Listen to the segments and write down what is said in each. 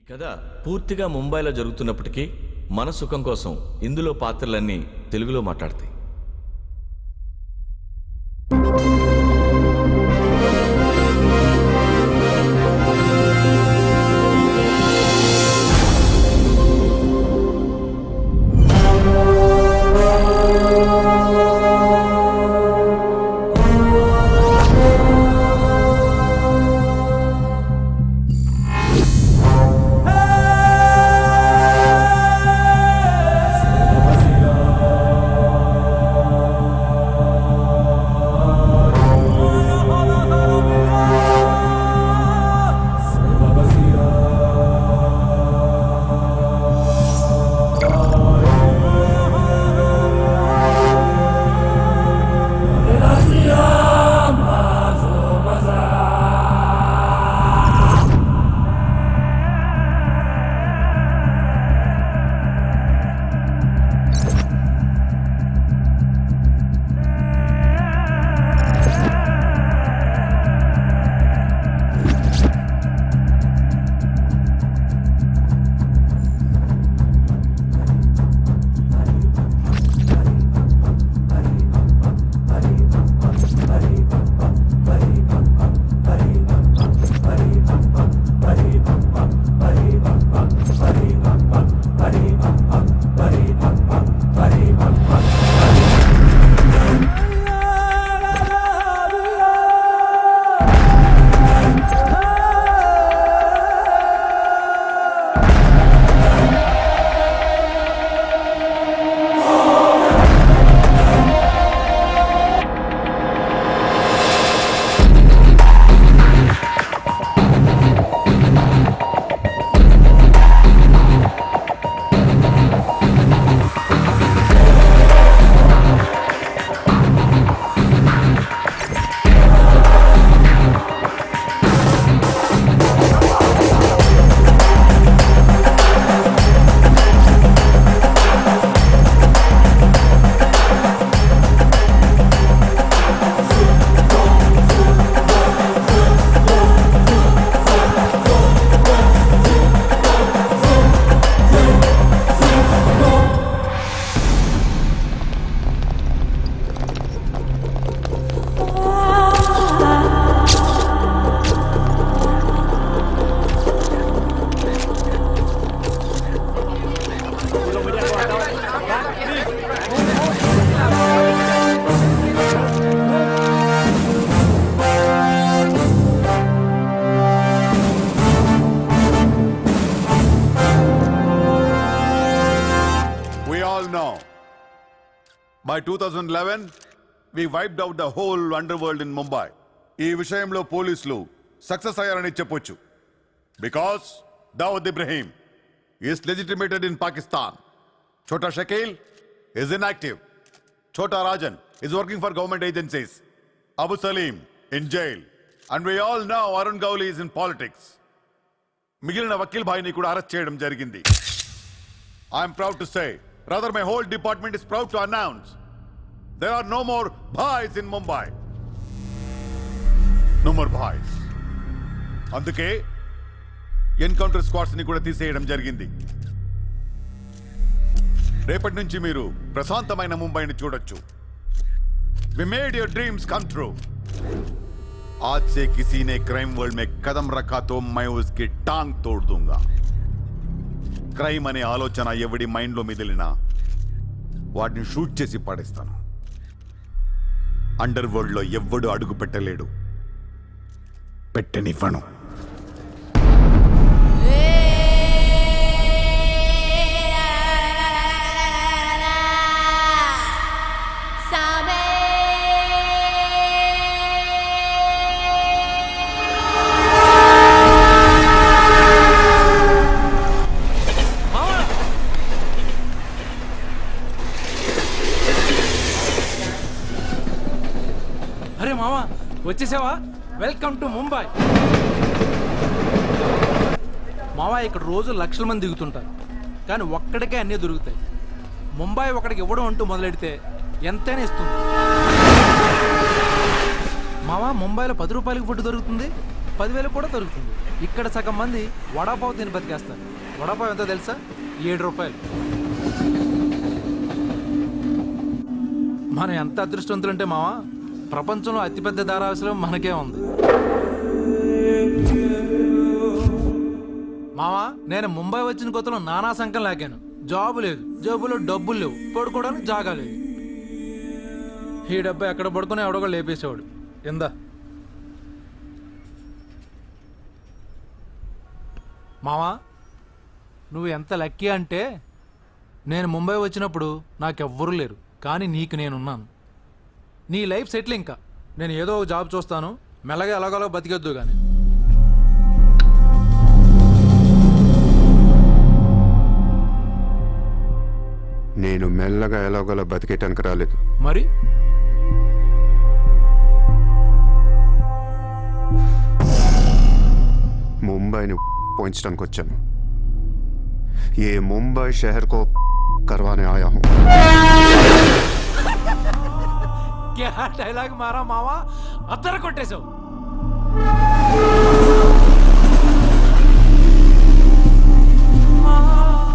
కథ పూర్తిగా ముంబైలో జరుగుతున్నప్పటికీ మన సుఖం కోసం ఇందులో పాత్రలన్నీ తెలుగులో మాట్లాడతాయి. By 2011, we wiped out the whole underworld in Mumbai. ఈ విషయంలో పోలీసులు సక్సెస్ అయ్యారని చెప్పొచ్చు. Because Dawood Ibrahim is legitimated in Pakistan. Chota Shakil is inactive. Chota Rajan is working for government agencies. Abu Salim in jail. And we all know Arun Gowli is in politics. మిగిలిన వకీల్ భాయ్ని కూడా arrest చేయడం జరిగింది. I am proud to say, rather my whole department is proud to announce, there are no more bhais in Mumbai. No more bhais. అందుకే encounter squads ని కూడా తీసేయడం జరిగింది. రేపటి నుంచి మీరు ప్రశాంతమైన ముంబైని చూడొచ్చు. We made your dreams come true. आज से किसी ने क्राइम वर्ल्ड में कदम रखा तो मैं उसकी टांग तोड़ दूंगा. క్రైమ్ అనే ఆలోచన ఎవడి మైండ్లో మిదిలినా వాడిని షూట్ చేసి పడేస్తాను. అండర్ వరల్డ్ లో ఎవ్వడు అడుగు పెట్టలేడు, పెట్టనివ్వను. అరే మామా వచ్చేసావా? Welcome to Mumbai. మావా ఇక్కడ రోజు లక్షల మంది దిగుతుంటారు, కానీ ఒక్కడికే అన్నీ దొరుకుతాయి. ముంబై ఒకడికి ఇవ్వడం అంటూ మొదలెడితే ఎంతైనా ఇస్తుంది. మావా ముంబైలో 10 రూపాయలకి ఫుడ్ దొరుకుతుంది, 10,000 కూడా దొరుకుతుంది. ఇక్కడ సగం మంది వడాపావు తిని బతికేస్తారు. వడాపావు ఎంతో తెలుసా? 7 రూపాయలు. మనం ఎంత అదృష్టవంతులంటే మావా, ప్రపంచంలో అతిపెద్ద ధారావాసం మనకే ఉంది. మావా, నేను ముంబై వచ్చిన కొత్తలో నానా సంకం లాగాను. జాబు లేదు, జేబులో డబ్బులు లేవు, పడుకోవడానికి జాగా లేదు. ఈ డబ్బా ఎక్కడ పడుకుని ఎవడో లేపేసేవాడు. ఎందా మావా, నువ్వు ఎంత లక్కీ అంటే, నేను ముంబై వచ్చినప్పుడు నాకెవ్వరూ లేరు, కానీ నీకు నేనున్నాను. నీ లైఫ్ సెటిల్. ఇంకా నేను ఏదో ఒక జాబ్ చూస్తాను, మెల్లగా ఎలాగోలా బతికొద్దు కానీ. నేను మెల్లగా ఎలాగోలా బతికేటానికి రాలేదు. మరి ముంబైని పోయించడానికి వచ్చాను. ఏ ముంబై షహర్ కో करवाने आया हूं. క్యా డైలాగ్ మారా మావా, అద్దర కొట్టేశావు.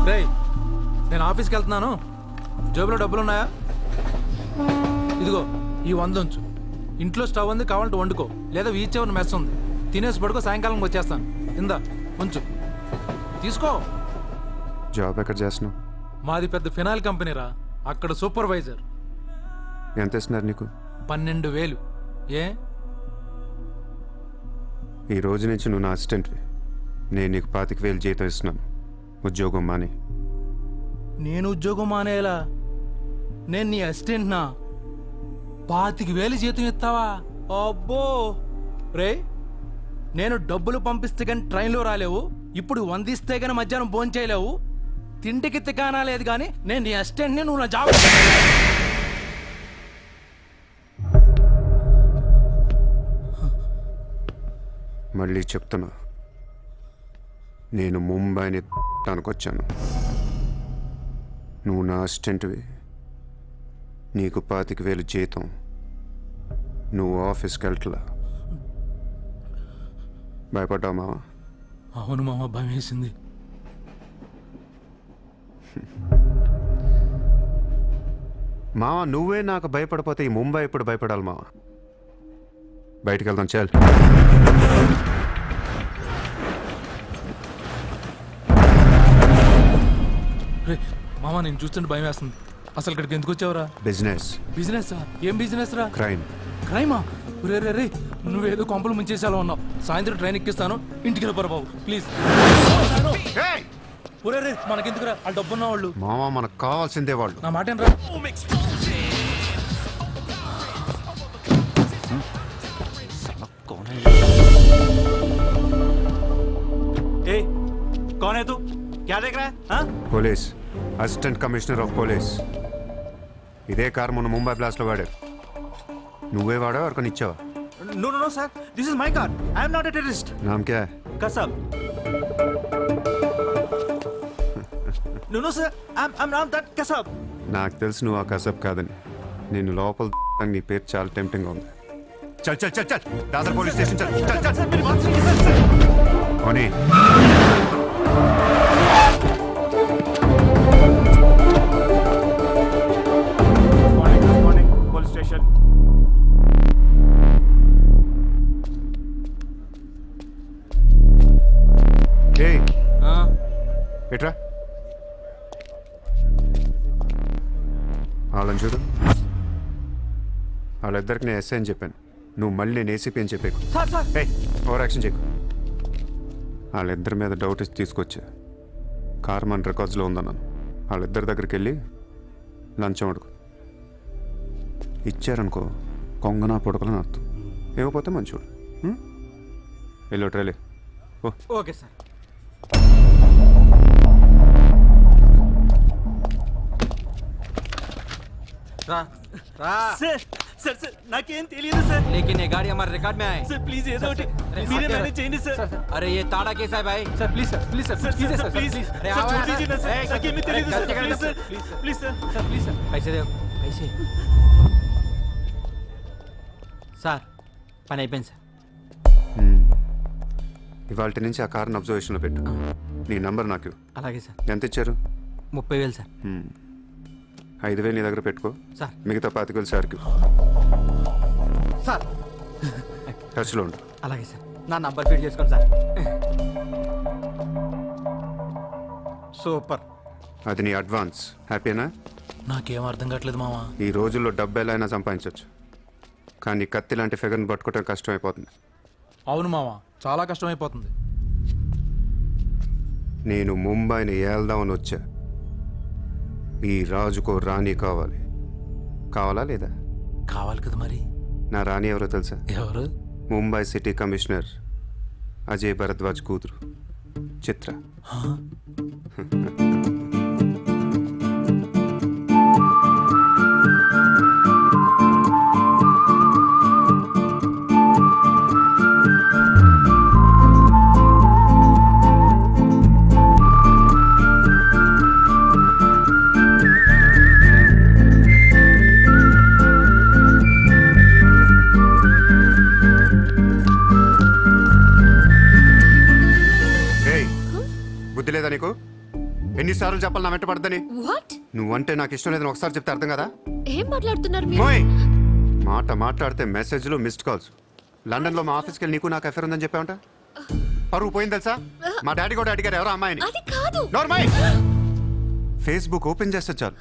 రేయ్, నేను ఆఫీస్కి వెళ్తున్నాను. జేబులో డబ్బులున్నాయా? ఇదిగో ఈ 100 ఉంచు. ఇంట్లో స్టవ్ ఉంది, కావాలంటే వండుకో, లేదా వీచేవన్న మెస్ ఉంది, తినేసి పడుకో, సాయంకాలం వచ్చేస్తాను. ఇందా ఉంచు, తీసుకో. జాబ్ ఎక్కడ చేస్తున్నావు? మాది పెద్ద ఫినాయిల్ కంపెనీరా, అక్కడ సూపర్వైజర్. ఎంత ఇస్తున్నారు నీకు? 12,000. ఏ? ఈ రోజు నుంచి నువ్వు నా అసిస్టెంట్వి. నేను నీకు 25,000 జీతం ఇస్తున్నాను. ఉద్యోగం మాని. నేను ఉద్యోగం మానేలా? నేను నీ అసిస్టెంట్నా? 25,000 జీతం ఇస్తావా? అబ్బో రే, నేను డబ్బులు పంపిస్తే కానీ ట్రైన్లో రాలేవు, ఇప్పుడు 100 ఇస్తే కానీ మధ్యాహ్నం భోజనం చేయలేవు, తిండికి తికానా లేదు, కానీ నేను నీ అసిస్టెంట్ని, నువ్వు నా జాబ్. మళ్ళీ చెప్తున్నా, నేను ముంబైని వచ్చాను. నువ్వు నా అసిస్టెంట్వి. నీకు 25,000 జీతం. నువ్వు ఆఫీస్కి వెళ్ళట్లా. భయపడ్డావు మావా? అవును మామ, భయం వేసింది. మావా, నువ్వే నాకు భయపడిపోతే ఈ ముంబై ఎప్పుడు భయపడాలి మావా? బయటికి వెళ్దాం, చాలు. రే మామ, నేను చూస్తుంటే భయం వేస్తుంది. అసలు ఇక్కడికి ఎందుకు వచ్చావురా? బిజినెస్. బిజినెస్? ఏం బిజినెస్ రా? క్రైమ్. క్రైమా? రే రే రే, నువ్వేదో కొంపలు ముంచేసేలా ఉన్నావు. సాయంత్రం ట్రైన్ ఎక్కిస్తాను, ఇంటికి వెళ్ళిపోరా బాబు ప్లీజ్. ఒరే రే, మనకెందుకురా ఆ డబ్బున్న వాళ్ళు? మావా, మనకు కావాల్సిందే వాళ్ళు. నా మాట రా. ए, कौन है तू? क्या देख रहा है? हाँ? Police, assistant commissioner of police. ఇదే కారు మొన్న ముంబై బ్లాస్ట్లో వాడారు. నువ్వే వాడావు, ఎవరికొని ఇచ్చావా? No, no, no, sir. This is my car. I am not a terrorist. నామ్ క్యా? Kasab. No, no, sir. I'm not that Kasab. నాకు తెలుసు నువ్వు ఆ కసబ్ కాదని. నేను లోపల నీ పేరు చాలా టెంప్టింగ్ ఉంది. చల్ చల్ చల్ చల్, దాదర్ పోలీస్ స్టేషన్ చల్. చల్ చల్ Sir, मेरी बात सुनिए, sir. ఓనీ. Good morning, police station. ఏయ్, ఎట్రా వాళ్ళని చూడు. వాళ్ళిద్దరికి నేను ఎస్ఐ అని చెప్పాను. నువ్వు మళ్ళీ నేను ఏసీపీ అని చెప్పాకు. Sir, sir. ఏయ్, ఓవర్ యాక్షన్ చేయకు. వాళ్ళిద్దరి మీద డౌట్ ఇచ్చి తీసుకొచ్చా. కార్ మన రికార్డ్స్లో ఉందన్నాను. వాళ్ళిద్దరి దగ్గరికి వెళ్ళి లంచం అడుగు. ఇచ్చారనుకో, కొంగనా పొడకలని అర్థం. ఇవ్వకపోతే మంచివాడు. వెళ్ళి ట్రైలే. ఓ Okay, sir. రా రా Sir, sir, sir. నాకేం తెలియదు సార్. लेकिन ये गाड़ी हमारे रिकॉर्ड में आए సార్ ప్లీజ్ ఏదో ఒకటి अरे, మీరే सर, మేనేజ్ చేయండి సార్. अरे ये ताड़ा कैसा है भाई? Sir please sir, please sir, sir please sir, please please अरे సార్ आओ छोड़ यार, दीजिए ना सर. ए, నాకేమీ తెలియదు अरे, సార్. गलती कर please sir, please please sir. Sir, please sir. पैसे दे पैसे సార్ పని అయిపోయింది సార్. ఇవాళ నుంచి ఆ కార్ని అబ్జర్వేషన్లో పెట్టు. నీ నంబర్ నాకు ఇవ్వు. అలాగే సార్. ఎంత ఇచ్చారు? 30,000 సార్. 5,000 నీ దగ్గర పెట్టుకో. సార్. మిగతా 25,000 సార్కి సార్ టచ్లో ఉండు. అలాగే సార్. నా నంబర్ ఫీడ్ చేసుకోండి సార్. సూపర్. అది నీ అడ్వాన్స్. హ్యాపీనా? నాకేం అర్థం కావట్లేదు మావా. ఈ రోజుల్లో డబ్బు ఎలా అయినా సంపాదించవచ్చు, కానీ కత్తి లాంటి ఫిగర్ని పట్టుకోవడం కష్టమైపోతుంది. అవును మావా, చాలా కష్టమైపోతుంది. నేను ముంబైని ఏల్దామని వచ్చా. ఈ రాజుకో రాణి కావాలి. కావాలా లేదా? కావాలి కదా మరి. నా రాణి ఎవరో తెలుసా? ఎవరు? ముంబై సిటీ కమిషనర్ అజయ్ భరద్వాజ్ కూతురు చిత్ర. ఏయ్, బుద్ధి లేదా నీకు? ఎన్నిసార్లు చెప్పాలి నా వెంట పడద్దని? వాట్? నువ్వంటే నాకు ఇష్టం లేదని ఒకసారి చెప్తే అర్థం కదా? ఏం మాట్లాడుతున్నారు మీరు? మోయ్, మాట మాట్లాడితే మెసేజ్లు మిస్డ్ కాల్స్. లండన్లో మా ఆఫీస్కి వెళ్ళి నీకు నాకు అఫేర్ ఉందని చెప్పావంట. పరువు పోయింది తెలుసా? మా డాడీ కూడా అడిగారు ఎవరో అమ్మాయిని. అది కాదు. నార్మల్ ఫేస్బుక్ ఓపెన్ చేస్తే చాలు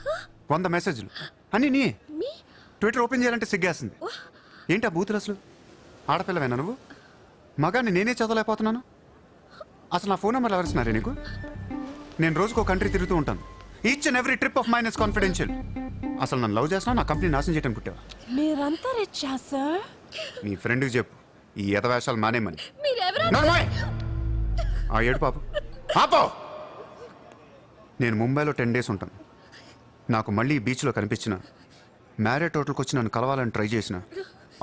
100 మెసేజ్లు అన్నీ నీ. ట్విట్టర్ ఓపెన్ చేయాలంటే సిగ్గేస్తుంది. ఏంటి ఆ బూతులు అసలు? ఆడపిల్లవేనా నువ్వు? మగాన్ని నేనే చదవలేకపోతున్నాను. అసలు నా ఫోన్ నెంబర్ ఎవరిస్తున్నారే నీకు? నేను రోజుకో కంట్రీ తిరుగుతూ ఉంటాను. Each and every trip of mine is confidential. అసలు నన్ను లవ్ చేస్తున్నా, నా కంపెనీ నాశనం చేయడం పుట్టావా? మీరంతా రిచ్చా సార్? నీ ఫ్రెండ్కి చెప్పు ఈ యథవేషాలు మానేమని. మీరెవరు? నార్మల్ ఆ ఏడు పాపు పాపో. నేను ముంబైలో 10 days ఉంటాను. నాకు మళ్ళీ ఈ బీచ్లో కనిపించిన, మ్యారేట్ హోటల్కి వచ్చి నన్ను కలవాలని ట్రై చేసిన,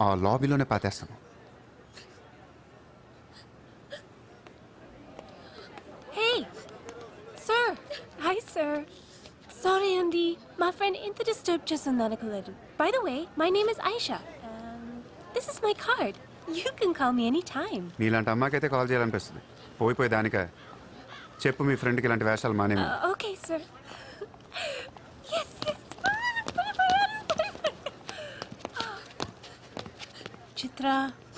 ఆ లాబీలోనే పాతేస్తాను. Hey, sir. Hi, sir. Sorry, Andy. My friend ఇంత డిస్టర్బ్ చేస్తుంది అనుకోలేదు. By the way, my name is Aisha. This is my card. You can call me anytime. నీలాంటి అమ్మాయికైతే కాల్ చేయాలనిపిస్తుంది. పోయిపోయి దానిక చెప్పు మీ ఫ్రెండ్కి ఇలాంటి వేషాలు మానేమి. Okay, sir. Yes, yes. చిత్ర,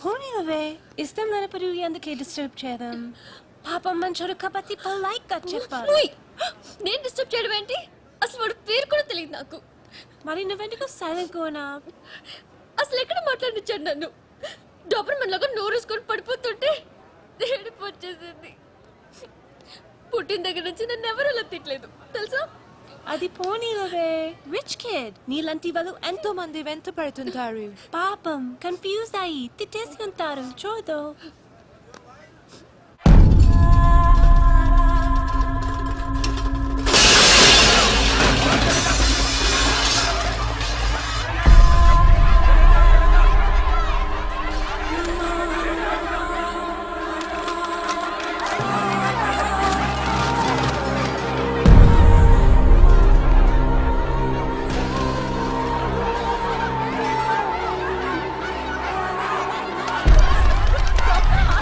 పోనీవే. ఇష్టం లేనప్పుడు ఎందుకే డిస్టర్బ్ చేయడం? పాపం మంచోడు కాబట్టి polite గా చెప్పాలి. నేను డిస్టర్బ్ చేయడం ఏంటి? అసలు వాడు పేరు కూడా తెలియదు నాకు. మరి నువ్వెందుకు సైలెంట్ కోనా? అసలు ఎక్కడ మాట్లాడించాడు నన్ను? డాబర్మన్ లాగా నోరేసుకొని పడిపోతుంటే ఏడుపు వచ్చేసింది. పుట్టిన దగ్గర నుంచి నన్ను ఎవరు అలా తిట్టలేదు తెలుసా? అది పోనీవే. రిచ్ కిడ్ నీలాంటి వాళ్ళు ఎంతో మంది వెంట పడుతుంటారు. పాపం కన్ఫ్యూజ్ అయ్యి తిట్టేసుకుంటారు. చూడు.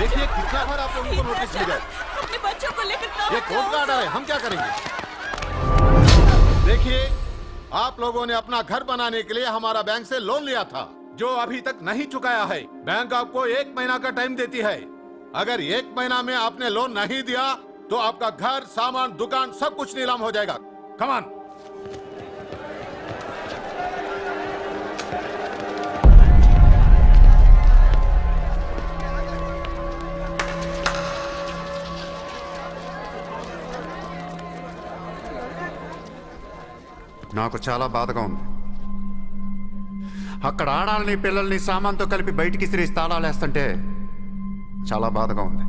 देखिए कितना बार आप लोगों को नोटिस मिला है। अपने बच्चों को लेकर ये कोर्ट का ऑर्डर है, हम क्या करेंगे? देखिए, आप लोगों ने अपना घर बनाने के लिए हमारा बैंक से लोन लिया था, जो अभी तक नहीं चुकाया है। बैंक आपको 1 महीना का टाइम देती है। अगर 1 महीना में आपने लोन नहीं दिया तो आपका घर, सामान, दुकान सब कुछ नीलाम हो जाएगा। Come on. నాకు చాలా బాధగా ఉంది. అక్కడ ఆడాలని పిల్లల్ని సామాన్తో కలిపి బయటికి సిరేసి తాళాలేస్తుంటే చాలా బాధగా ఉంది.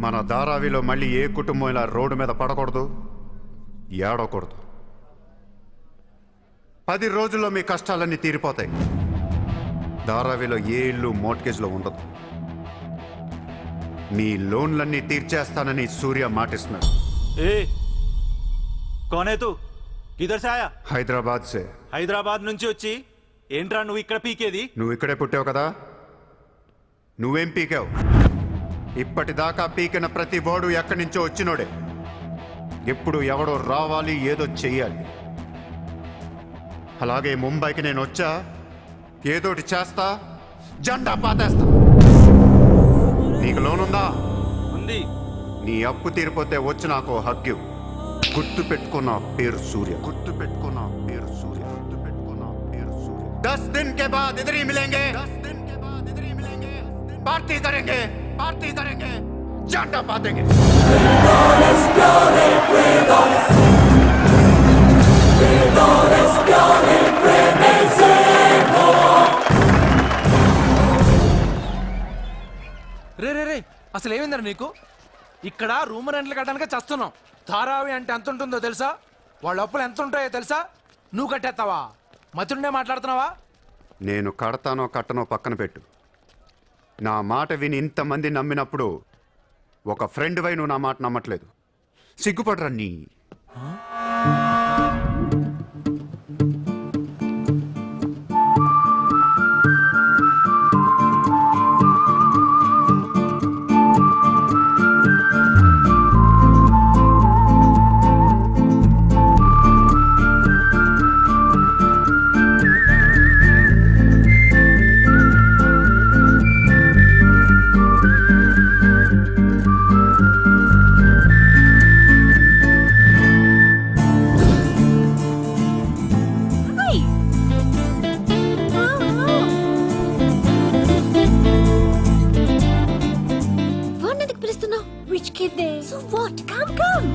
మన ధారావిలో మళ్ళీ ఏ కుటుంబం ఇలా రోడ్డు మీద పడకూడదు, ఏడవకూడదు. 10 రోజుల్లో మీ కష్టాలన్నీ తీరిపోతాయి. ధారావిలో ఏ ఇల్లు మోర్ట్గేజ్లో ఉండదు. మీ లోన్లన్నీ తీర్చేస్తానని సూర్య మాటిస్తున్నాడు. ए कौन है तू? किधर से आया? హైదరాబాద్ సే. హైదరాబాద్ నుంచి వచ్చి ఏంట్రా నువ్వు ఇక్కడ పీకేది? నువ్వు ఇక్కడే పుట్టావు కదా, నువ్వేం పీకావు? ఇప్పటిదాకా పీకిన ప్రతి బోర్డు ఎక్కడి నుంచో వచ్చినోడే. ఎప్పుడు ఎవడో రావాలి, ఏదో చెయ్యాలి. అలాగే ముంబైకి నేను వచ్చా, ఏదోటి చేస్తా, జెండా పాతేస్తా. నీకు లోనుందా? ఉంది. నీ అప్పు తీరిపోతే వచ్చి నాకు హక్కు. గుర్తు పెట్టుకున్న పేరు సూర్య. గుర్తు పెట్టుకున్న పేరు సూర్య. గుర్తు పెట్టుకున్న పేరు సూర్య. 10 दिन के बाद इधर ही मिलेंगे. 10 दिन के बाद इधर ही मिलेंगे. पार्टी करेंगे, पार्टी करेंगे, झंडा पातेंगे. రే రే రే అసలు ఏమైందిరా నీకు? ఇక్కడ రూమ్ రెంట్లు కట్టడానికి చస్తున్నాం. ధారావి అంటే ఎంత ఉంటుందో తెలుసా? వాళ్ళ అప్పులు ఎంత ఉంటాయో తెలుసా? నువ్వు కట్టేస్తావా? మతుండే మాట్లాడుతున్నావా? నేను కడతానో కట్టనో పక్కన పెట్టు. నా మాట విని ఇంతమంది నమ్మినప్పుడు ఒక ఫ్రెండ్ వై నువ్వు నా మాట నమ్మట్లేదు. సిగ్గుపడరా నీ. Hi. వాడినెందుకు పిలుస్తున్నావు? Rich kid there. So what? Come, come.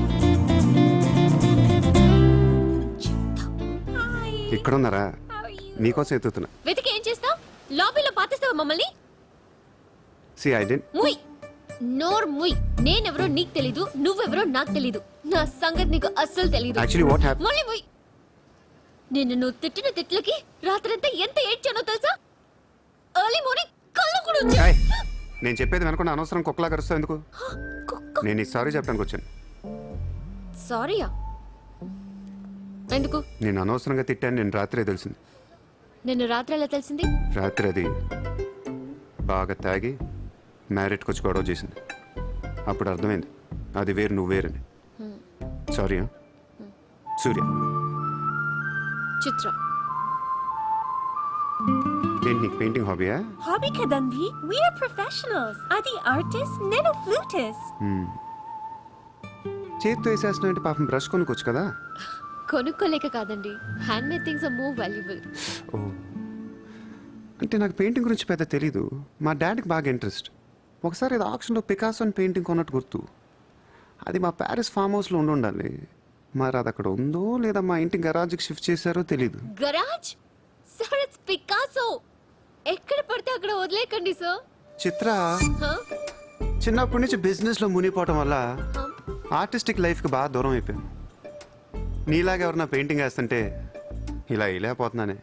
Hi. ఇక్కడున్నారా? How are you? నీకోసం ఎత్తుతున్నా. వెతికి ఏం చేస్తావు? లాబీలో పాతిస్తావా మమ్మల్ని? సి ఐ డెంట్. ముయ్ నోర్ ముయ్. నేనెవరో నీకు తెలీదు, నువ్వెవరో నాకు తెలీదు. నా సంగతి నీకు అస్సలు తెలీదు. Actually what happen? మళ్ళీ ముయ్. నిన్ను నువ్వు తిట్టిన తిట్లకి రాత్రంతా ఎంత ఏడ్చానో తెలుసా? ఎర్లీ మార్నింగ్ కళ్ళు కూడా వచ్చాయి. నేను చెప్పేది వెనకుండా అనవసరం కుక్కలా కరుస్తావు ఎందుకు? కుక్క. నేను ఈ సారీ చెప్పడానికి వచ్చాను. సారీయా? ఎందుకు? నేను అనవసరంగా తిట్టాను. నేను రాత్రే తెలిసింది. నిన్ను రాత్రి ఎలా తెలిసింది? రాత్రి అది బాగా తాగి మ్యారేట్కి వచ్చి గొడవ చేసింది. అప్పుడు అర్థమైంది అది వేరు, నువ్వు వేరని. సారీ. సూర్య. చిత్ర. ఏంటి నీకు painting హాబీయా? Hobby kadandi. We are professionals. Adi artist, nenu flutist. చేతితో వేసేస్తున్నావు అంటే పాపం బ్రష్ కొనుక్కోవచ్చు కదా. కొనుక్కోలేక కాదండి, hand made things are more valuable. ఓ, అంటే నాకు పెయింటింగ్ గురించి పెద్ద తెలీదు. మా డాడీకి బాగా ఇంట్రెస్ట్. ఒకసారి ఏదో ఆక్షన్లో పికాసో అని పెయింటింగ్ కొన్నట్టు గుర్తు. అది మా ప్యారిస్ ఫామ్ హౌస్లో ఉండాలి. మరి అది అక్కడ ఉందో లేదా మా ఇంటి గరాజ్కి షిఫ్ట్ చేశారో తెలీదు. గరాజ్? Sir it's Picasso. ఎక్కడ పడితే అక్కడ వదిలేకండి సార్. చిత్ర చిన్నప్పటి నుంచి బిజినెస్లో మునిగిపోవటం వల్ల ఆర్టిస్టిక్ లైఫ్కి బాగా దూరం అయిపోయాను. నీలాగా ఎవరన్నా పెయింటింగ్ వేస్తుంటే ఇలా వేయలేకపోతున్నానే.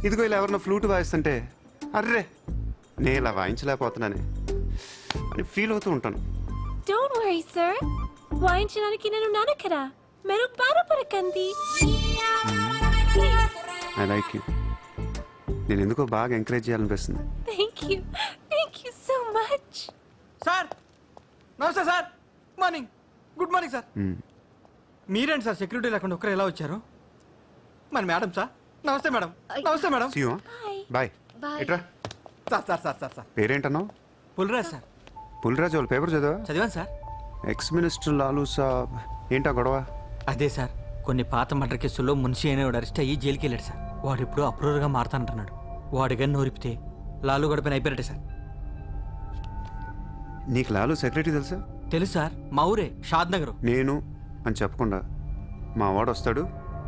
ఇదిగో ఇలా ఎవరన్నా ఫ్లూట్ వాయిస్తుంటే అర్రే నేను ఇలా వాయించలేకపోతున్నానే అని ఫీల్ అవుతూ ఉంటాను. Don't worry, sir. వాయించడానికి నేను నాన్న కదా. మీరు బాధపడకండి. I like you. నేను ఎందుకో బాగా ఎంకరేజ్ చేయాలనిపిస్తుంది. Thank you. Thank you so much. Sir నమస్తే sir. Good morning. Good morning sir. మీరేంటి సార్ సెక్యూరిటీ లేకుండా ఒక్కరు ఎలా వచ్చారు? మరి మేడం సార్. నమస్తే మేడం. నమస్తే madam. See you. Bye. Bye. Bye. ఎట్రా sir sir sir sir sir పేరేంటన్నావు? పుల్రాజ్ సార్. పుల్రాజు వాళ్ళ పేపర్ చదివా? చదివాను sir. Ex minister Lalu saab ఏంటా గొడవ? అదే సార్, కొన్ని పాత మర్డర్ కేసుల్లో మున్షి అనేవాడు అరెస్ట్ అయ్యి జైలుకి వెళ్ళాడు సార్. వాడు ఇప్పుడు అప్రూవర్గా మారుతానంటున్నాడు. వాడు గన్ను నోరిపితే లాలు గడపని అయిపోయారట సార్. నీకు లాలూ సెక్రటరీ తెలుసా? తెలుసు సార్, మా ఊరే షాద్ నగర్. నేను అని చెప్పకుండా మా వాడు వస్తాడు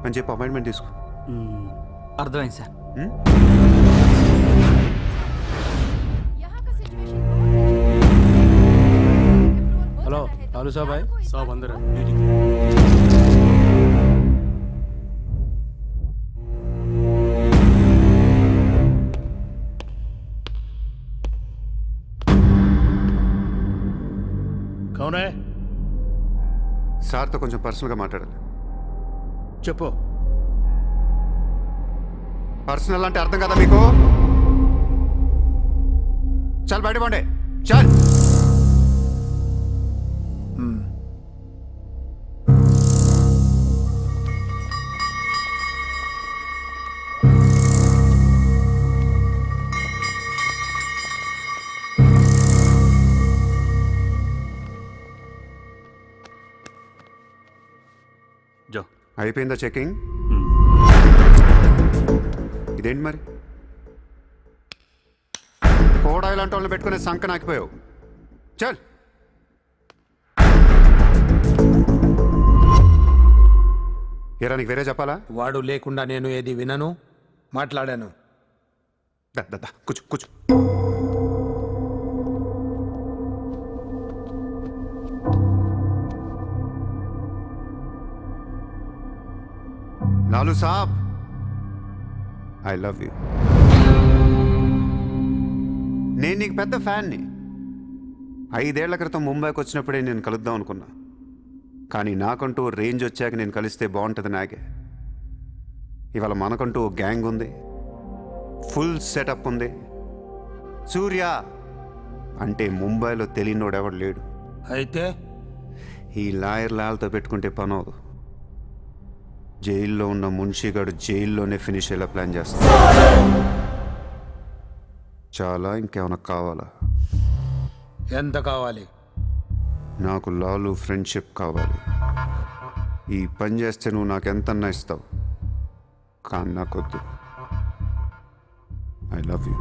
అని చెప్పి అపాయింట్మెంట్ తీసుకో. అర్థమైంది సార్. హలో లాలు సాబాయ్. సాబ్ అందరూ कौन है? సార్తో కొంచెం పర్సనల్గా మాట్లాడాలి. చెప్పు. పర్సనల్ అంటే అర్థం కదా మీకు? చల్ బయట పోండి. చల్. జో అయిపోయిందా చెకింగ్? ఇదేంటి మరి కోడా ఇలాంటి వాళ్ళని పెట్టుకునే సంక నాకిపోయావు. చల్ ఏరా, నీకు వేరే చెప్పాలా? వాడు లేకుండా నేను ఏది వినను, మాట్లాడాను. దా, దా, దా, కూర్చో కూర్చో. లాలు సాబ్, ఐ లవ్ యూ. నేను నీకు పెద్ద ఫ్యాన్ని. 5 ఏళ్ల క్రితం ముంబైకి వచ్చినప్పుడే నేను కలుద్దాం అనుకున్నా. కానీ నాకంటూ రేంజ్ వచ్చాక నేను కలిస్తే బాగుంటుంది నాకే. ఇవాళ మనకంటూ ఓ గ్యాంగ్ ఉంది, ఫుల్ సెటప్ ఉంది. సూర్య అంటే ముంబైలో తెలియనోడెవడు లేడు. అయితే ఈ లాయర్ లాల్తో పెట్టుకుంటే పని అవదు. జైల్లో ఉన్న మున్షిగాడు జైల్లోనే ఫినిష్ అయ్యేలా ప్లాన్ చేస్తాడు. చాలా ఇంకేమైనా కావాలా? ఎంత కావాలి? నాకు లాలు ఫ్రెండ్షిప్ కావాలి. ఈ పని చేస్తే నువ్వు నాకు ఎంతన్నా ఇస్తావు, కానీ నాకొద్దు. I love you.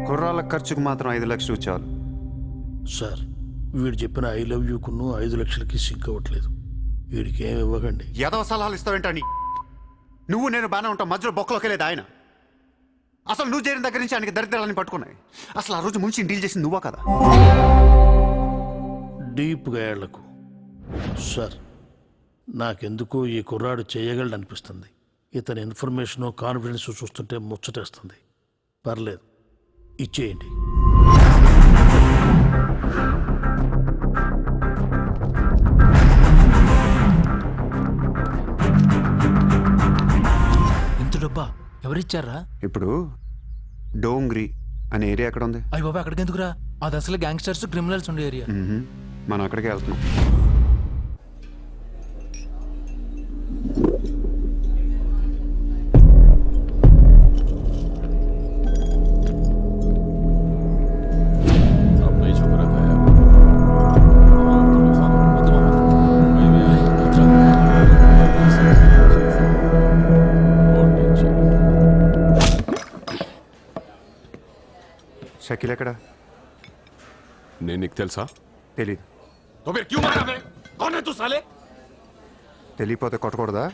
కుర్రాళ్ళ ఖర్చుకు మాత్రం 5 లక్షలు చాలు. సార్, వీడు చెప్పిన 'ఐ లవ్ యూ'కును 5 లక్షలకి సింక్ అవ్వట్లేదు. వీడికి ఏమి ఇవ్వకండి. ఎదవ సలహాలు ఇస్తావేంటని? నువ్వు నేను బాగానే ఉంటాం, మధ్యలో బొక్కలోకి లేదు ఆయన. అసలు నువ్వు చేరిన దగ్గర నుంచి ఆయనకి దరిద్రాలని పట్టుకున్నాయి. అసలు ఆ రోజు ముంచి డీల్ చేసింది నువ్వా కదా? డీప్గా ఏళ్లకు సార్, నాకెందుకో ఈ కుర్రాడు చేయగలడు అనిపిస్తుంది. ఇతని ఇన్ఫర్మేషను కాన్ఫిడెన్స్ చూస్తుంటే ముచ్చటేస్తుంది. పర్లేదు, ఇచ్చేయండి. ఇంత డబ్బా ఎవరిచ్చారా? ఇప్పుడు డోంగ్రీ అనే ఏరియా ఎక్కడ ఉంది? అయ్యి బాబా, అక్కడికి ఎందుకురా? అది అసలు గ్యాంగ్స్టర్స్ క్రిమినల్స్ ఉండే ఏరియా. మనం అక్కడికే వెళ్తున్నాం. షకీల్ ఎక్కడ? నేను నీకు తెలుసా? తెలీదు. तो फिर क्यों मारा बे? कौन है तू साले? తెలియపోతే కొట్టకూడదా?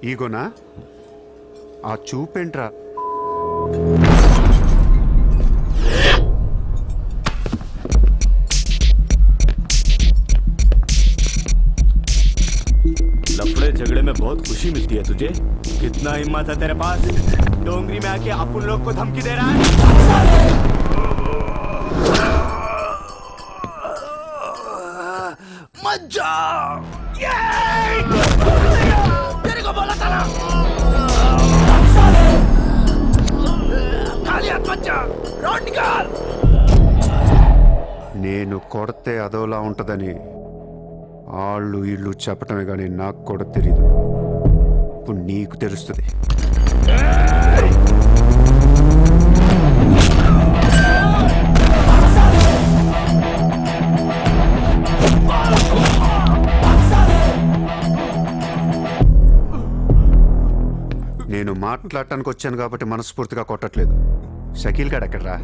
ఈగోనా? ఆ చూపేంట్రా? लफड़े झगड़े में बहुत खुशी मिलती है तुझे. कितना हिम्मत है तेरे पास? डोंगरी में आके अपन लोग को धमकी दे रहा है. मत जा. तेरे को बोला था ना, खाली हाथ मत जा. रॉड निकाल. నేను కొడితే అదోలా ఉంటుందని వాళ్ళు వీళ్ళు చెప్పటమే కానీ నాకు కూడా తెలియదు. ఇప్పుడు నీకు తెలుస్తుంది. నేను మాట్లాడటానికి వచ్చాను కాబట్టి మనస్ఫూర్తిగా కొట్టట్లేదు. షకీల్ గాడు ఎక్కడ్రా?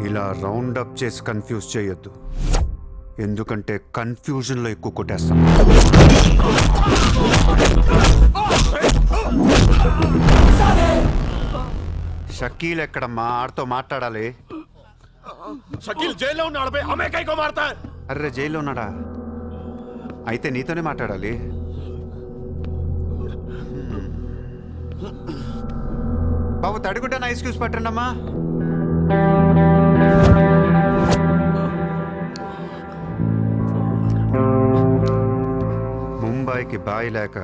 ఇలా రౌండ్ అప్ చేసి కన్ఫ్యూజ్ చేయొద్దు, ఎందుకంటే కన్ఫ్యూజన్లో ఎక్కువ కొట్టేస్తాం. షకీల్ ఎక్కడమ్మా? ఆడితో మాట్లాడాలి. शकील जेल में ఉన్నాడు బే, हमें कई को मारता है? అర్రే జైల్లో ఉన్నాడా? అయితే నీతోనే మాట్లాడాలి. బాబు తడిగుడ్డ ఐస్ క్యూబ్స్ పట్టండి అమ్మా. ముంబైకి బాయి లేక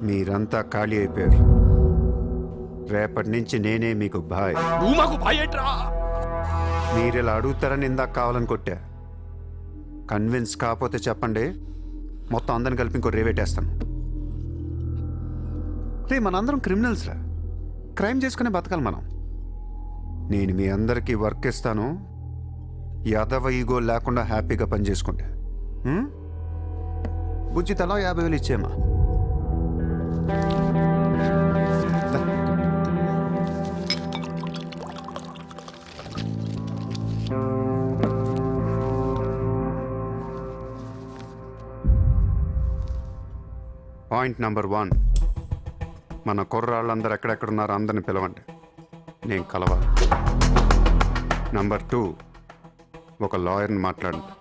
మీరంతా ఖాళీ అయిపోయారు. రేపటి నుంచి నేనే మీకు బాయ్. నువ్వు మాకు భయట్రా. మీరు ఇలా అడుగుతారని ఇందాక కావాలని కొట్టా. కన్విన్స్ కాకపోతే చెప్పండి, మొత్తం అందరిని కలిపి ఇంకో రేవేటేస్తాను. రే మనందరం క్రిమినల్స్ రా, క్రైమ్ చేసుకునే బతకాలి మనం. నేను మీ అందరికీ వర్క్ ఇస్తాను, యాదవ ఈగో లేకుండా హ్యాపీగా పని చేసుకుంటే. బుజ్జి తలా 50,000 ఇచ్చేమా. పాయింట్ నెంబర్ 1, మన కుర్రాళ్ళందరూ ఎక్కడెక్కడున్నారో అందరిని పిలవండి, నేను కలవాలి. నెంబర్ 2, ఒక లాయర్ని మాట్లాడండి.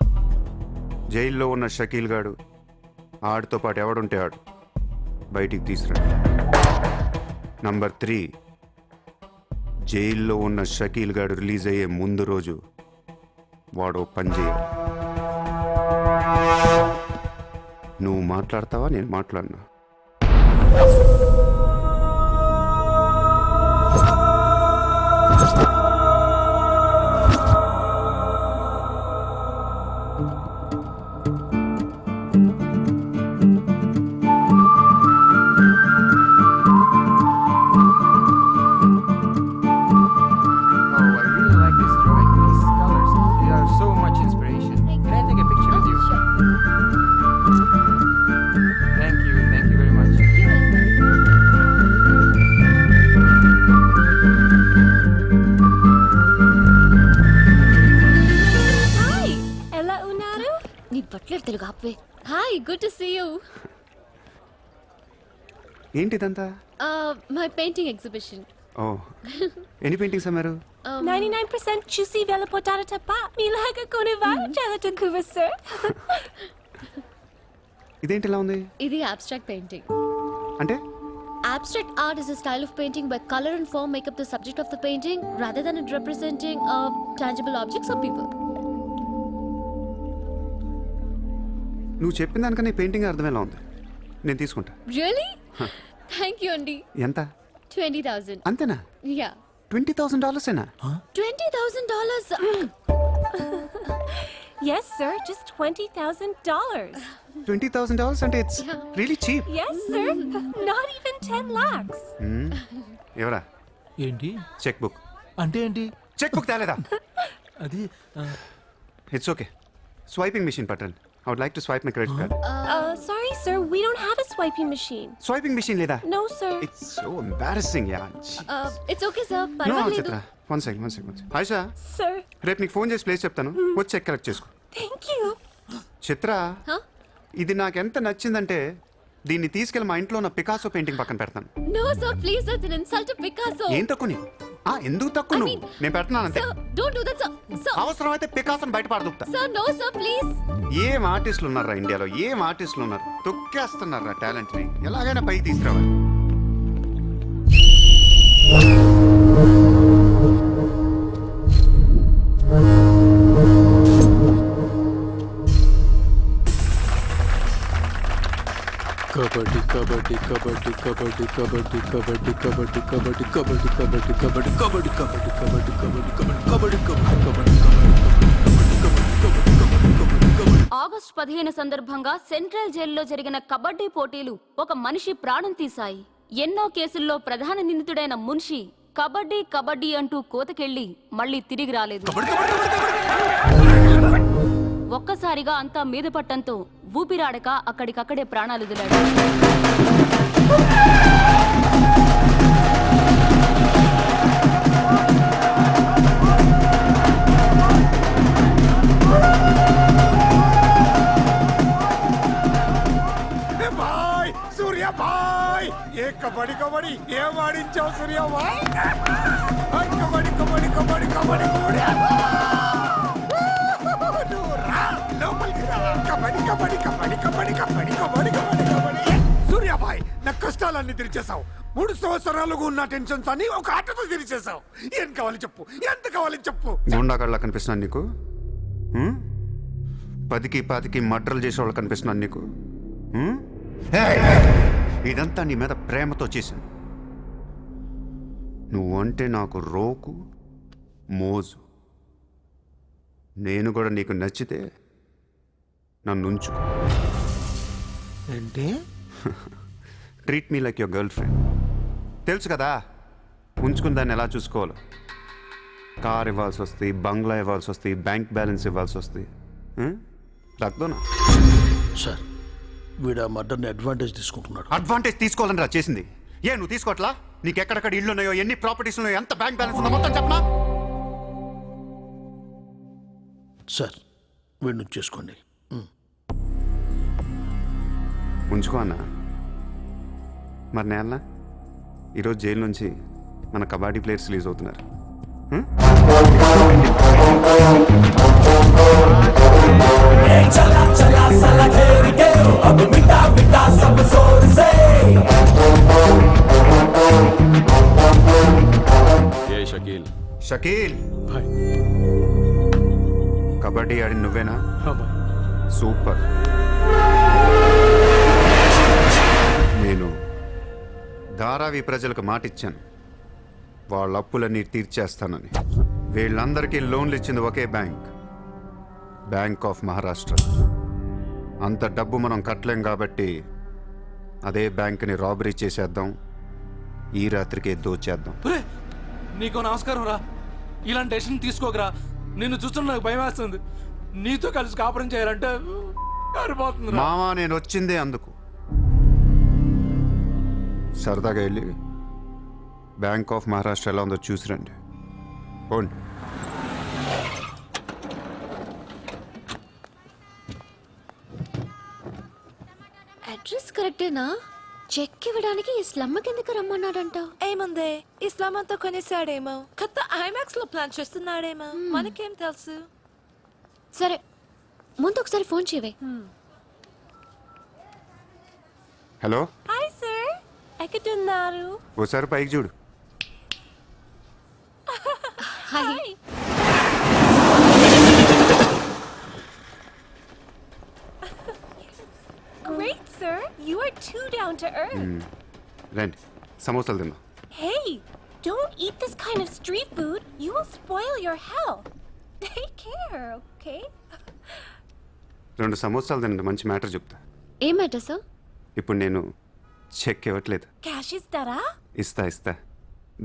జైల్లో ఉన్న షకీల్ గాడు, ఆడితో పాటు ఎవడుంటే ఆడు బయటికి తీసుకురండి. నంబర్ 3, జైల్లో ఉన్న షకీల్ గాడు రిలీజ్ అయ్యే ముందు రోజు వాడు పని చేయాలి. నువ్వు మాట్లాడతావా, నేను మాట్లాడినా? తెలుగు ఆపే. Hi, good to see you. ఏంటిదంతా? My painting exhibition. ఓ, ఎన్ని పెయింటింగ్స్ అమ్మారు? 99% చూసి వెళ్ళిపోతారు తప్ప మీలాగా కొనేవారు చాలా తక్కువ సార్. ఇదేంటి ఇలా ఉంది? ఇది అబ్స్ట్రాక్ట్ పెయింటింగ్. అంటే Abstract art is a style of painting where color and form make up the subject of the painting rather than it representing tangible objects or people. నువ్వు చెప్పిన దానికన్నా ఈ పెయింటింగ్ అర్థమేలా ఉంది. నేను తీసుకుంటా. Really? Thank you, Andy. ఎంత? 20,000. అంతేనా? Yeah. $20,000 $20,000. Yes, sir, just $20,000. $20,000 అంటే it's really cheap. Yes, sir, not even 10 lakhs. ఎవరా? ఏంటి చెక్ బుక్. అంటే ఏంటి? చెక్ బుక్ తేలేదా? అది ఇట్స్ ఓకే. స్వైపింగ్ మెషిన్ పట్టండి. I would like to swipe my credit card. Sorry, sir, we don't have a swiping machine. Swiping machine లేదా? No, sir. It's so embarrassing, yeah. It's okay, sir. No, పర్వాలేదు. Chitra. One second. Aisha, Sir, రేపు నీకు phone చేసి place చెప్తాను, వచ్చి check collect చేసుకో. thank you. Chitra, Huh? ఇది నాకెంత నచ్చిందంటే దీన్ని తీసుకెళ్ళి మా ఇంట్లో ఉన్న పికాసో పెయింటింగ్ పక్కన పెడతాను. No, sir, please, that's an insult to Picasso. ఏం తక్కువ నీకు? ఎందుకు తక్కువ I నువ్వు? mean, నేను పెడుతున్నాను అంతే. Sir, don't do that, sir. Sir, అవసరమైతే పికాసోని బయట పారదొక్కుతా. sir, no, sir, please. ఏం ఆర్టిస్టులు ఉన్నారా ఇండియాలో? ఏం ఆర్టిస్టులు ఉన్నారు? తొక్కేస్తున్నారా టాలెంట్ ని? ఎలాగైనా పైకి తీసుకురావాలి. కబడ్డీ కబడ్డీ కబడ్డీ కబడ్డీ కబడ్డీ కబడ్డీ కబడ్డీ కబడ్డీ కబడ్డీ కబడ్డీ కబడ్డీ కబడ్డీ కబడ్డీ కబడ్డీ కబడ్డీ కబడ్డీ కబడ్డీ ఆగస్టు 15 సందర్భంగా సెంట్రల్ జైల్లో జరిగిన కబడ్డీ పోటీలు ఒక మనిషి ప్రాణం తీశాయి. ఎన్నో కేసుల్లో ప్రధాన నిందితుడైన మున్షి కబడ్డీ కబడ్డీ అంటూ కోతకెళ్లి మళ్ళీ తిరిగి రాలేదు. ఒక్కసారిగా అంతా మీద పట్టంతో ఊపిరాడక అక్కడికక్కడే ప్రాణాలు వదిలాడు. భాయ్ సూర్య భాయ్, ఏ కబడ్డీ కబడ్డీ ఏం ఆడించావు సూర్య భాయ్? కబడ్డీ కబడ్డీ కబడ్డీ కబడ్డీ లోపలికి రా. కబడ్డీ కబడ్డీ కబడ్డీ కబడ్డీ కబడ్డీ కబడ్డీ కబడ్డీ కబడ్డీ. సూర్య భాయ్, నా కష్టాలన్నీ తీర్చేసావు. 3 సంవత్సరాలుగా ఉన్న టెన్షన్స్ అన్ని ఒక ఆటతో తీర్చేసావు. ఏం కావాలి చెప్పు, ఎంత కావాలి చెప్పు. గుండాగాళ్ళ కనిపిస్తున్నాను నీకు? 10కి 20కి మర్డర్లు చేసేవాళ్ళు కనిపిస్తున్నాను నీకు? ఇదంతా నీ మీద ప్రేమతో చేశాను. నువ్వంటే నాకు రోకు మోజు. నేను కూడా నీకు నచ్చితే నన్ను ఉంచుకో. ఏంటి? Treat me like your girl friend. తెలుసు కదా ఉంచుకున్న దాన్ని ఎలా చూసుకోవాలో. కార్ ఇవ్వాల్సి వస్తుంది, బంగ్లా ఇవ్వాల్సి వస్తుంది, బ్యాంక్ బ్యాలెన్స్ ఇవ్వాల్సి వస్తుంది. రక్దోనా సార్ వీడు ఆ మర్డర్ని అడ్వాంటేజ్ తీసుకుంటున్నాడు. అడ్వాంటేజ్ తీసుకోవాలని రా చేసింది. ఏ నువ్వు తీసుకోవట్లా? నీకు ఎక్కడెక్కడ ఇళ్ళు ఉన్నాయో, ఎన్ని ప్రాపర్టీస్ ఉన్నాయో, ఎంత బ్యాంక్ బ్యాలెన్స్ ఉందో మొత్తం చెప్పనా? సార్ వీడిని చేసుకోండి. ఉంచుకో అన్న. మరి నేలనా ఈరోజు జైలు నుంచి మన కబడ్డీ ప్లేయర్స్ రిలీజ్ అవుతున్నారు. ఏ షకీల్, షకీల్ బాయ్. కబడ్డీ ఆడి నువ్వేనా? బాయ్. సూపర్. నేను ధారావి ప్రజలకు మాటిచ్చాను, వాళ్ళ అప్పులన్నీ తీర్చేస్తానని. వీళ్ళందరికీ లోన్లు ఇచ్చింది ఒకే బ్యాంక్, బ్యాంక్ ఆఫ్ మహారాష్ట్ర. అంత డబ్బు మనం కట్టలేం కాబట్టి అదే బ్యాంక్ని రాబరీ చేసేద్దాం, ఈ రాత్రికే దోచేద్దాం. ఒరే, నీకు నమస్కారం రా. ఇలాంటి డెసిషన్ తీసుకోకరా. నిన్ను చూస్తున్న నాకు భయం వేస్తుంది. నీతో కలిసి కాపురం చేయాలంటే సరిపోతుంది. మామా నేను వచ్చిందే అందుకు. సరదాగా వెళ్ళి బ్యాంక్ ఆఫ్ మహారాష్ట్ర ఎలా ఉందో చూసిరండి. పోండి. అడ్రస్ కరెక్టేనా? చెక్ ఇవ్వడానికి ఈ స్లమ్ కిందకి రమ్మన్నాడంట. ఏముంది, ఇస్లాం అంతా కొనేసాడేమో, కొత్త ఐమాక్స్ లో ప్లాన్ చేస్తున్నాడేమో, మనకేం తెలుసు. సరే ముందు ఒకసారి ఫోన్ చేయవే. హలో, హాయ్ సార్, ఎక్కడున్నారు? ఓసారి పైకి చూడు. Hi. Great sir, you are too down to earth. రండి, సమోసాలు తిందాం. Hey, don't eat this kind of street food. You will spoil your health. Take care, okay? 2 సమోసాలు తినండి, మంచి మ్యాటర్ చెప్తా. ఏం మ్యాటర్ సార్? ఇప్పుడు నేను చెక్ ఇవ్వట్లేదు. Cash ఇస్తారా? ఇస్తా.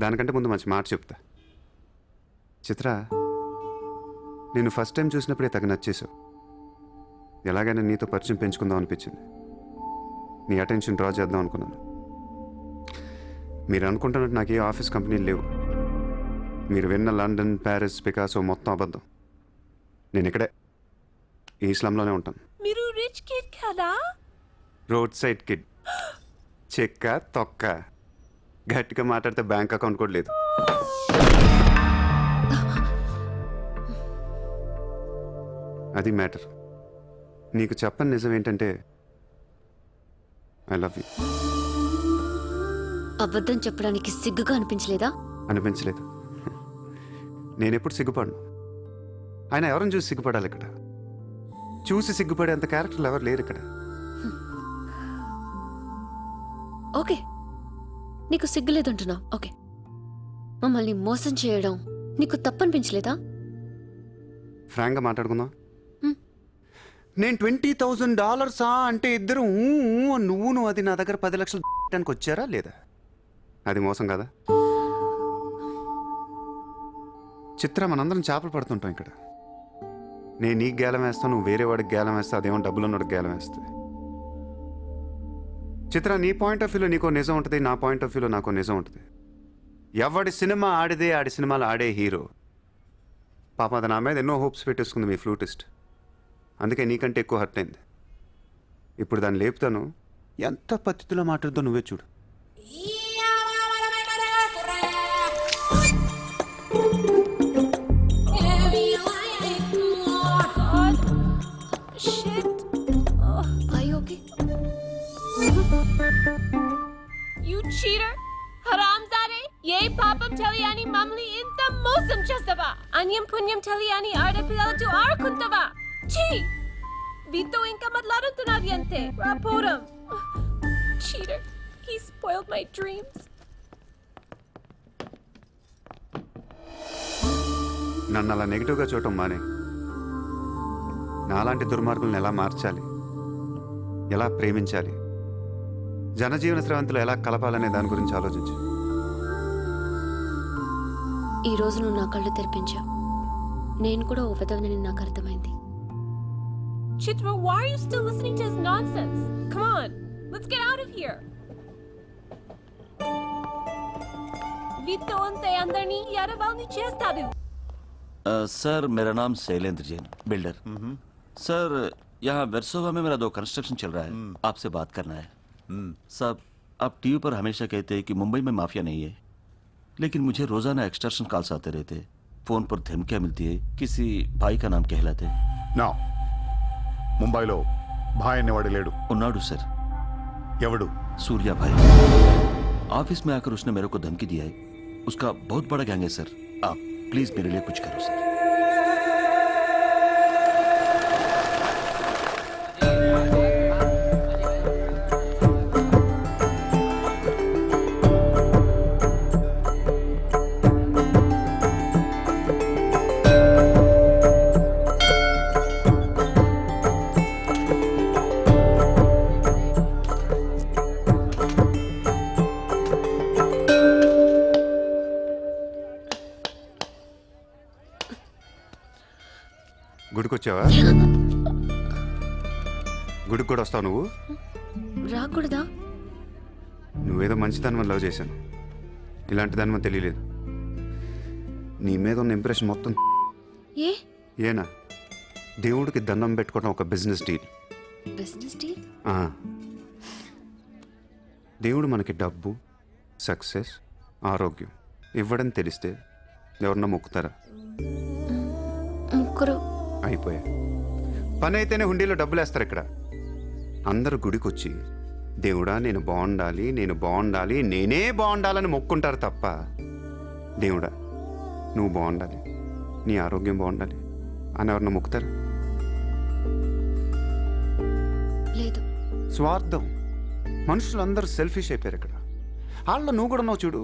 దానికంటే ముందు మంచి మాట చెప్తా. చిత్ర, నేను ఫస్ట్ టైం చూసినప్పుడే తగ్గ నచ్చేసావు. ఎలాగైనా నీతో పరిచయం పెంచుకుందాం అనిపించింది. నీ అటెన్షన్ డ్రా చేద్దాం అనుకున్నాను. మీరు అనుకుంటున్నట్టు నాకు ఏ ఆఫీస్ కంపెనీలు లేవు. మీరు విన్న లండన్, ప్యారిస్, పికాసో మొత్తం అబద్ధం. నేను ఇక్కడే ఈ స్లమ్లోనే ఉంటాను. మీరు రిచ్ కిడ్ కదా? Road side kid. చెక్క తొక్క. గట్టిగా మాట్లాడితే బ్యాంక్ అకౌంట్ కూడా లేదు. అది మ్యాటర్. నీకు చెప్పని నిజం ఏంటంటే ఐ లవ్ యూ. అబద్ధం చెప్పడానికి సిగ్గుగా అనిపించలేదా? అనిపించలేదు. నేనెప్పుడు సిగ్గుపడను. ఆయన ఎవరిని చూసి సిగ్గుపడాలి? ఇక్కడ చూసి సిగ్గుపడే అంత క్యారెక్టర్లు ఎవరు లేరు ఇక్కడ. ఓకే, నీకు సిగ్గులేదంటున్నావు. ఓకే, మమ్మల్ని మోసం చేయడం నీకు తప్పనిపించలేదా? ఫ్రాంక్గా మాట్లాడుకుందాం. నేను $20,000 అంటే ఇద్దరు నువ్వు అది నా దగ్గర 10 లక్షలు పెట్టడానికి వచ్చారా లేదా? అది మోసం కదా? చిత్ర, మనందరం చేపలు పడుతుంటాం ఇక్కడ. నేను నీకు గేలం వేస్తాను, నువ్వు వేరే వాడికి గేలం వేస్తా, అదేమో డబ్బులు ఉన్నవాడికి గేలం వేస్తుంది. చిత్ర, నీ పాయింట్ ఆఫ్ వ్యూలో నీకో నిజం ఉంటుంది, నా పాయింట్ ఆఫ్ వ్యూలో నాకో నిజం ఉంటుంది. ఎవడి సినిమా ఆడిదే ఆడి సినిమాలు ఆడే హీరో. పాప అది నా మీద ఎన్నో హోప్స్ పెట్టేసుకుంది మీ ఫ్లూటిస్ట్. అందుకే నీకంటే ఎక్కువ హర్ట్ అయింది. ఇప్పుడు దాన్ని లేపుతాను. ఎంత పద్ధతిలో మాట్లాడుతో నువ్వే చూడు. You cheater! హరాంజాదే! ఏ పాపం తెలియని మమ్మల్ని ఇంత మోసం చేస్తావా? అన్యం పుణ్యం తెలియని ఆడపిల్లలతో ఆడుకుంటావా? ఛీ! వీతో ఇంకా మాట్లాడుతున్నది అంతే. రాపోరం. Cheater. He spoiled my dreams. నన్ను అలా నెగిటివ్గా చూడటం మానే. నాలాంటి దుర్మార్గులను ఎలా మార్చాలి, ఎలా ప్రేమించాలి, జనజీవన స్రవంతులు ఎలా కలపాలనే దాని గురించి ఆలోచించు. ఈ రోజు నువ్వు నా కళ్ళు తెరిపించావు. నేను కూడా ఓ విధవని నాకు అర్థమైంది. Chitra, why are you still listening to his nonsense? Come on, let's get out of here. Vito ante andarni yaravalni chestadu. Sir मेरा नाम शैलेंद्र जैन, बिल्डर. सर यहाँ वेरसोवा में मेरा 2 कंस्ट्रक्शन चल रहा है, आपसे बात करना है. साहब आप टीवी पर हमेशा कहते हैं कि मुंबई में माफिया नहीं है, लेकिन मुझे रोजाना एक्सटॉर्शन कॉल्स आते रहते. फोन पर धमकियाँ मिलती है, किसी भाई का नाम कहलाते. నా ముంబైలో భాయ్ అనేవాడు లేడు. उन्नाडु सर. ఎవడు? सूर्या भाई. ऑफिस में आकर उसने मेरे को धमकी दिया है. उसका बहुत बड़ा गैंग है सर. आप प्लीज मेरे लिए कुछ करो सर. గుడికొచ్చావా? గుడికి కూడా వస్తావు నువ్వు? రాకూడదా? నువ్వేదో మంచిదాన్ని లవ్ చేశాను, ఇలాంటి దాని మనకు తెలియలేదు. నీ మీద ఉన్న ఇంప్రెషన్ మొత్తం ఏనా? దేవుడికి దండం పెట్టుకోవడం ఒక బిజినెస్ డీల్. Business deal? దేవుడు మనకి డబ్బు, సక్సెస్, ఆరోగ్యం ఇవ్వడం తెలిస్తే ఎవరన్నా మొక్కుతారా? ముగ్గురు అయిపోయా. పని అయితేనే హుండీలో డబ్బులు వేస్తారు. ఇక్కడ అందరూ గుడికి వచ్చి దేవుడా నేను బాగుండాలి, నేను బాగుండాలి, నేనే బాగుండాలని మొక్కుంటారు తప్ప దేవుడా నువ్వు బాగుండాలి, నీ ఆరోగ్యం బాగుండాలి అని ఎవరన్నా మొక్కుతారు? లేదు. స్వార్థం. మనుషులందరూ సెల్ఫిష్ అయిపోయారు ఇక్కడ. వాళ్ళ నువ్వు కూడా ఉన్నావు చూడు.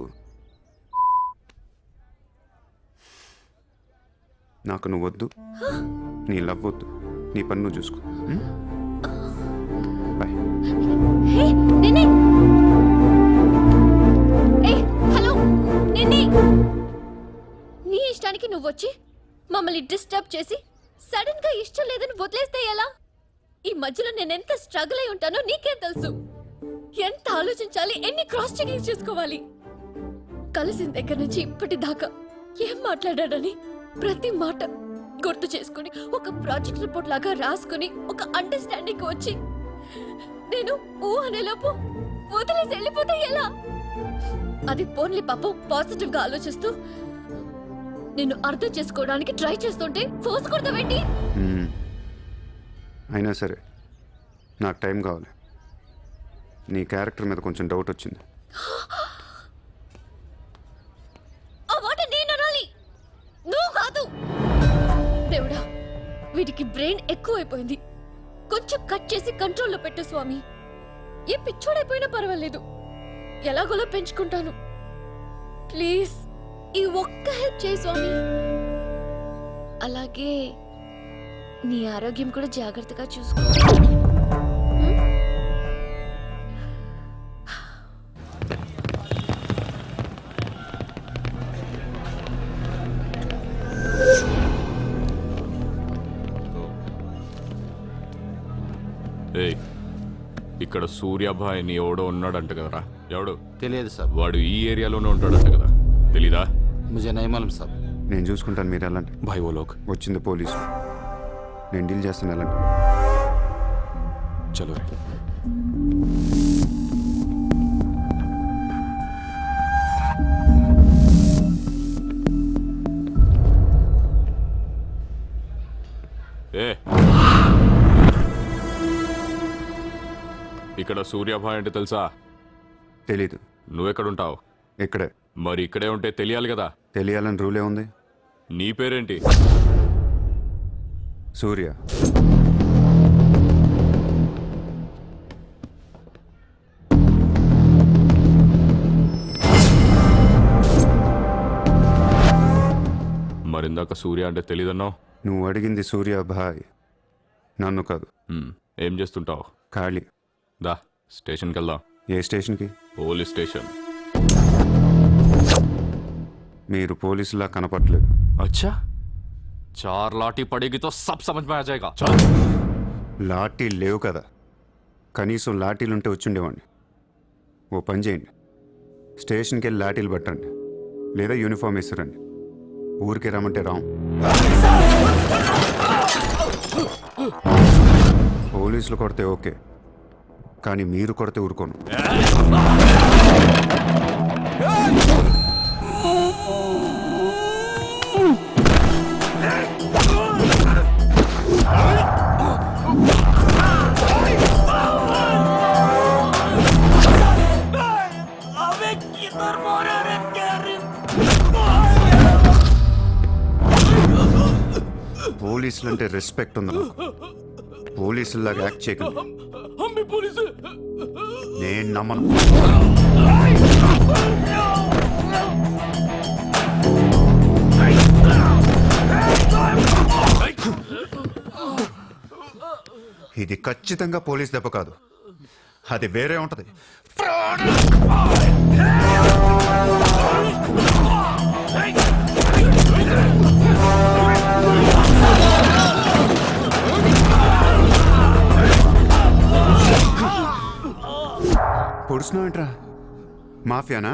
నాకు నువ్వు వద్దు, నీ లవ్ వద్దు, నీ పని నువ్వు చూసుకో. బాయ్. హలో నిన్నే, నీ ఇష్టానికి నువ్వు వచ్చి మమ్మల్ని డిస్టర్బ్ చేసి సడన్ గా ఇష్టం లేదని వదిలేస్తే ఎలా? ఈ మధ్యలో నేను ఎంత స్ట్రగుల్ అయి ఉంటానో నీకేం తెలుసు. ఎంత ఆలోచించాలి, ఎన్ని క్రాస్ చెకింగ్ చేసుకోవాలి. కలిసిన దగ్గర నుంచి ఇప్పటిదాకా ఏం మాట్లాడాడని ప్రతి మాట గుర్తు చేసుకుని ఒక ప్రాజెక్ట్ రిపోర్ట్ లాగా రాసుకుని ఒక అండర్స్టాండింగ్ వచ్చి నేను ఊ అనేలోపు వదిలేసి వెళ్ళిపోతే ఎలా? అది పోన్లీ పాపం పాజిటివ్ గా ఆలోచిస్తూ నేను అర్థం చేసుకోవడానికి ట్రై చేస్తుంటే ఫోర్స్ కొడతావేంటి? అయినా సరే నాకు టైం కావాలి. నీ క్యారెక్టర్ మీద కొంచెం డౌట్ వచ్చింది. ఆ మాట నేను అనాలి, నువ్వు కాదు. దేవుడా, వీడికి బ్రెయిన్ ఎక్కువైపోయింది. కొంచెం కట్ చేసి కంట్రోల్లో పెట్టు స్వామి. ఏ పిచ్చోడైపోయినా పర్వాలేదు, ఎలాగోలా పెంచుకుంటాను. ప్లీజ్ ఈ ఒక్క హెల్ప్ చేయి స్వామి. అలాగే నీ ఆరోగ్యం కూడా జాగ్రత్తగా చూసుకో. ఇక్కడ సూర్యాభాయ్ అని ఎవడో ఉన్నాడంట కదరా? ఎవడు? తెలియదు సార్. వాడు ఈ ఏరియాలోనే ఉంటాడంట కదా, తెలీదా? मुझे नहीं मालूम साहब. నేను చూసుకుంటాను, మీరు వెళ్ళండి. భాయ్ ఓ లోక్ వచ్చింది పోలీసు, నేను డీల్ చేస్తాను, వెళ్ళండి. చలో రే. ఇక్కడ సూర్యాభాయ్ అంటే తెలుసా? తెలీదు. నువ్వెక్కడుంటావు? ఇక్కడే. మరి ఇక్కడే ఉంటే తెలియాలి కదా. తెలియాలని రూలే ఉంది. నీ పేరేంటి? సూర్య. ఇందాక సూర్య అంటే తెలీదన్నావు. నువ్వు అడిగింది సూర్యాభాయ్, నన్ను కాదు. ఏం చేస్తుంటావు? ఖాళీ. దా స్టేషన్కి వెళ్దాం. ఏ స్టేషన్కి? Police station. మీరు పోలీసులా కనపట్లేదు. అచ్చా, 4 లాఠీ పడేగి తో సబ్ సమజ్ మే ఆ జాయేగా. లాఠీలు లేవు కదా, కనీసం లాఠీలుంటే వచ్చుండేవాడిని. ఓ పని చేయండి, స్టేషన్కి వెళ్ళి లాఠీలు పట్టండి, లేదా యూనిఫామ్ వేసిరండి. ఊరికి రమ్మంటే రాం. పోలీసులు కొడితే ఓకే, కానీ మీరు కొడితే ఊరుకోను. పోలీసులు అంటే రెస్పెక్ట్ ఉంది నాకు. పోలీసులాగా యాక్ట్ చేయకండి. నేను నమ్మను. ఇది ఖచ్చితంగా పోలీస్ దెబ్బ కాదు, అది వేరే ఉంటది. పొడుస్తున్నావు ఏంట్రా? మాఫియానా?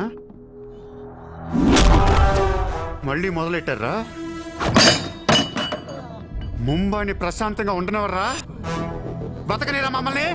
మళ్ళీ మొదలెట్టారా? ముంబైని ప్రశాంతంగా ఉండనవర్రా? బతకనేరా మమ్మల్ని?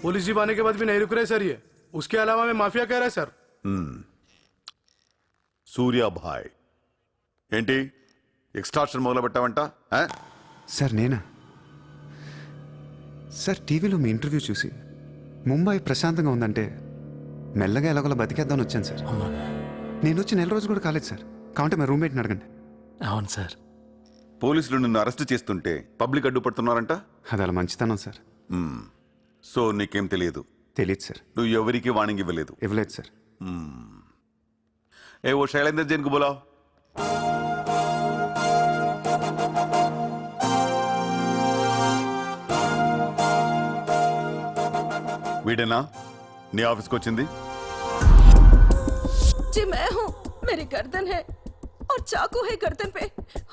पुलिस जीप आने के बाद भी नहीं रुक रहे सर ये. उसके अलावा मैं माफिया कह रहा है सर. సూర్యాభాయ్ ఏంటి ఎక్స్ట్రాక్షన్ మొదలు పెట్టావంట? సార్ నేనా? సార్ టీవీలో మీ ఇంటర్వ్యూ చూసి ముంబై ప్రశాంతంగా ఉందంటే మెల్లగా ఎలాగోలా బతికేద్దామని వచ్చాను సార్. నేను వచ్చి 1 రోజు కూడా కాలేదు సార్. కావంటే మా రూమ్మేట్ని అడగండి. అవును సార్. పోలీసులు నిన్ను అరెస్ట్ చేస్తుంటే పబ్లిక్ అడ్డుపడుతున్నారంట. అది అలా మంచితనం సార్. సో నీకేం తెలియదు? తెలియదు సార్. నువ్వు ఎవరికి వార్నింగ్ ఇవ్వలేదు? ఇవ్వలేదు సార్. ఏ ఓ శైలేంద్ర జైన్ కు బోలావ్. వీడేనా నీ ఆఫీస్కి వచ్చింది? जी मैं हूँ. मेरी गर्दन है और चाकू है गर्दन पे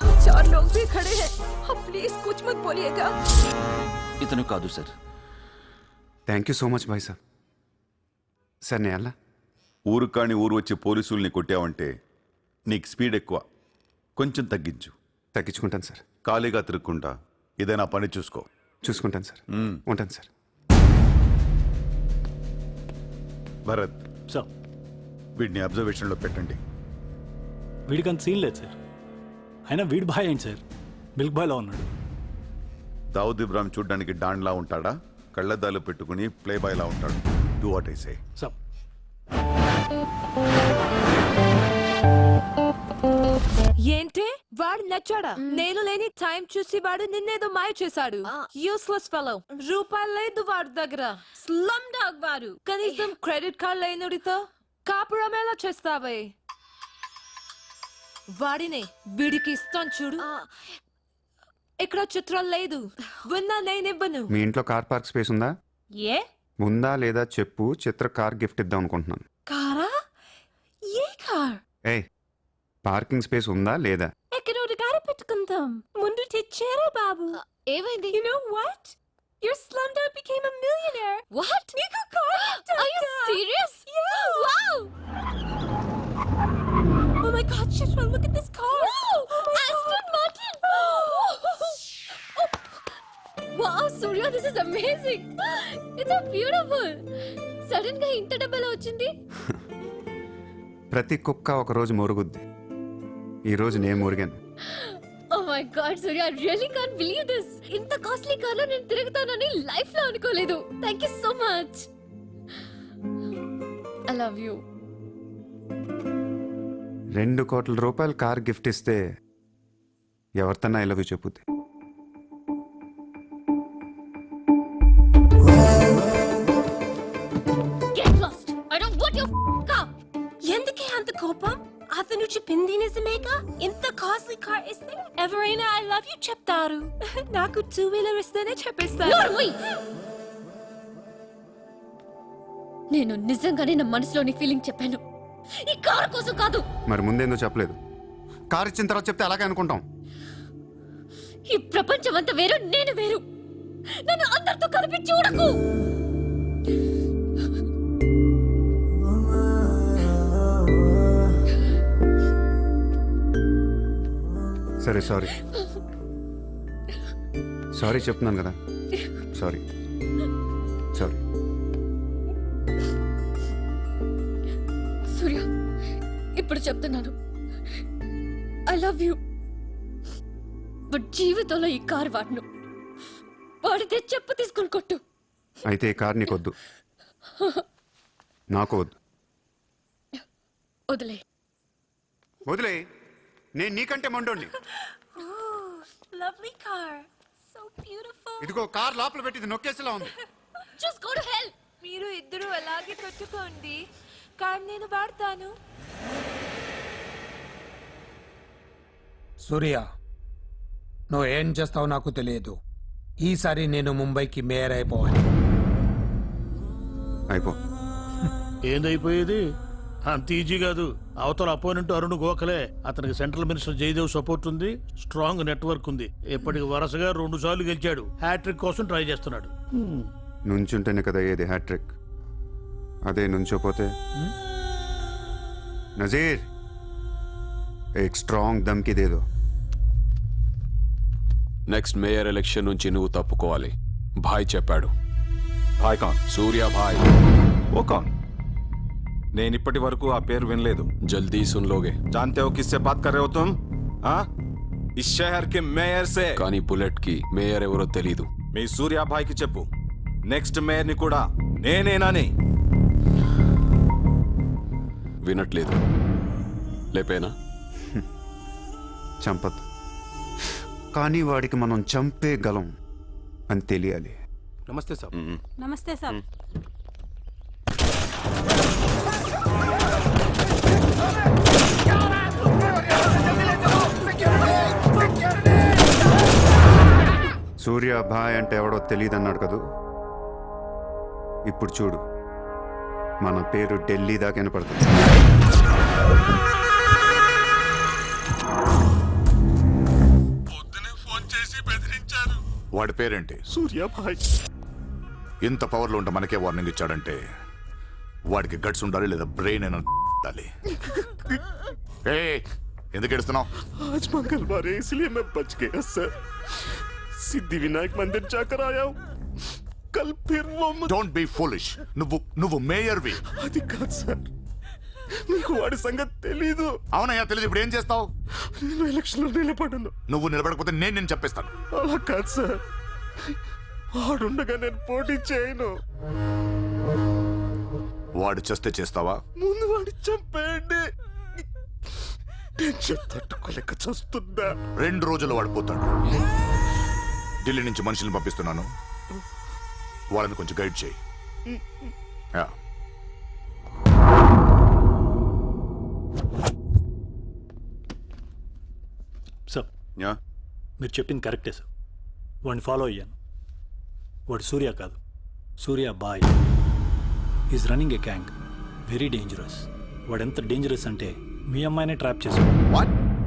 और 4 लोग भी खड़े हैं. आप प्लीज कुछ मत बोलिएगा. ఇతను కాదు sir. Thank you so much bye sir. Sir నేను అలా ఊరు కాని ఊరు వచ్చి పోలీసుల్ని కొట్టావంటే నీకు స్పీడ్ ఎక్కువ. కొంచెం తగ్గించు. తగ్గించుకుంటాను సార్. ఖాళీగా తిరుక్కుంటా ఏదైనా పని చూసుకో. చూసుకుంటాను సార్. ఉంటాను సార్. భరత్ సార్, వీడిని అబ్జర్వేషన్లో పెట్టండి. వీడికి అంత సీన్ లేదు సార్. అయినా వీడి బాయ్ ఏంటి సార్, మిల్క్ బాయ్లో ఉన్నాడు. దావుద్ ఇబ్రాహిం చూడ్డానికి డాన్లా ఉంటాడా? కళ్ళద్దాలు పెట్టుకుని ప్లే బాయ్లా ఉంటాడు. Do what I say. Sir, ఏంటే వాడు నచ్చాడా? నేను లేని టైం చూసి వాడు నిన్నేదో మాయ చేశాడు. Useless fellow. రూపాయలు లేదు వాడి దగ్గర. స్లమ్ డాగ్ వాడు. కనీసం క్రెడిట్ కార్డ్ లేనుడితో కాపురం ఎలా చేస్తావే? వాడినే వీడికి ఇస్తాను చూడు. ఇక్కడ చిత్రం లేదు. విన్నా నేనివ్వను. మీ ఇంట్లో కార్ పార్క్ స్పేస్ ఉందా? ఏ ఉందా లేదా చెప్పు. చిత్ర కార్ గిఫ్ట్ ఇద్దాం అనుకుంటున్నాను. కారా? ఏ కార్? ఏ పార్కింగ్ స్పేస్ ఉందా లేదా? ఎక్కడ గారి పెట్టుకుందాం. ముందు తెచ్చారా బాబు? ఏమైంది? You know what? Your slumdog became a millionaire. What? నీకు car gift. Are you serious? Yeah. Wow! Oh my God, Chitra, look at this car. Wow! Oh my Aston Martin! Wow, Surya, this is amazing. It's so beautiful. Sudden గా ఇంత డబ్బులు వచ్చింది. ప్రతి కుక్క ఒక రోజు మొరుగుద్ది. ఈ రోజు నేను మురిగాను. Oh my my god Surya, I really can't believe this. ఇంత కాస్ట్లీ కార్ లో నేను తిరుగుతానని లైఫ్ లో అనుకోలేదు. Thank you so much. I love you. 2 కోట్ల రూపాయలు కార్ గిఫ్ట్ ఇస్తే ఎవరితన్నా ఐ లవ్ యూ చెప్పుద్ది. Get lost. I don't want your car. ఎందుకే అంత కోపం? అతను చెప్పింది నిజమేగా? ఇంత కాస్ట్లీ కార్ ఇస్తే ఎవరైనా ఐ లవ్ యూ చెప్తారు. నాకు 2 వీలర్ ఇస్తేనే చెప్పేస్తారు. నేను నిజంగానే నా మనసులోని ఫీలింగ్ చెప్పాను. ఈ కార్ కోసం కాదు. మరి ముందేందో చెప్పలేదు? కార్ ఇచ్చిన తర్వాత చెప్తే అలాగే అనుకుంటాం. ఈ ప్రపంచం అంతా వేరు, నేను వేరు. నన్ను అందరితో కలిపి చూడకు. సరే సారీ సారీ చెప్తున్నాను కదా. Sorry sorry. సూర్య, ఇప్పుడు చెప్తున్నాను, ఐ లవ్ యూ. బట్ జీవితంలో ఈ కార్ వాడను. వాడితే చెప్పు తీసుకుని కొట్టు. అయితే ఈ కార్ నీకొద్దు, నాకు వద్దు. వదిలే. వదిలే. నేను నీకంటే మండోండి. Lovely car, so beautiful. ఇదిగో కార్ లోపల పెట్టింది నొక్కేసేలా ఉంది. Just go to hell. మీరు ఇద్దరు అలాగే పెట్టుకోండి, కార్ నేను వాడతాను. సూర్య, నువ్వు ఏం చేస్తావు నాకు తెలియదు. ఈసారి నేను ముంబైకి మేయర్ అయిపోవాలి. అయిపో. ఏందైపోయేది? అంత ఈజీ కాదు. అవతల అపోనెంట్ అరుణ్ గోఖలే. అతనికి సెంట్రల్ మినిస్టర్ జయదేవ్ సపోర్ట్ ఉంది, స్ట్రాంగ్ నెట్వర్క్ ఉంది. ఇప్పటికి వరుసగా 2 సార్లు గెలిచాడు. హ్యాట్రిక్ కోసం ట్రై చేస్తున్నాడు. నుంచుంటేనే కదా ఏది హ్యాట్రిక్. అదే నుంచోపోతే నజీర్ एक स्ट्रांग धमकी दे दो. నెక్స్ట్ మేయర్ ఎలక్షన్ నుంచి నువ్వు తప్పుకోవాలి. భాయ్ చెప్పాడు. భాయ్ కాన్? సూర్య భాయ్. वो कौन? నేను ఇప్పటి వరకు ఆ పేరు వినలేదు. జల్దీ సున్ లోగే. जानते हो किससे बात कर रहे हो तुम? हाँ, इस शहर के మేయర్ से. కానీ బుల్లెట్ కి మేయర్ ఎవరో తెలీదు. మీ సూర్య భాయ్ కి చెప్పు, నెక్స్ట్ మేయర్ ని కూడా నేనేనని. వినట్లేదు. లేపేనా? చంపద్దు, కానీ వాడికి మనం చంపేయగలం అని తెలియాలి. నమస్తే సార్. నమస్తే సార్. సూర్య భాయ్ అంటే ఎవడో తెలియదు అన్నాడు కదూ. ఇప్పుడు చూడు, మన పేరు ఢిల్లీ దాకా వినపడుతుంది. వాడి పేరేంటి? సూర్య భాయ్. ఇంత పవర్లో ఉంటే మనకే వార్నింగ్ ఇచ్చాడంటే వాడికి గట్స్ ఉండాలి, లేదా బ్రెయిన్ అయినా ఉండాలి. ఎందుకు ఏడుస్తున్నావు? आज मंगलवार है इसलिए मैं बच गया सर. सिद्धिविनायक मंदिर जाकर आया हूँ. कल फिर वो డోంట్ బీ ఫూలిష్. నువ్వు మేయర్వి. అది కాదు సార్, మీకు వాడి సంగతి తెలీదు. అవునయ్యా తెలీదు. ఇప్పుడు ఏం చేస్తావు? నేను ఎలక్షన్ లో నిలబడను. నువ్వు నిలబడకపోతే నేను చెప్పేస్తాను. అలా కాదు సార్, వాడుండగా నేను పోటీ చేయను. వాడు చేస్తే చేస్తావా? ముందు వాడి చంపేయండి. టెన్షన్ తట్టుకోలేక చూస్తుందా. 2 రోజులు వాడు పోతాడు. ఢిల్లీ నుంచి మనుషులను పంపిస్తున్నాను, వాళ్ళని కొంచెం గైడ్ చేయి. సార్, మీరు చెప్పింది కరెక్టే సార్. వాడిని ఫాలో అయ్యాను. వాడు సూర్య కాదు, Surya boy. Is running a gang, very dangerous. వాడు ఎంత డేంజరస్ అంటే మీ అమ్మాయినే ట్రాప్ చేశాడు.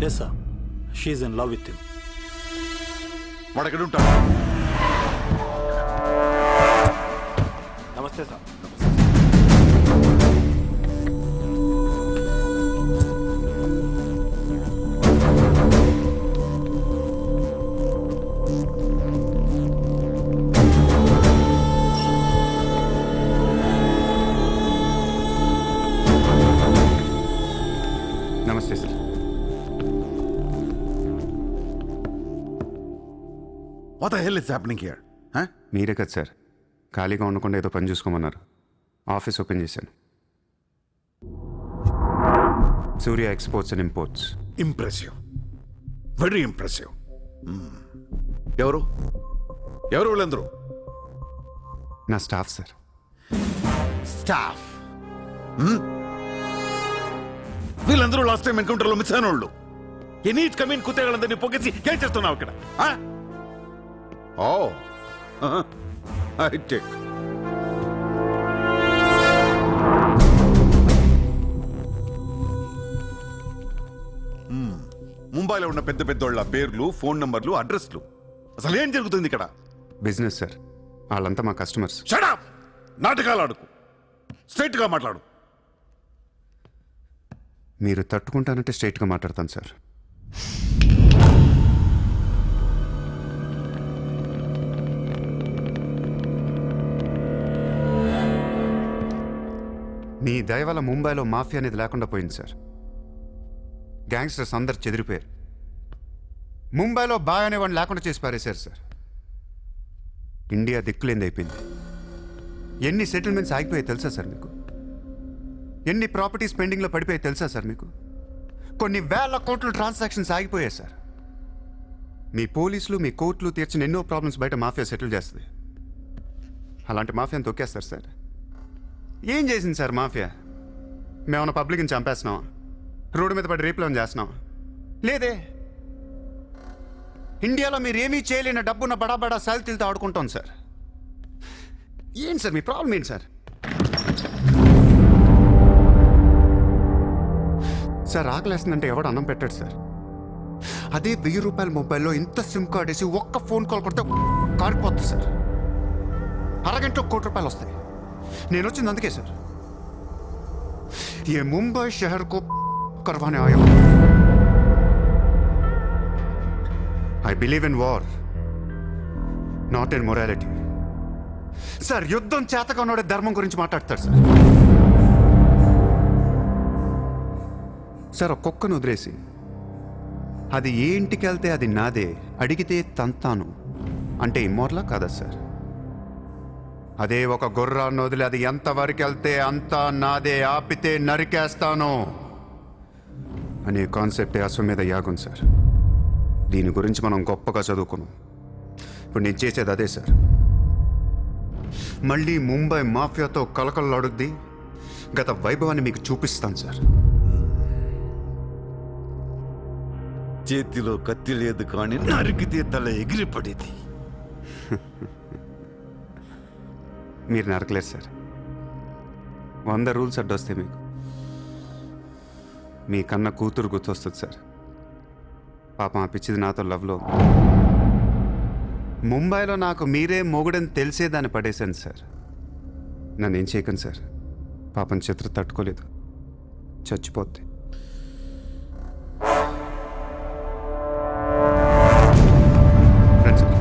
Yes sir, she's in love with him. వాడు ఎక్కడ ఉంటాడు? నమస్తే సార్. నమస్తే sir. What the hell is happening here? మీరే కదా సార్ ఖాళీగా ఉండకుండా ఏదో పని చూసుకోమన్నారు. ఆఫీస్ ఓపెన్ చేశాను. Surya exports and imports. Impressive, very impressive. ఎవరు ఎవరు వీళ్ళందరూ? నా స్టాఫ్ సార్. స్టాఫ్? వీళ్ళందరూ లాస్ట్ టైం ఎన్కౌంటర్లో మిస్ అయిన వాళ్ళు. ఎనీ కమీన్ కుత్తేగాళ్ళందరినీ పొగేసి ఏం చేస్తున్నావు ఇక్కడ? ఓ ఐ టేక్. ముంబైలో ఉన్న పెద్ద పెద్దోళ్ళ పేర్లు, ఫోన్ నంబర్లు, అడ్రస్లు. అసలు ఏం జరుగుతుంది ఇక్కడ? Business sir. వాళ్ళంతా మా కస్టమర్స్. Shut up! నాటకాలు ఆడుకు, స్ట్రైట్ గా మాట్లాడు. మీరు తట్టుకుంటానంటే స్ట్రైట్గా మాట్లాడతాను సార్. మీ దయ వల్ల ముంబైలో మాఫియా అనేది లేకుండా పోయింది సార్. గ్యాంగ్స్టర్స్ అందరు చెదిరిపోయారు. ముంబైలో బాయ్ అనేవాడిని లేకుండా చేసి పారేశారు సార్. ఇండియా దిక్కులేంది అయిపోయింది. ఎన్ని సెటిల్మెంట్స్ ఆగిపోయాయి తెలుసా సార్ మీకు? ఎన్ని ప్రాపర్టీస్ పెండింగ్లో పడిపోయాయి తెలుసా సార్ మీకు? కొన్ని వేల కోట్ల ట్రాన్సాక్షన్స్ ఆగిపోయాయి సార్. మీ పోలీసులు, మీ కోర్టులు తీర్చిన ఎన్నో ప్రాబ్లమ్స్ బయట మాఫియా సెటిల్ చేస్తుంది. అలాంటి మాఫియాని తొక్కేస్తారు సార్. ఏం చేసింది సార్ మాఫియా? మేమన్నా పబ్లిక్ని చంపేస్తున్నాం, రోడ్డు మీద పడి రేపులో చేస్తున్నాం? లేదే. ఇండియాలో మీరు ఏమీ చేయలేని డబ్బున్న బడా బడా సాల్తీలతో ఆడుకుంటాం సార్. ఏంటి సార్ మీ ప్రాబ్లం ఏంటి సార్? సార్ ఆకలేస్తుందంటే ఎవడు అన్నం పెట్టాడు సార్. అదే 1000 రూపాయల మొబైల్లో ఇంత సిమ్ కార్డ్ వేసి ఒక్క ఫోన్ కాల్ కొడితే కారిపోతుంది సార్. అరగంటలో ₹1,00,00,000 వస్తాయి. నేను వచ్చింది అందుకే సార్. ये मुंबई शहर को करवाने आया हूं. I believe in war, not in morality. Sir యుద్ధం చేతగా ఉన్నోడే ధర్మం గురించి మాట్లాడతారు సార్. సార్ ఒక్కొక్కను వదిలేసి అది ఏ ఇంటికి వెళ్తే అది నాదే, అడిగితే తంతాను అంటే ఇమ్మోర్లా కాదా సార్? అదే ఒక గుర్రాన్ని వదిలి అది ఎంతవరకు వెళ్తే అంతా నాదే, ఆపితే నరికేస్తాను అనే కాన్సెప్టే అశ్వమేధ యాగం సార్. దీని గురించి మనం గొప్పగా చదువుకున్నాం. ఇప్పుడు నేను చేసేది అదే సార్. మళ్ళీ ముంబై మాఫియాతో కలకలలాడుద్ది గత వైభవాన్ని మీకు చూపిస్తాను సార్. చేతిలో కత్తి లేదు కానీ నరికితే తల ఎగిరిపడేది. మీరు నరకలేదు సార్. 100 రూల్స్ అడ్డొస్తాయి మీకు. మీ కన్న కూతురు గుర్తొస్తుంది సార్. పాపం ఆ పిచ్చిది నాతో లవ్లో. ముంబైలో నాకు మీరే మొగుడని తెలిసేదాన్ని పడేశాను సార్. నన్ను ఏం చేయకండి సార్. పాపం చిత్ర తట్టుకోలేదు, చచ్చిపోద్ది. రండి సార్.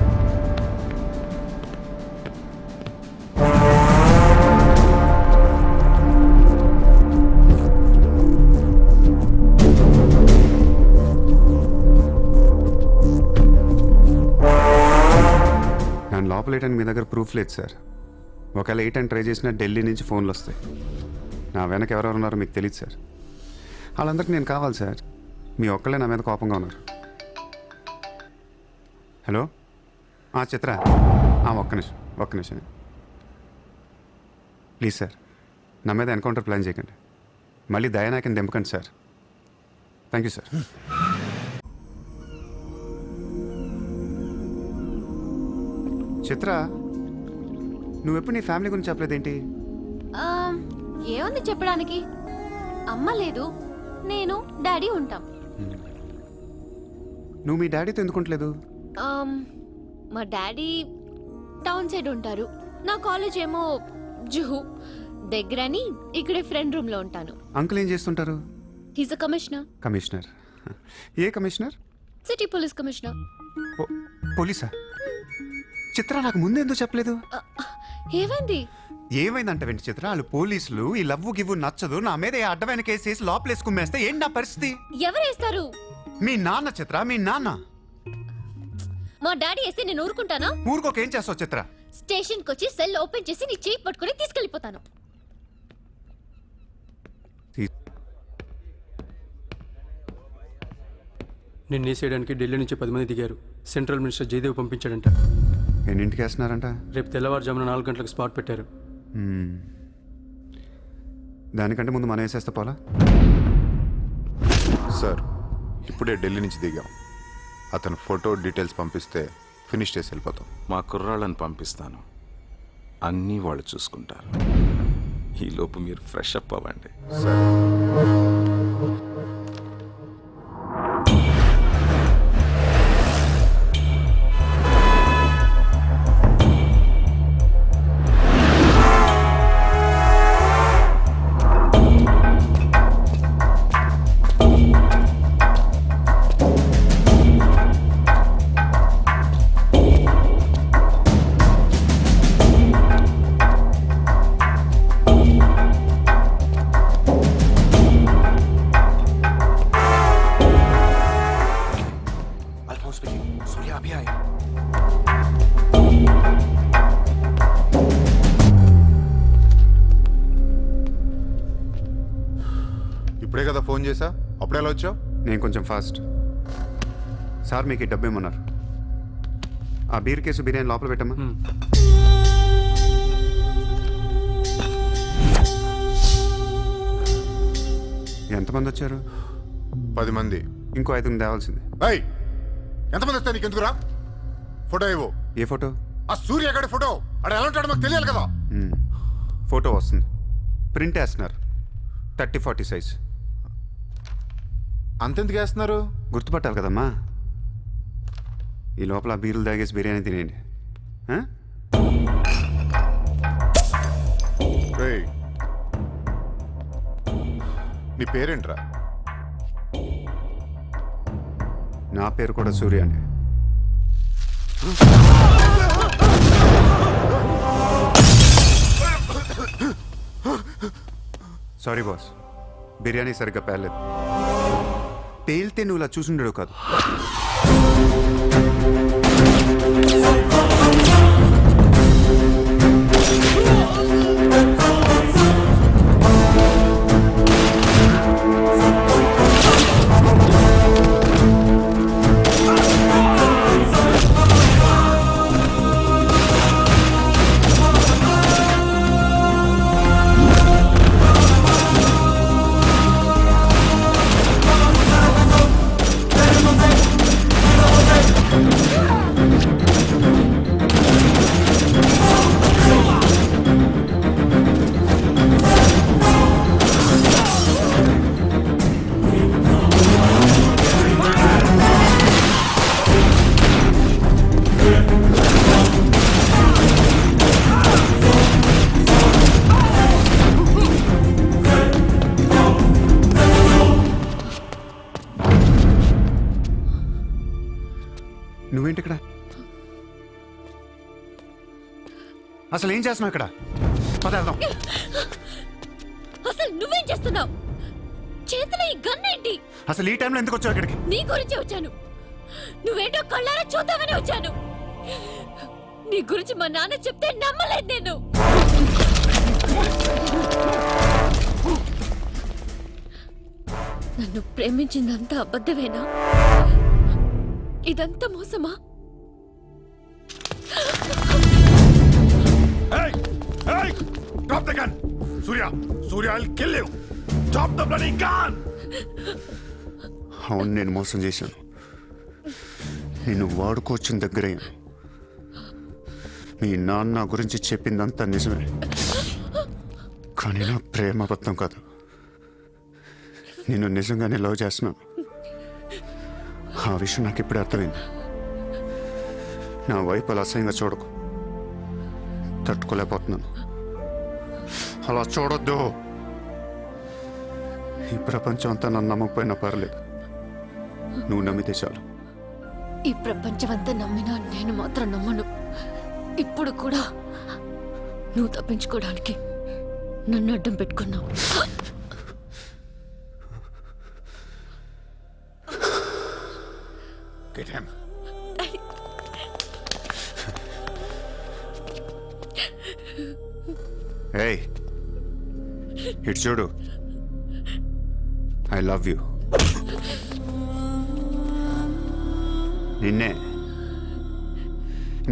నన్ను లోపలేయడానికి మీ దగ్గర ప్రూఫ్ లేదు సార్. ఒకవేళ 8 అని ట్రై చేసినా ఢిల్లీ నుంచి ఫోన్లు వస్తాయి. నా వెనక ఎవరెవరు ఉన్నారో మీకు తెలియదు సార్. వాళ్ళందరికీ నేను కావాలి సార్. మీ ఒక్కళ్ళే నా మీద కోపంగా ఉన్నారు. హలో చిత్ర, ఒక్క నిమిషం ప్లీజ్ సార్. నా మీద ఎన్కౌంటర్ ప్లాన్ చేయకండి. మళ్ళీ దయానాయకని దింపకండి సార్. Thank you sir. చిత్ర, నువ్వెప్పుడు నీ ఫ్యామిలీ గురించి చెప్పలేదేంటి? ఏముంది చెప్పడానికి? అమ్మ లేదు, నేను డాడీ ఉంటాం. నువ్వు మీ డాడీతో ఎందుకుంటలేదు? మా డాడీ టౌన్ సైడ్ ఉంటారు. నా కాలేజ్ ఏమో జుహు దగ్గరని ఇక్కడే ఫ్రెండ్ రూమ్ లో ఉంటాను. అంకుల్ ఏం చేస్తుంటారు? He's a commissioner. కమిషనర్? ఏ కమిషనర్? City police commissioner. పోలీసా? చిత్ర, నాకు ముందు ఎందుకు చెప్పలేదు? ఏమైంది? ఏమైందంట వెంట చిత్ర, వాళ్ళు పోలీసులు ఈ లవ్వు గివ్వు నచ్చదు, నా మీద అడ్డమైన కేసు వేసి లోపలేసుకుమ్మేస్తే ఏంటి నా పరిస్థితి? ఎవరేస్తారు? మీ నాన్న చిత్ర, మీ నాన్న. మా డాడీ వేస్తే నేను ఊరుకుంటానా? ఊరుకోకేం చేస్తావు చిత్ర? స్టేషన్కి వచ్చి సెల్ ఓపెన్ చేసి నీ చేయి పట్టుకుని తీసుకెళ్ళిపోతాను. నిన్ను వేసేయడానికి ఢిల్లీ నుంచి 10 మంది దిగారు. సెంట్రల్ మినిస్టర్ జయదేవ్ పంపించాడంట. ఎన్నింటికి వేస్తున్నారంట? రేపు తెల్లవారుజామున 4 గంటలకు స్పాట్ పెట్టారు. దానికంటే ముందు మనం వేసేస్తే పోలా? సార్ ఇప్పుడే ఢిల్లీ నుంచి దిగాం. అతను ఫోటో డీటెయిల్స్ పంపిస్తే ఫినిష్ చేసి వెళ్ళిపోతాం. మా కుర్రాళ్ళని పంపిస్తాను, అన్నీ వాళ్ళు చూసుకుంటారు. ఈలోపు మీరు ఫ్రెష్ అప్ అవ్వండి. సరే. ఇప్పుడే కదా ఫోన్ చేసా, అప్పుడే ఎలా వచ్చావు? నేను కొంచెం ఫాస్ట్. సార్ మీకు ఈ డబ్బు ఏమన్నారు? ఆ బీర్ కేసు బిర్యానీ లోపల పెట్టమ్మా. ఎంతమంది వచ్చారు? 10 మంది. ఇంకో 5 తేవాల్సింది. ఎంతమంది వస్తాయి నీకు? ఎందుకురా? ఫోటో ఇవ్వు. ఏ ఫోటో? ఆ సూర్య గడి ఫోటో. అక్కడ ఎలా ఉంటాడో మాకు తెలియాలి కదా. ఫోటో వస్తుంది, ప్రింట్ వేస్తున్నారు. 30-40 సైజ్. అంతెందుకు వేస్తున్నారు? గుర్తుపట్టాలి కదమ్మా. ఈ లోపల బీర్లు తాగేసి బిర్యానీ తినేయండి. నీ పేరేంట్రా? నా పేరు కూడా సూర్య అండి. సారీ బాస్, బిర్యానీ సరిగ్గా పేర్లేదు. పేలితే నువ్వు ఇలా చూసుండడు కాదు. నువ్వేంటి ఇక్కడ? అసలు ఏం చేస్తున్నావు ఇక్కడ? పదేద్దాం. అసలు నువ్వేం చేస్తున్నావు? చేతిలో ఈ గన్ ఏంటి? అసలు ఈ టైంలో ఎందుకు వచ్చావు ఇక్కడికి? నీ గురించి వచ్చాను. నువ్వేంటో కళ్ళారా చూద్దామని వచ్చాను. నీ గురించి మా నాన్న చెప్తే నమ్మలేదు నేను. నన్ను ప్రేమించిందంతా అబద్ధమేనా? ఇదంతా మోసమా? Drop the gun! Surya! Surya, I'll kill you! Drop the bloody gun! అవును, నేను మోసం చేశాను. నిన్ను వాడుకోవచ్చిన దగ్గరయ్యాను. మీ నాన్న గురించి చెప్పిందంతా నిజమే, కానీ నా ప్రేమ అబద్ధం కాదు. నిన్ను నిజంగానే లవ్ చేస్తున్నాను. ఆ విషయం నాకు ఇప్పుడే అర్థమైంది. నా వైపు అలా అసహ్యంగా చూడకు. తట్టుకోలేకపోతున్నాను. అలా చూడొద్దు. ఈ ప్రపంచం అంతా నన్ను నమ్మకపోయినా పర్లేదు, నువ్వు నమ్మితే చాలు. ఈ ప్రపంచమంతా నమ్మినా నేను మాత్రం నమ్మను. ఇప్పుడు కూడా నువ్వు తప్పించుకోవడానికి నన్ను అడ్డం పెట్టుకున్నావు. Get him. ఏయ్ ఇటు చూడు. I love you. నిన్నే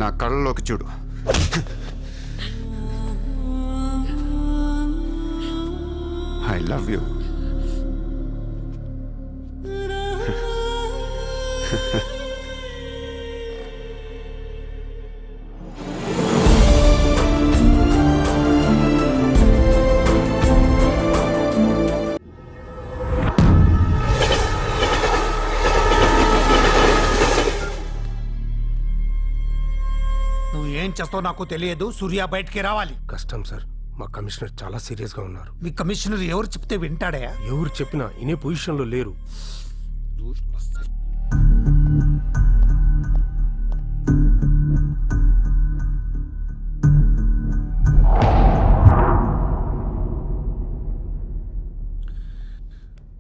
నా కళ్ళలోకి చూడు. I love you. నువ్వు ఏం చేస్తావు నాకు తెలియదు. సూర్య బయటికి రావాలి. కష్టం సార్, మా కమిషనర్ చాలా సీరియస్గా ఉన్నారు. మీ కమిషనర్ ఎవరు చెప్తే వింటాడా? ఎవరు చెప్పినా ఇనే పొజిషన్లో లేరు.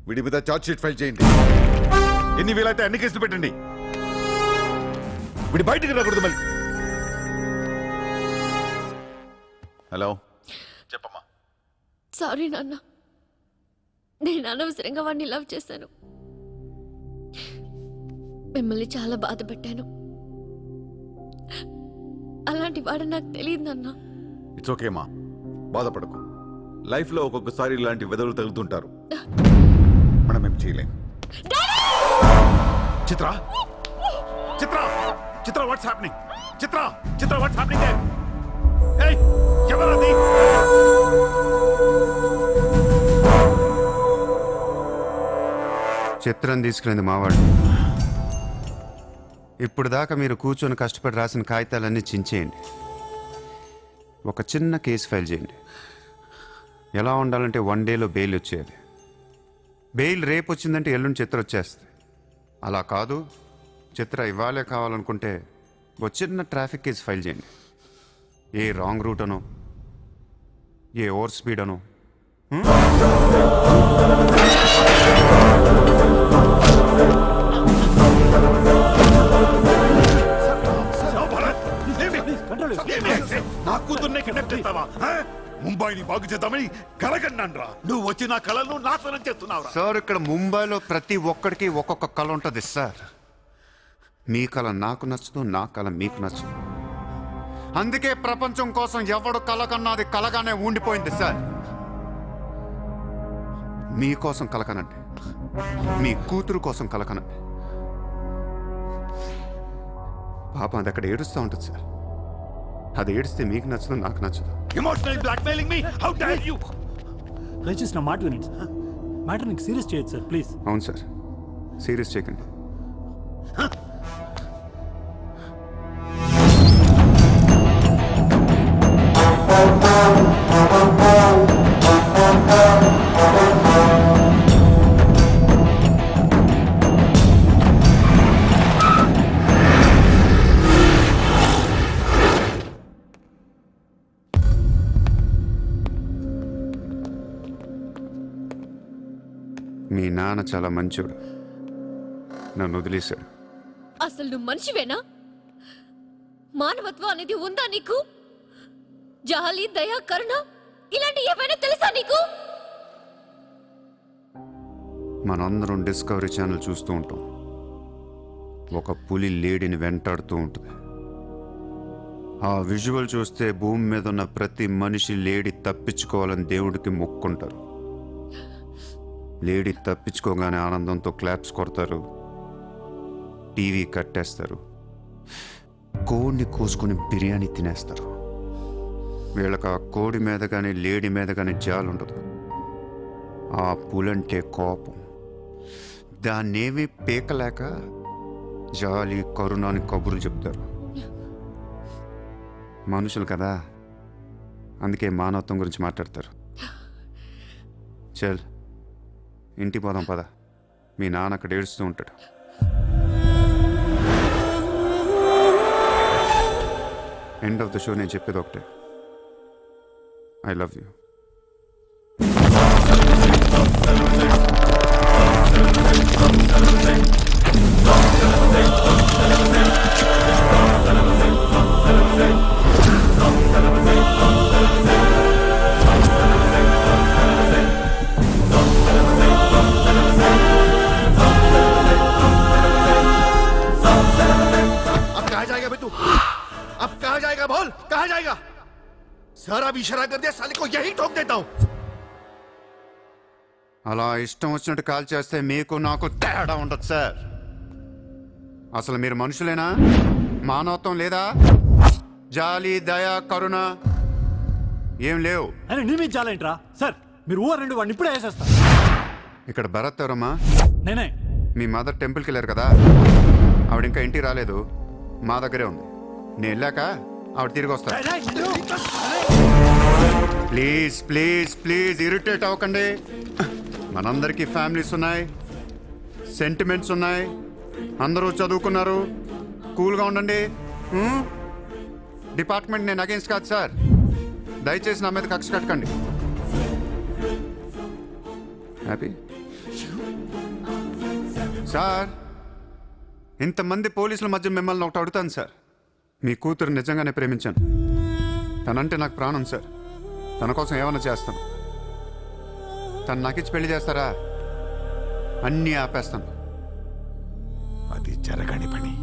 వీడి మీద చార్జ్ షీట్ ఫైల్ చేయండి. ఎన్ని వీలైతే అన్ని కేసులు పెట్టండి. వీడి బయటికి రాకూడదు మళ్ళీ. హలో, చెప్పమ్మా. సారీ నాన్న, నేను అనవసరంగా వాడిని లవ్ చేశాను. మిమ్మల్ని చాలా బాధ పెట్టాను. అలాంటి వాడు నాకు తెలియదు నాన్న. ఇట్స్ ఓకే మా, బాధపడకు. లైఫ్లో ఒక్కొక్కసారి ఇలాంటి వెదవులు తగులుతుంటారు. మనం ఏం చేయలేం. Chitra Chitra Chitra what's happening? Chitra Chitra what's happening there? ఏయ్, ఎవరది? చిత్రం తీసుకునేది మావాడు. ఇప్పుడు దాకా మీరు కూర్చొని కష్టపడి రాసిన కాగితాలన్నీ చించేయండి. ఒక చిన్న కేసు ఫైల్ చేయండి. ఎలా ఉండాలంటే 1 డేలో బెయిల్ వచ్చేయాలి. బెయిల్ రేపు వచ్చిందంటే ఎల్లుండి చిత్ర వచ్చేస్తుంది. అలా కాదు, చిత్ర ఇవ్వాలే కావాలనుకుంటే ఒక చిన్న ట్రాఫిక్ కేసు ఫైల్ చేయండి. ఏ రాంగ్ రూట్ అనో, ఏ ఓవర్ స్పీడ్ అనో. నా కూతుర్నే కిడ్నాప్ చేస్తావా? ముంబైని బాగు చేద్దామని కలగన్నాన్రా. నువ్వు వచ్చి నా కళను నాశనం చేస్తున్నావురా. సార్, ఇక్కడ ముంబైలో ప్రతి ఒక్కడికి ఒక్కొక్క కళ ఉంటుంది సార్. మీ కళ నాకు నచ్చదు, నా కళ మీకు నచ్చదు. అందుకే ప్రపంచం కోసం ఎవడు కళ కన్నది కలగానే ఉండిపోయింది సార్. మీకోసం కలకనండి, మీ కూతురు కోసం కలకనండి. పాపం అది అక్కడ ఏడుస్తూ ఉంటుంది సార్. అది ఏడిస్తే మీకు నచ్చదు, నాకు నచ్చదు. Emotional blackmailing me, how dare you? దయచేసి నా మాట వినండి సార్. మ్యాటర్ నీకు సీరియస్ చేయొచ్చు సార్, ప్లీజ్. అవును సార్, సీరియస్ చేయకండి. మీ నాన్న చాలా మంచోడు, నన్ను వదిలేశాడు. అసలు నువ్వు మనిషివేనా? మానవత్వం అనేది ఉందా నీకు? జాలి, దయ, కరుణ ఇలాంటి ఏమైనా తెలుసా నీకు? మనందరం డిస్కవరీ ఛానల్ చూస్తూ ఉంటాం. ఒక పులి లేడీని వెంటాడుతూ ఉంటుంది. ఆ విజువల్ చూస్తే భూమి మీద ఉన్న ప్రతి మనిషి లేడీ తప్పించుకోవాలని దేవుడికి మొక్కుంటారు. లేడీ తప్పించుకోగానే ఆనందంతో క్లాప్స్ కొడతారు, టీవీ కట్టేస్తారు, కోడిని కోసుకొని బిర్యానీ తినేస్తారు. వీళ్ళకి ఆ కోడి మీద కానీ లేడీ మీద కానీ జాలి ఉండదు. ఆ పులంటే కోపం. దాన్నేమీ పీకలేక జాలి, కరుణ అని కబుర్లు చెప్తారు. మనుషులు కదా, అందుకే మానవత్వం గురించి మాట్లాడతారు. చల్, ఇంటికి పోదాం పద. మీ నాన్న అక్కడ ఏడుస్తూ ఉంటాడు. ఎండ్ ఆఫ్ ద షో నేను చెప్పేది ఒకటే, ఐ లవ్ యూ. कहाँ जाएगा बे तू? अब कहाँ जाएगा बोल, कहाँ जाएगा? सारा भी इशारा कर दिया, साले को यही ठोक देता हूँ। అలా ఇష్టం వచ్చినట్టు కాల్ చేస్తే మీకు నాకు తేడా ఉండదు సార్. అసలు మీరు మనుషులేనా? మానవత్వం లేదా? జాలి దయ కరుణ ఏం లేవు. అరే నీ మీద జాలేంట్రా సార్, మీరు ఊరండి వాడిని ఇప్పుడే వేసేస్తా. ఇక్కడ భరత్ ఎవరమ్మా? నేనే. మీ మదర్ టెంపుల్కి వెళ్ళారు కదా, ఆవిడ ఇంకా ఇంటికి రాలేదు, మా దగ్గరే ఉంది. నేను వెళ్ళాక ఆవిడ తిరిగి వస్తారు. ప్లీజ్ ప్లీజ్ ప్లీజ్ ఇరిటేట్ అవ్వకండి. మనందరికీ ఫ్యామిలీస్ ఉన్నాయి, సెంటిమెంట్స్ ఉన్నాయి, అందరూ చదువుకున్నారు. కూల్గా ఉండండి. డిపార్ట్మెంట్ నేను అగేన్స్ట్ కాదు సార్, దయచేసి నా మీద కక్ష కట్టకండి. Happy sir? ఇంతమంది పోలీసుల మధ్య మిమ్మల్ని ఒకటి అడుగుతాను సార్. మీ కూతురు నిజంగానే ప్రేమించాను, తనంటే నాకు ప్రాణం సార్. తన కోసం ఏమైనా చేస్తాను. తను నాకిచ్చి పెళ్లి చేస్తారా? అన్నీ ఆపేస్తాను. అది జరగని పని.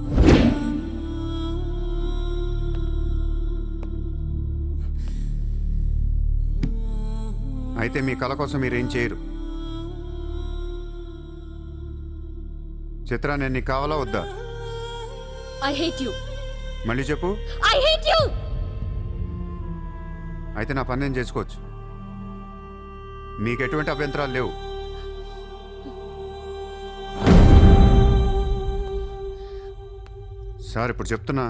అయితే మీ కళ కోసం మీరేం చేయరు. చిత్ర, నేను నీకు కావాలా వద్దా? I hate you. మళ్ళీ చెప్పు. I hate you. అయితే నా పని నేను చేసుకోవచ్చు, మీకు ఎటువంటి అభ్యంతరాలు లేవు. సార్ ఇప్పుడు చెప్తున్నా,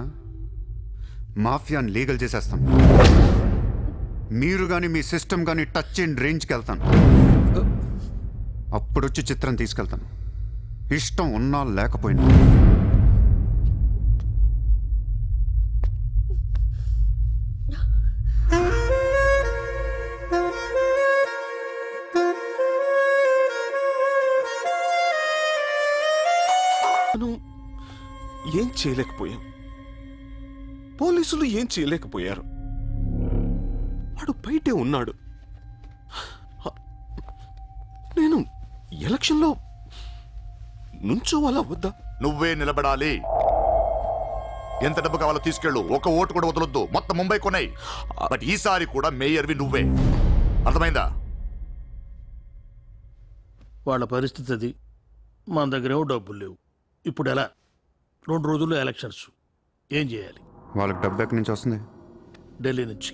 మాఫియాని లీగల్ చేసేస్తాం. మీరు కానీ మీ సిస్టమ్ కానీ టచ్ అండ్ రేంజ్కి వెళ్తాను. అప్పుడు వచ్చి చిత్రం తీసుకెళ్తాను, ఇష్టం ఉన్నా లేకపోయినా. ఏం చేయలేకపోయాం, పోలీసులు ఏం చేయలేకపోయారు. వాడు బయటే ఉన్నాడు. నేను ఎలక్షన్లో నుంచోవాలా వద్దా? నువ్వే నిలబడాలి. ఎంత డబ్బు కావాలో తీసుకెళ్ళు, ఒక ఓటు కూడా వదలొద్దు, మొత్తం ముంబై కొన్నాయి. బట్ ఈసారి కూడా మేయర్వి నువ్వే, అర్థమైందా? వాళ్ళ పరిస్థితి అది. మన దగ్గరేమో డబ్బులు లేవు. ఇప్పుడు ఎలా? 2 రోజుల్లో ఎలక్షన్స్. ఏం చేయాలి? వాళ్ళకి డబ్బు ఎక్కడి నుంచి వస్తుంది? ఢిల్లీ నుంచి.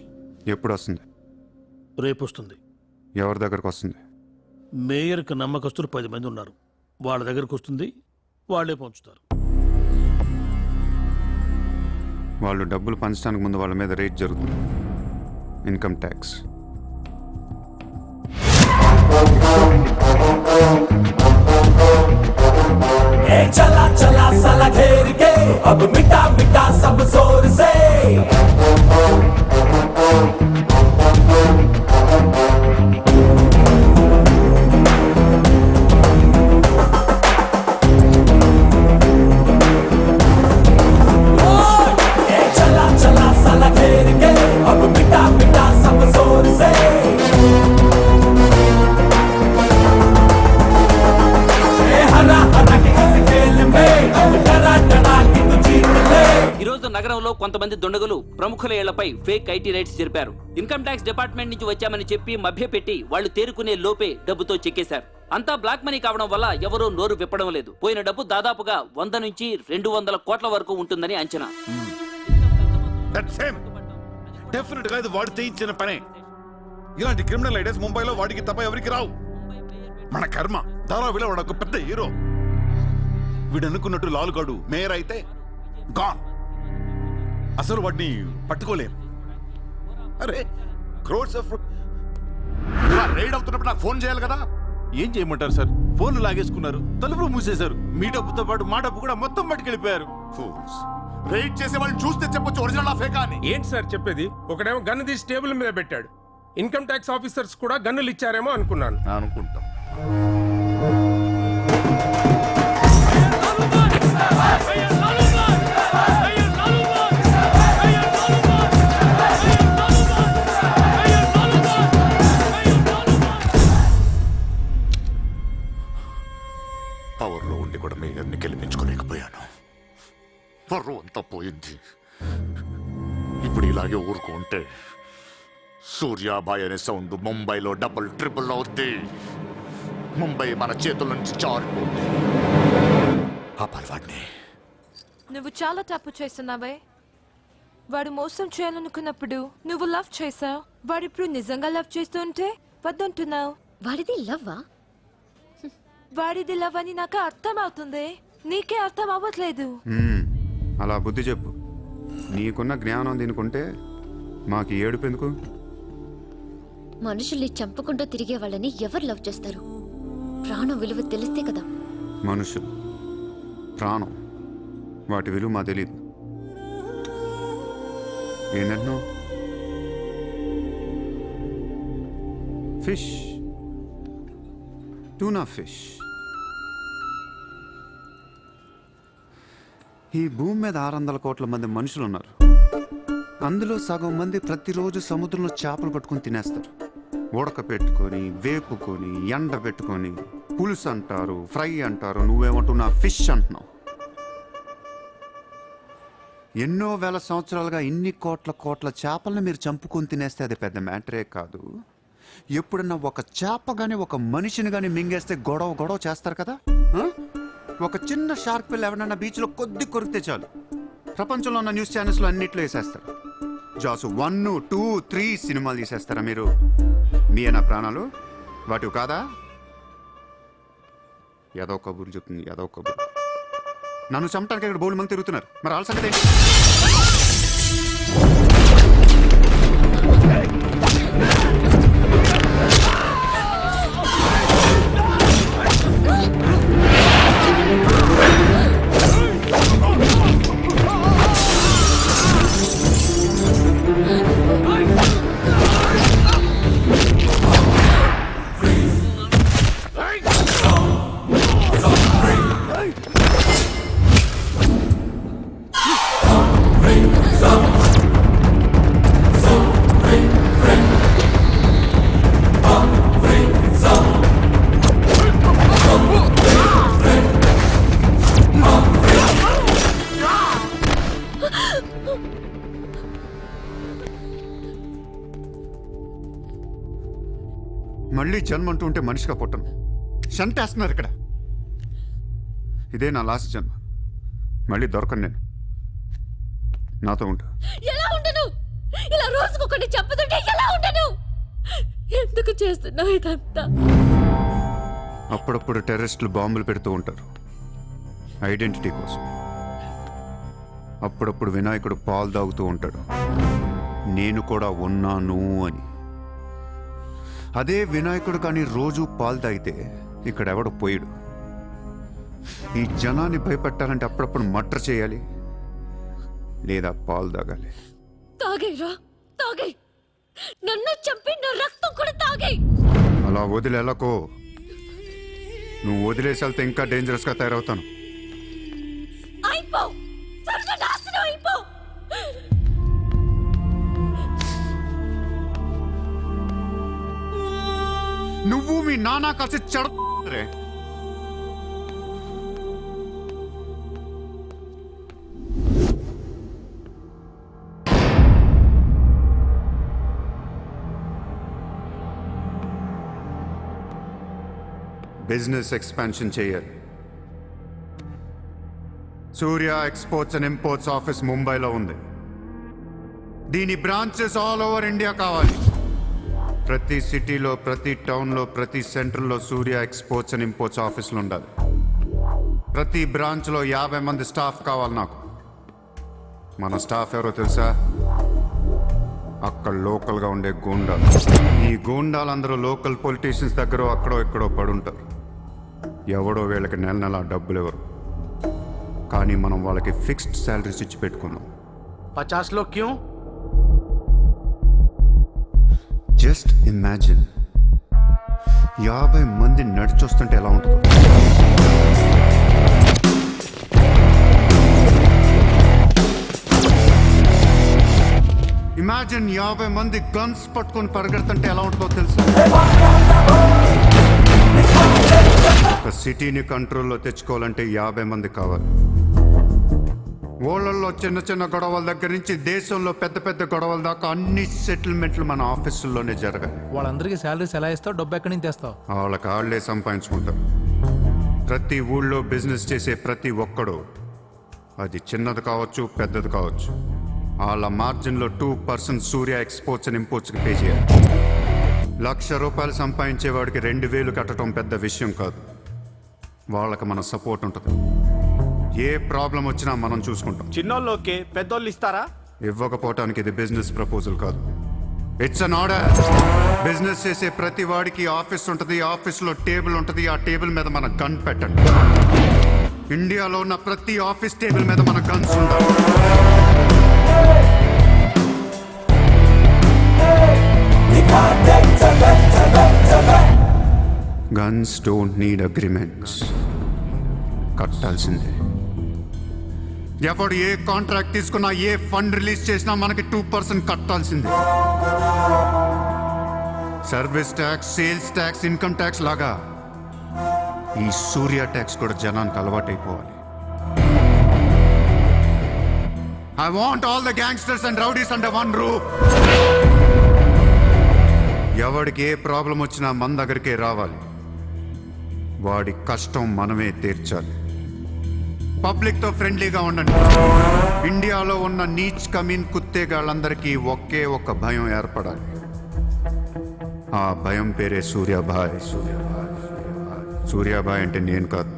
ఎప్పుడు వస్తుంది? రేపు వస్తుంది. ఎవరి దగ్గరకు వస్తుంది? మేయర్కి నమ్మకస్తులు 10 మంది ఉన్నారు, వాళ్ళ దగ్గరకు వస్తుంది, వాళ్ళే పంచుతారు. వాళ్ళు డబ్బులు పంచడానికి ముందు వాళ్ళ మీద రేట్ జరుగుతుంది, ఇన్కమ్ ట్యాక్స్. चला चला साला घेर के अब मिटा मिटा सब जोर से चला चला साला घेर के अब मिटा मिटा सब जोर से ఈరోజు నగరంలో కొంతమంది దుండగులు ప్రముఖుల ఇళ్లపై ఫేక్ ఐటీ రైట్స్ జరిపారు. ఇన్కమ్ ట్యాక్స్ డిపార్ట్మెంట్ నుంచి వచ్చామని చెప్పి మభ్యపెట్టి వాళ్ళు తేరుకునే లోపే డబ్బుతో చెక్కేశారు. అంతా బ్లాక్ మనీ కావడం వల్ల ఎవరూ నోరు విప్పడం లేదు. పోయిన డబ్బు దాదాపుగా 100 నుంచి 200 కోట్ల వరకు ఉంటుందని అంచనా. డెఫినెట్ గా ఇది వాడు చేయించిన పనే. ఇలాంటి క్రిమినల్ ఐడియాస్ ముంబైలో వాడికి తప్ప ఎవరికి రావు. మన కర్మ ధారావిలో వాడు ఒక పెద్ద హీరో. వీడు అనుకున్నట్టు లాలుగాడు మేయర్ అయితే గాన్. అసలు వాడిని పట్టుకోలేరు. అరే క్రోర్స్ ఆఫ్ రైడ్ అవుతున్నప్పుడు నాకు ఫోన్ చేయాలి కదా. ఏం చేయమంటారు సార్? ఫోన్లు లాగేసుకున్నారు, తలుపులు మూసేశారు. మీ డబ్బుతో పాటు మా డబ్బు కూడా మొత్తం పట్టుకెళ్ళిపోయారు. రైడ్ చేసే వాళ్ళని చూస్తే చెప్పొచ్చు ఒరిజినల్ ఫేకా అని. ఏంటి సార్ చెప్పేది? ఒకడేమో గన్ను తీసి టేబుల్ మీద పెట్టాడు. ఇన్కమ్ ట్యాక్స్ ఆఫీసర్స్ కూడా గన్నులు ఇచ్చారేమో అనుకున్నాను. అనుకుంటాం. పవర్లో ఉండి కూడా మేయర్ని గెలిపించుకోలేకపోయాను. పర్రు అంతా పోయింది. జరిగింది. ఇప్పుడు ఇలాగే ఊరుకుంటే సూర్యాబాయ్ అనే సౌండ్ ముంబైలో డబుల్ ట్రిపుల్ అవుద్ది. ముంబై మన చేతుల నుంచి జారిపోద్ది. ఆపాలి వాడిని. నువ్వు చాలా తప్పు చేస్తున్నావే. వాడు మోసం చేయాలనుకున్నప్పుడు నువ్వు లవ్ చేసావు. వాడు ఇప్పుడు నిజంగా లవ్ చేస్తుంటే వద్దంటున్నావు. వాడిది లవ్వా? వాడిది లవ్ అని నాకు అర్థం అవుతుంది, నీకే అర్థం అవ్వట్లేదు. అలా బుద్ధి చెప్పు. నీకున్న జ్ఞానం దీనికుంటే మాకు ఏడుపు ఎందుకు? మనుషుల్ని చంపుకుంటూ తిరిగే వాళ్ళని ఎవరు లవ్ చేస్తారు? ప్రాణం విలువ తెలిస్తే కదా. మనుషులు, ప్రాణం, వాటి విలువ మా తెలీదు. ఏంటంటున్నా? Fish, tuna fish. ఈ భూమి మీద 600 కోట్ల మంది మనుషులు ఉన్నారు. అందులో సగం మంది ప్రతిరోజు సముద్రంలో చేపలు పట్టుకొని తినేస్తారు. ఉడక పెట్టుకొని, వేపుకొని, ఎండ పెట్టుకొని, పులుసు అంటారు, ఫ్రై అంటారు. నువ్వేమంటున్నా ఫిష్ అంటున్నావు. ఎన్నో వేల సంవత్సరాలుగా ఇన్ని కోట్ల చేపలను మీరు చంపుకొని తినేస్తే అది పెద్ద మ్యాటరే కాదు. ఎప్పుడన్నా ఒక చేప కానీ ఒక మనిషిని కానీ మింగేస్తే గొడవ చేస్తారు కదా. ఒక చిన్న షార్క్ పిల్ల ఎవరన్నా బీచ్లో కొద్ది కొరికితే చాలు, ప్రపంచంలో ఉన్న న్యూస్ ఛానల్స్లో అన్నిట్లో వేసేస్తారు. జాసు 1, 2, 3 సినిమాలు తీసేస్తారా మీరు? మీ నా ప్రాణాలు వాటివి కాదా? ఏదో కబుర్లు చెప్తుంది, ఏదో కబుర్లు. నన్ను చంపడానికి ఇక్కడ బోల్డ్ మంది తిరుగుతున్నారు. మరి వాళ్ళ సంగతి ఏంటి? మళ్ళీ జన్మ అంటూ ఉంటే మనిషిగా పుట్టను. చంటేస్తున్నారు ఇక్కడ. ఇదే నా లాస్ట్ జన్మ. మళ్ళీ దొరకను నేను. నాతో ఉంటా. ఎలా ఉండను? ఇలా రోజుకొకటి చంపుతుంటే ఎలా ఉండను? ఎందుకు చేస్తున్నావు ఇదంతా? అప్పుడప్పుడు టెర్రరిస్టులు బాంబులు పెడుతూ ఉంటారు ఐడెంటిటీ కోసం. అప్పుడప్పుడు వినాయకుడు పాలు తాగుతూ ఉంటాడు, నేను కూడా ఉన్నాను అని. అదే వినాయకుడు కానీ రోజు పాలు తాగితే ఇక్కడెవడు పోయాడు. ఈ జనాన్ని భయపెట్టాలంటే అప్పుడప్పుడు మర్డర్ చేయాలి, లేదా పాలు తాగాలి. తాగేరా, తాగే. నన్ను చంపి నా రక్తం కూడా తాగే. అలా వదిలేలకో. నువ్వు వదిలేసి వెళ్తే ఇంకా డేంజరస్గా తయారవుతాను. అయిపో, సర్వనాశనం అయిపో. నువ్వు మీ నాన్న కలిసి చెడరే. బిజినెస్ ఎక్స్పాన్షన్ చేయాలి. సూర్య ఎక్స్పోర్ట్స్ అండ్ ఇంపోర్ట్స్ ఆఫీస్ ముంబైలో ఉంది. దీని బ్రాంచెస్ ఆల్ ఓవర్ ఇండియా కావాలి. ప్రతి సిటీలో, ప్రతి టౌన్లో, ప్రతి సెంటర్లో సూర్య ఎక్స్పోర్ట్స్ అండ్ ఇంపోర్ట్స్ ఆఫీసులు ఉండాలి. ప్రతి బ్రాంచ్లో 50 మంది స్టాఫ్ కావాలి నాకు. మన స్టాఫ్ ఎవరో తెలుసా? అక్కడ లోకల్గా ఉండే గూండాలు. ఈ గూండాలందరూ లోకల్ పొలిటీషియన్స్ దగ్గర అక్కడో ఇక్కడో పడుంటారు. ఎవడో వీళ్ళకి నెల డబ్బులు ఎవరు, కానీ మనం వాళ్ళకి ఫిక్స్డ్ శాలరీస్ ఇచ్చి పెట్టుకున్నాం. 50 लोग क्यों? జస్ట్ ఇమాజిన్ 50 మంది నడిచొస్తుంటే ఎలా ఉంటుందో. ఇమాజిన్ 50 మంది గన్స్ పట్టుకొని పరిగెడుతుంటే ఎలా ఉంటుందో తెలుసు. ఒక సిటీని కంట్రోల్లో తెచ్చుకోవాలంటే 50 మంది కావాలి. ఊళ్ళల్లో చిన్న చిన్న గొడవల దగ్గర నుంచి దేశంలో పెద్ద పెద్ద గొడవల దాకా అన్ని సెటిల్మెంట్లు మన ఆఫీసుల్లోనే జరగాలి. వాళ్ళందరికీ శాలరీస్ ఎలా ఇస్తావు, డబ్బు ఎక్కడి నుంచి తెస్తావు? వాళ్ళకి వాళ్ళే సంపాదించుకుంటారు. ప్రతి ఊళ్ళో బిజినెస్ చేసే ప్రతి ఒక్కడు, అది చిన్నది కావచ్చు పెద్దది కావచ్చు, వాళ్ళ మార్జిన్లో 2% సూర్య ఎక్స్పోర్ట్స్ అండ్ ఇంపోర్ట్స్కి పే చేయాలి. ₹1,00,000 సంపాదించేవాడికి 2,000 కట్టడం పెద్ద విషయం కాదు. వాళ్ళకి మన సపోర్ట్ ఉంటుంది. ఏ ప్రాబ్లం వచ్చినా మనం చూసుకుంటాం. చిన్నోళ్ళు ఓకే, పెద్దోళ్ళు ఇస్తారా? ఇవ్వకపోవటానికి ఇది బిజినెస్ ప్రపోజల్ కాదు, ఇట్స్ అన్ ఆర్డర్. బిజినెస్ చేసే ప్రతి వాడికి ఆఫీస్ ఉంటుంది, ఆఫీస్లో టేబుల్ ఉంటుంది, ఆ టేబుల్ మీద మన గన్ పెట్టండి. ఇండియాలో ఉన్న ప్రతి ఆఫీస్ టేబుల్ మీద మన గన్స్ ఉండాలి. గన్స్ డోంట్ నీడ్ అగ్రిమెంట్స్, కట్టాల్సిందే. ఎవడు ఏ కాంట్రాక్ట్ తీసుకున్నా, ఏ ఫండ్ రిలీజ్ చేసినా మనకి 2% కట్టాల్సిందే. Service tax, sales tax, income tax లాగా ఈ సూర్య ట్యాక్స్ కూడా జనానికి అలవాటైపోవాలి. I want all the gangsters and rowdies under one roof. ఎవడికి ఏ ప్రాబ్లం వచ్చినా మన దగ్గరికే రావాలి. వాడి కష్టం మనమే తీర్చాలి. పబ్లిక్తో ఫ్రెండ్లీగా ఉండండి. ఇండియాలో ఉన్న నీచ్ కమీన్ కుత్తేగాళ్ళందరికీ ఒకే ఒక భయం ఏర్పడాలి. ఆ భయం పేరే సూర్యాభాయ్. సూర్యాభాయ్ అంటే నేను కాదు,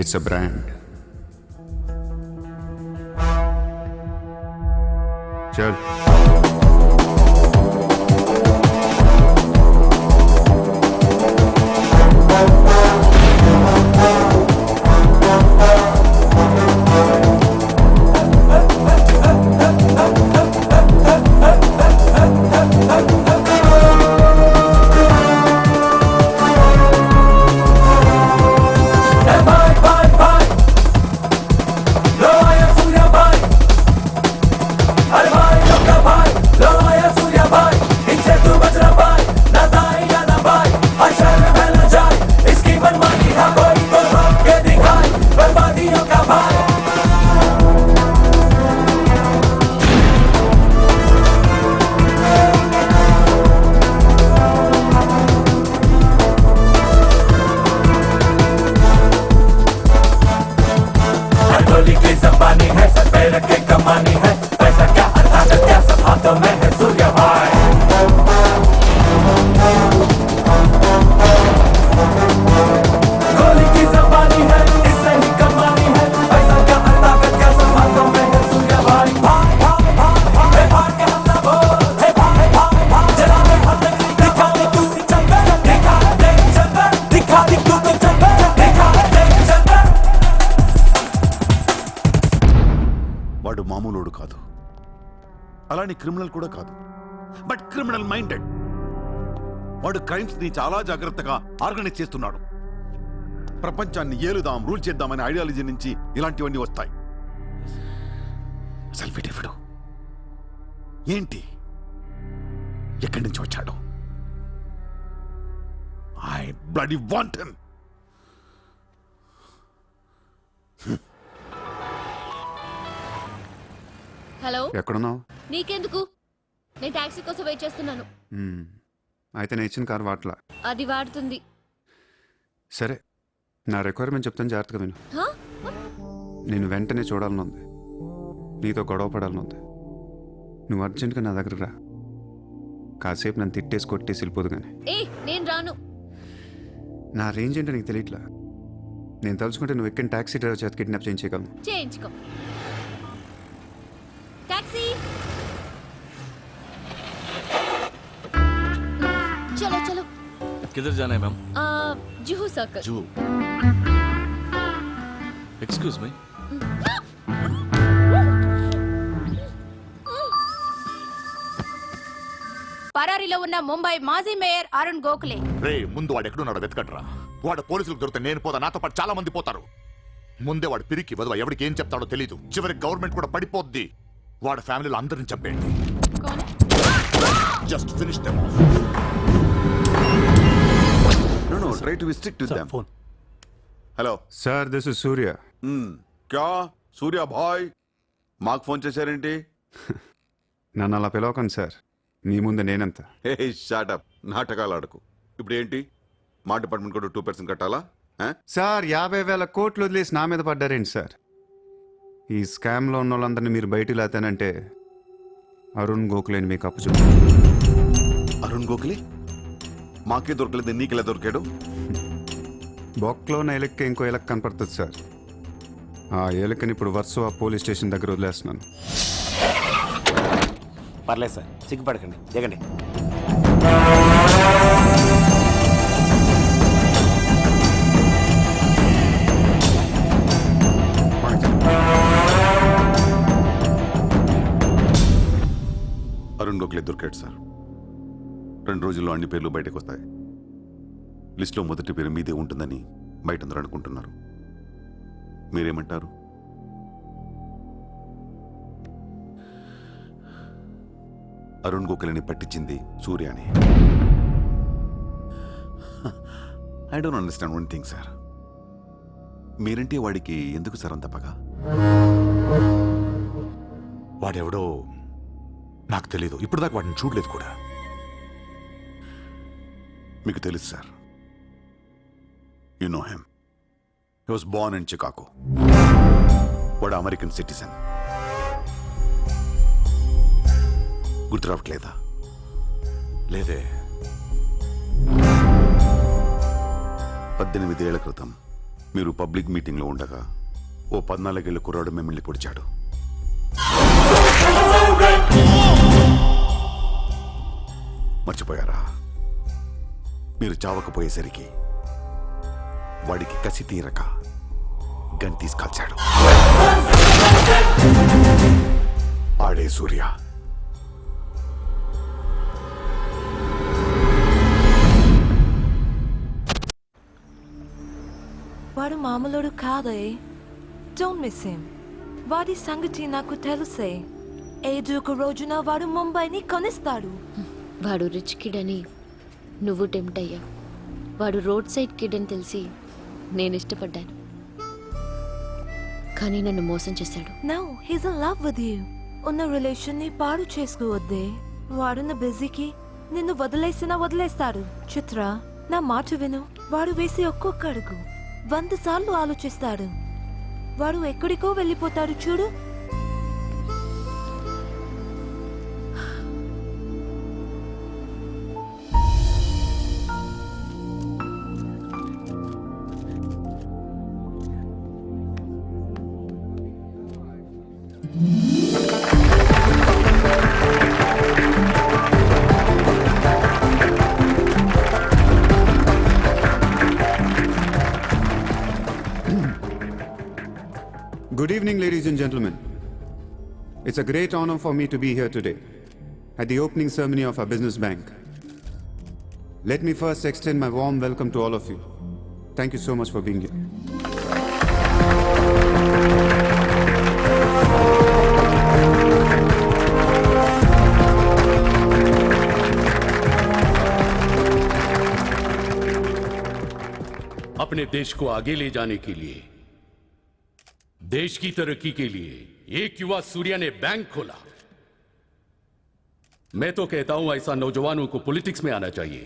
ఇట్స్ అ బ్రాండ్. చల్. వాడు మామూలుడు కాదు, అలానే క్రిమినల్ కూడా కాదు, బట్ క్రిమినల్ మైండెడ్. వాడు క్రైమ్స్ ని చాలా జాగ్రత్తగా ఆర్గనైజ్ చేస్తున్నాడు. ప్రపంచాన్ని ఏలుదాం, రూల్ చేద్దామనే ఐడియాలజీ నుంచి ఇలాంటివన్నీ వస్తాయి. సెల్ఫీ డేవిడ్ ఏంటి, ఎక్కడి నుంచి వచ్చాడు? I bloody want him. Hello, ఎక్కడున్నావు? నీకెందుకు? నేను టాక్సీ కోసం వెయిట్ చేస్తున్నాను. అయితే నేను ఇచ్చిన కారు వాట్లా. అది వాడుతుంది. సరే, నా రిక్వైర్మెంట్ చెప్తాను, జాగ్రత్తగా విను. హా? నేను వెంటనే చూడాలనుంది, నీతో గొడవ పడాలనుంది. నువ్వు అర్జెంట్గా నా దగ్గరకు రా. కాసేపు నన్ను తిట్టేసి కొట్టేసి వెళ్ళిపోదు కానీ. నేను రాను. నా రేంజ్ ఏంటో నీకు తెలియట్లా. నేను తలుచుకుంటే నువ్వు ఎక్కిన టాక్సీ డ్రైవర్ చేత కిడ్నాప్ చేయించగలను. చేయించుకో. టాక్సీ, చలో చలో. किधर जाना है ma'am? Juhu circle. Juhu. Excuse me. పరారీలో ఉన్న ముంబై మాజీ మేయర్ అరుణ్ గోఖలే. రే, ముందు వాడు ఎక్కడున్నాడో వెతకండ్రా. వాడు పోలీసులకు దొరికితే నేను పోతా, నాతో పాటు చాలా మంది పోతారు. ముందే వాడు పిరికి వదవ, ఎవరికి ఏం చెప్తాడో తెలీదు. చివరికి గవర్నమెంట్ కూడా పడిపోద్ది. వాడి ఫ్యామిలీలో అందరిని చంపేయండి. Just finish them of. No, try to be strict with them. Phone. Hello. Sir, this is Surya. क्या సూర్య బాయ్ మాకు ఫోన్ చేశారేంటి? నన్ను అలా పిలవకండి సార్, మీ ముందు నేనంత. హే షాటప్, నాటకాలు ఆడకు. ఇప్పుడు ఏంటి, మా డిపార్ట్మెంట్ కూడా 2% కట్టాలా? సార్ 50,000 కోట్లు వదిలేసి నా మీద పడ్డారేంటి సార్? ఈ స్కామ్లో ఉన్న వాళ్ళందరినీ మీరు బయటికి లేతానంటే అరుణ్ గోఖలేని మీకు అప్పు చెప్పు. అరుణ్ గోఖలే మాకే దొరకలేదు, నీకెలా దొరికాడు? బొక్కలో ఉన్న ఎలక్కి ఇంకో ఎలక్ కనపడుతుంది సార్. ఆ ఎలకని ఇప్పుడు వర్సోవా పోలీస్ స్టేషన్ దగ్గర వదిలేస్తున్నాను. పర్లేదు సార్, సిగ్గుపడకండి, దిగండి. అరుణ్ గోఖలే దొరికాడు సార్. 2 రోజుల్లో అన్ని పేర్లు బయటకు వస్తాయి. లిస్టులో మొదటి పేరు మీదే ఉంటుందని బయట అందరూ అనుకుంటున్నారు. మీరేమంటారు? అరుణ్ గోఖలేని పట్టించింది సూర్యాని. I don't understand one thing sir. మీరంటే వాడికి ఎందుకు సార్ అంత పగ? వాడెవడో నాకు తెలీదు, ఇప్పుడు దాకా వాడిని చూడలేదు కూడా. మీకు తెలుసు sir. You know him. He was Born in Chicago. వాడు అమెరికన్ సిటిజన్. గుర్తు రావట్లేదా? లేదే. 18 ఏళ్ల క్రితం మీరు పబ్లిక్ మీటింగ్లో ఉండగా ఓ 14 ఏళ్ల కుర్రాడు మిమ్మల్ని పొడిచాడు. మర్చిపోయారా? మీరు చావకపోయేసరికి వాడికి కసి తీరక గన్ తీసుకాల్చాడు. ఆడే సూర్య. వాడు మామూలుడు కాదే. Don't miss him. వాడి సంగతి నాకు తెలుసే. ఏదో ఒక రోజున వాడు ముంబైని కొనిస్తాడు. వాడు రిచ్ కిడ్ అని నువ్వు టెంప్ట్ అయ్యా. వాడు రోడ్ సైడ్ కిడ్ అని తెలిసి నేను ఇష్టపడ్డాను, కానీ నన్ను మోసం చేశాడు. No, he's in love with you. ఉన్న రిలేషన్ ని పాడు చేసుకోవద్దే. వాడున్న బిజీకి నిన్ను వదిలేస్తాడు. చిత్ర, నా మాట విను. వాడు వేసి ఒక్కొక్క అడుగు 100 సార్లు ఆలోచిస్తాడు. వాడు ఎక్కడికో వెళ్ళిపోతాడు చూడు. Good evening, ladies and gentlemen. It's a great honor for me to be here today at the opening ceremony of our business bank. Let me first extend my warm welcome to all of you. Thank you so much for being here. अपने देश को आगे ले जाने के लिए, देश की तरक्की के लिए एक युवा सूर्या ने बैंक खोला. मैं तो कहता हूं ऐसा नौजवानों को पॉलिटिक्स में आना चाहिए,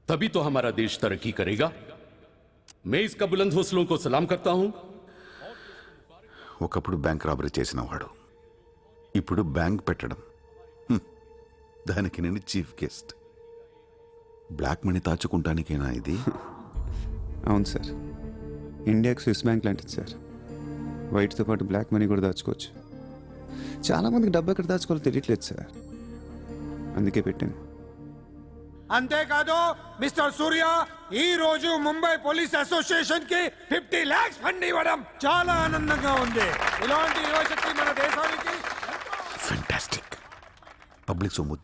तभी तो हमारा देश तरक्की करेगा. मैं इसका बुलंद हौसलों को सलाम करता हूं. ఒకప్పుడు బ్యాంక్ రాబరీ చేసిన వాడు ఇప్పుడు బ్యాంక్ పెట్టడం, దానికి నేను చీఫ్ గెస్ట్. బ్లాక్ మనీ దాచుకుంటానికేనా ఇది? అవును సార్, ఇండియాకి స్విస్ బ్యాంక్ లాంటిది సార్. వైట్తో పాటు బ్లాక్ మనీ కూడా దాచుకోవచ్చు. చాలామందికి డబ్బు ఎక్కడ దాచుకోవాలో తెలియట్లేదు సార్, అందుకే పెట్టాను. అంతేకాదు మిస్టర్ సూర్య, ఈ రోజు ముంబై పోలీస్ అసోసియేషన్ కి 50 lakhs ఫండ్ ఇవ్వడం చాలా ఆనందంగా ఉంది. ఇలాంటి యువశక్తి మన దేశానికి ఫెంటాస్టిక్. పబ్లిక్ సొమ్ము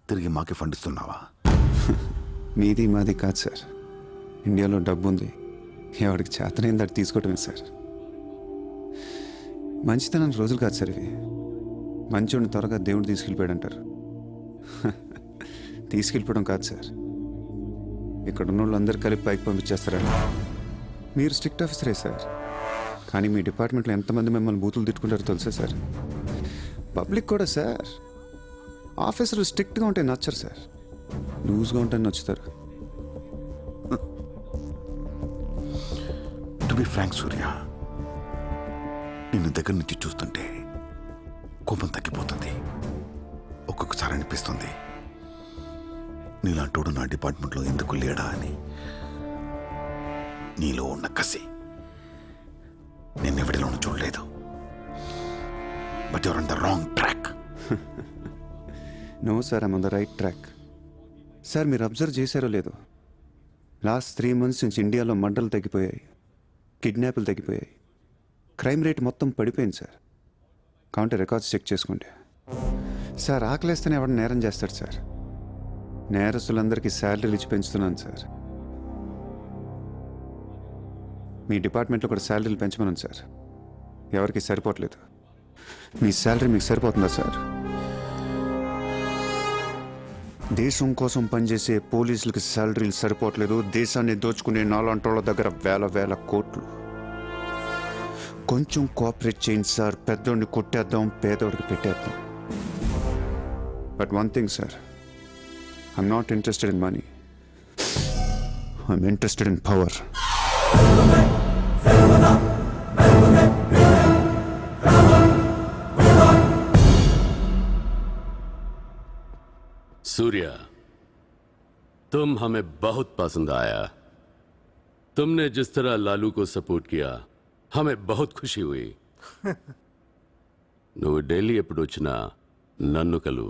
తిరిగి మాకే ఫండ్ ఇస్తున్నావా? మీది మాది కాదు సార్, ఇండియాలో డబ్బు ఉంది, ఎవరికి చేతనైంది అది తీసుకోవటమే సార్. మంచితనం రోజులు కాదు సార్ ఇవి. మంచోడిని త్వరగా దేవుడు తీసుకెళ్ళిపోయాడు అంటారు. తీసుకెళ్ళిపోవడం కాదు సార్, ఇక్కడ ఉన్న వాళ్ళు అందరు కలిపి పైకి పంపించేస్తారా? మీరు స్ట్రిక్ట్ ఆఫీసరే సార్, కానీ మీ డిపార్ట్మెంట్లో ఎంతమంది మిమ్మల్ని బూతులు తిట్టుకుంటారో తెలుసా సార్? పబ్లిక్ కూడా సార్. ఆఫీసర్లు స్ట్రిక్ట్గా ఉంటే నచ్చరు సార్, లూజ్గా ఉంటే నచ్చుతారు. టు బి ఫ్రాంక్ సూర్య, నిన్ను దగ్గర నుంచి చూస్తుంటే కోపం తగ్గిపోతుంది. ఒక్కొక్కసారి అనిపిస్తుంది నీలాంటోడు నా డిపార్ట్మెంట్లో ఎందుకు లేడా అని. నీలో ఉన్న కసి నిన్నెవడిలోనూ చూడలేదు. But your on the wrong track. No sir, I'm on the right track. Sir మీరు అబ్జర్వ్ చేశారో లేదో, లాస్ట్ 3 months నుంచి ఇండియాలో మర్డర్లు తగ్గిపోయాయి, కిడ్నాప్లు తగ్గిపోయాయి, క్రైమ్ రేట్ మొత్తం పడిపోయింది సార్. కావుంటే రికార్డ్స్ చెక్ చేసుకోండి సార్. ఆకలేస్తేనే ఎవడ నేరం చేస్తాడు సార్. నేరస్తులందరికీ శాలరీలు ఇచ్చి పెంచుతున్నాను సార్. మీ డిపార్ట్మెంట్లో కూడా శాలరీలు పెంచమన్నాను సార్. ఎవరికి సరిపోవట్లేదు. మీ శాలరీ మీకు సరిపోతుందా సార్? దేశం కోసం పనిచేసే పోలీసులకు శాలరీలు సరిపోవట్లేదు. దేశాన్ని దోచుకునే నాలాంటోళ్ళ దగ్గర వేల కోట్లు. కొంచెం కోఆపరేట్ చేయండి సార్. పెద్దోడిని కొట్టేద్దాం, పేదోడికి పెట్టేద్దాం. But one thing sir, I'm not interested in money, I'm interested in power. Surya, तुम हमें बहुत पसंद आया. तुमने जिस तरह लालू को सपोर्ट किया हमें बहुत खुशी हुई. నువ్వు ఢిల్లీ ఎప్పుడు వచ్చినా నన్ను కలు.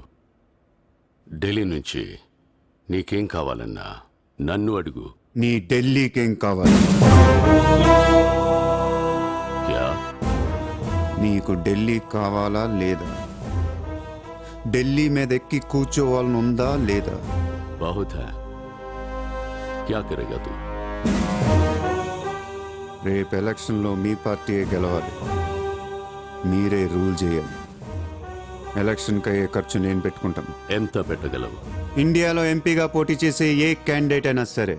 ఢిల్లీ నుంచి నీకేం కావాలన్నా నన్ను అడుగు. నీ ఢిల్లీకేం కావాలి? క్యా? నీకు ఢిల్లీ కావాలా లేదా? ఢిల్లీ మీద ఎక్కి కూర్చోవాలని ఉందా లేదా? बहुत है. क्या करेगा तू? రేపు ఎలక్షన్లో మీ పార్టీయే గెలవాలి, మీరే రూల్ చేయాలి. ఎలక్షన్కి అయ్యే ఖర్చు నేను పెట్టుకుంటాను. ఎంత పెట్టగలవు? ఇండియాలో ఎంపీగా పోటీ చేసే ఏ క్యాండిడేట్ అయినా సరే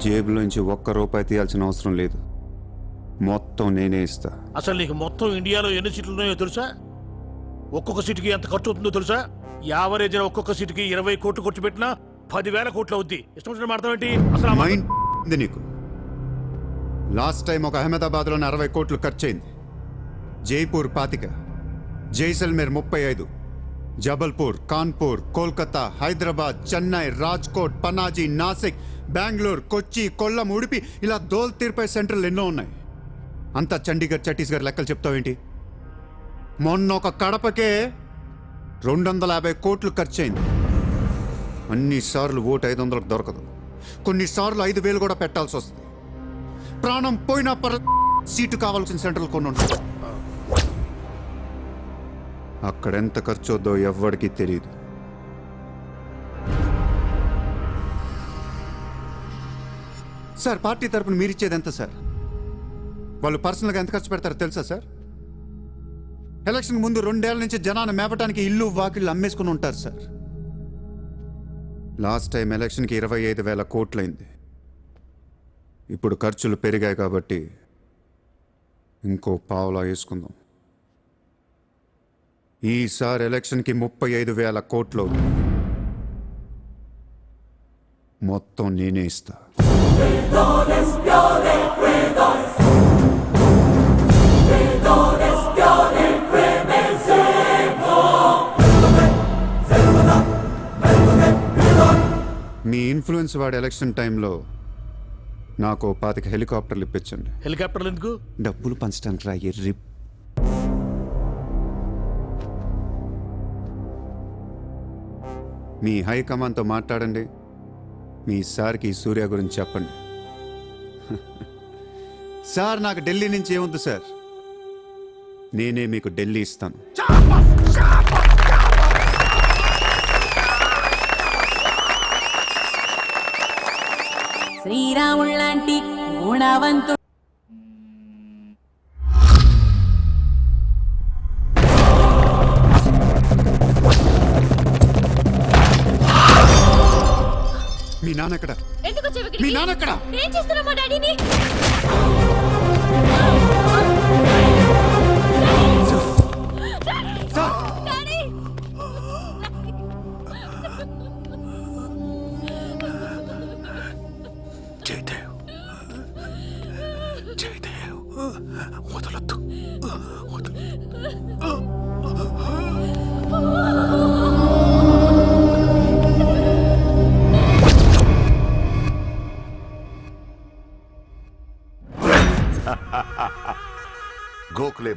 జేబులోంచి ₹1 తీయాల్సిన అవసరం లేదు. మొత్తం నేనే ఇస్తా. అసలు నీకు మొత్తం ఇండియాలో ఎన్ని సీట్లు ఉన్నాయో తెలుసా? ఒక్కొక్క సీటుకి ఎంత ఖర్చు అవుతుందో తెలుసా? యావరేజ్ ఒక్కొక్క సీటుకి 20 కోట్లు ఖర్చు పెట్టినా 10,000 కోట్లు అవుద్ది. ఇష్టం వచ్చిన మాట్లాడేంటి అసలు? మైండ్ ఉంది నీకు? లాస్ట్ టైం ఒక అహ్మదాబాద్లోనే 60 కోట్లు ఖర్చు అయింది. జైపూర్ 25, జైసల్మేర్ 35, జబల్పూర్, కాన్పూర్, కోల్కతా, హైదరాబాద్, చెన్నై, రాజ్కోట్, పనాజీ, నాసిక్, బెంగళూరు, కొచ్చి, కొల్లం, ఉడిపి, ఇలా దోల్ తీర్పై సెంటర్లు ఎన్నో ఉన్నాయి. అంతా చండీగఢ్, ఛత్తీస్గఢ్ లెక్కలు చెప్తావేంటి? మొన్న ఒక కడపకే 250 కోట్లు ఖర్చు అయింది. అన్నిసార్లు ఓటు 500కు దొరకదు. కొన్నిసార్లు 5,000 కూడా పెట్టాల్సి వస్తుంది. ప్రాణం పోయినా సీటు కావాల్సిన సెంటర్లు కొన్ని ఉంటాయి. అక్కడెంత ఖర్చు అవుద్దో ఎవ్వడికి తెలియదు. సార్ పార్టీ తరపున మీరిచ్చేది ఎంత సార్? వాళ్ళు పర్సనల్గా ఎంత ఖర్చు పెడతారో తెలుసా సార్? ఎలక్షన్ ముందు 2 ఏళ్ల నుంచి జనాన్ని మేపటానికి ఇల్లు వాకిళ్ళు అమ్మేసుకుని ఉంటారు సార్. లాస్ట్ టైం ఎలక్షన్కి 25,000 కోట్లయింది. ఇప్పుడు ఖర్చులు పెరిగాయి కాబట్టి ఇంకో పావులా వేసుకుందాం. ఈసారి ఎలక్షన్కి 35,000 కోట్లు మొత్తం నేనే ఇస్తా. మీ ఇన్ఫ్లుయెన్స్ వాడి ఎలక్షన్ టైంలో నాకు 25 హెలికాప్టర్లు ఇప్పించండి. హెలికాప్టర్లు ఎందుకు? డబ్బులు పంచడానికి రా ఎర్రి. మీ హైకమాండ్తో మాట్లాడండి. మీ సార్కి సూర్య గురించి చెప్పండి. సార్ నాకు ఢిల్లీ నుంచి ఏముంది సార్, నేనే మీకు ఢిల్లీ ఇస్తాను. శ్రీరాముళ్ళంటి గుణవంతు మీ నాన్న ఎక్కడ? ఎందుకు వచ్చావు మీ నాన్న ఎక్కడ? ఏం చేస్తున్నావు మా డాడీని?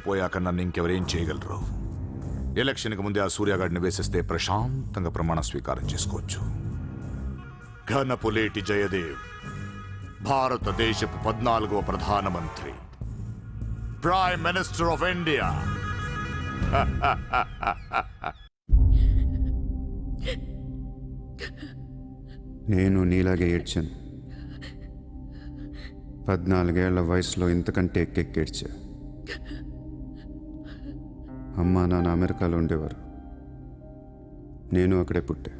పోయాక నన్ను ఇంకెవరేం చేయగలరు? ఎలక్షన్కి ముందే ఆ సూర్యగాడిని వేసేస్తే ప్రశాంతంగా ప్రమాణ స్వీకారం చేసుకోవచ్చు. ఘనపులేటి జయదేవ్ భారతదేశపు 14వ ప్రధానమంత్రి, ప్రైమ్ మినిస్టర్ ఆఫ్ ఇండియా. నేను నీలాగే ఏడ్చాను. 14 ఏళ్ల వయసులో ఇంతకంటే ఎక్కెక్కేడ్చా. అమ్మా నాన్న అమెరికాలో ఉండేవారు. నేను అక్కడే పుట్టా.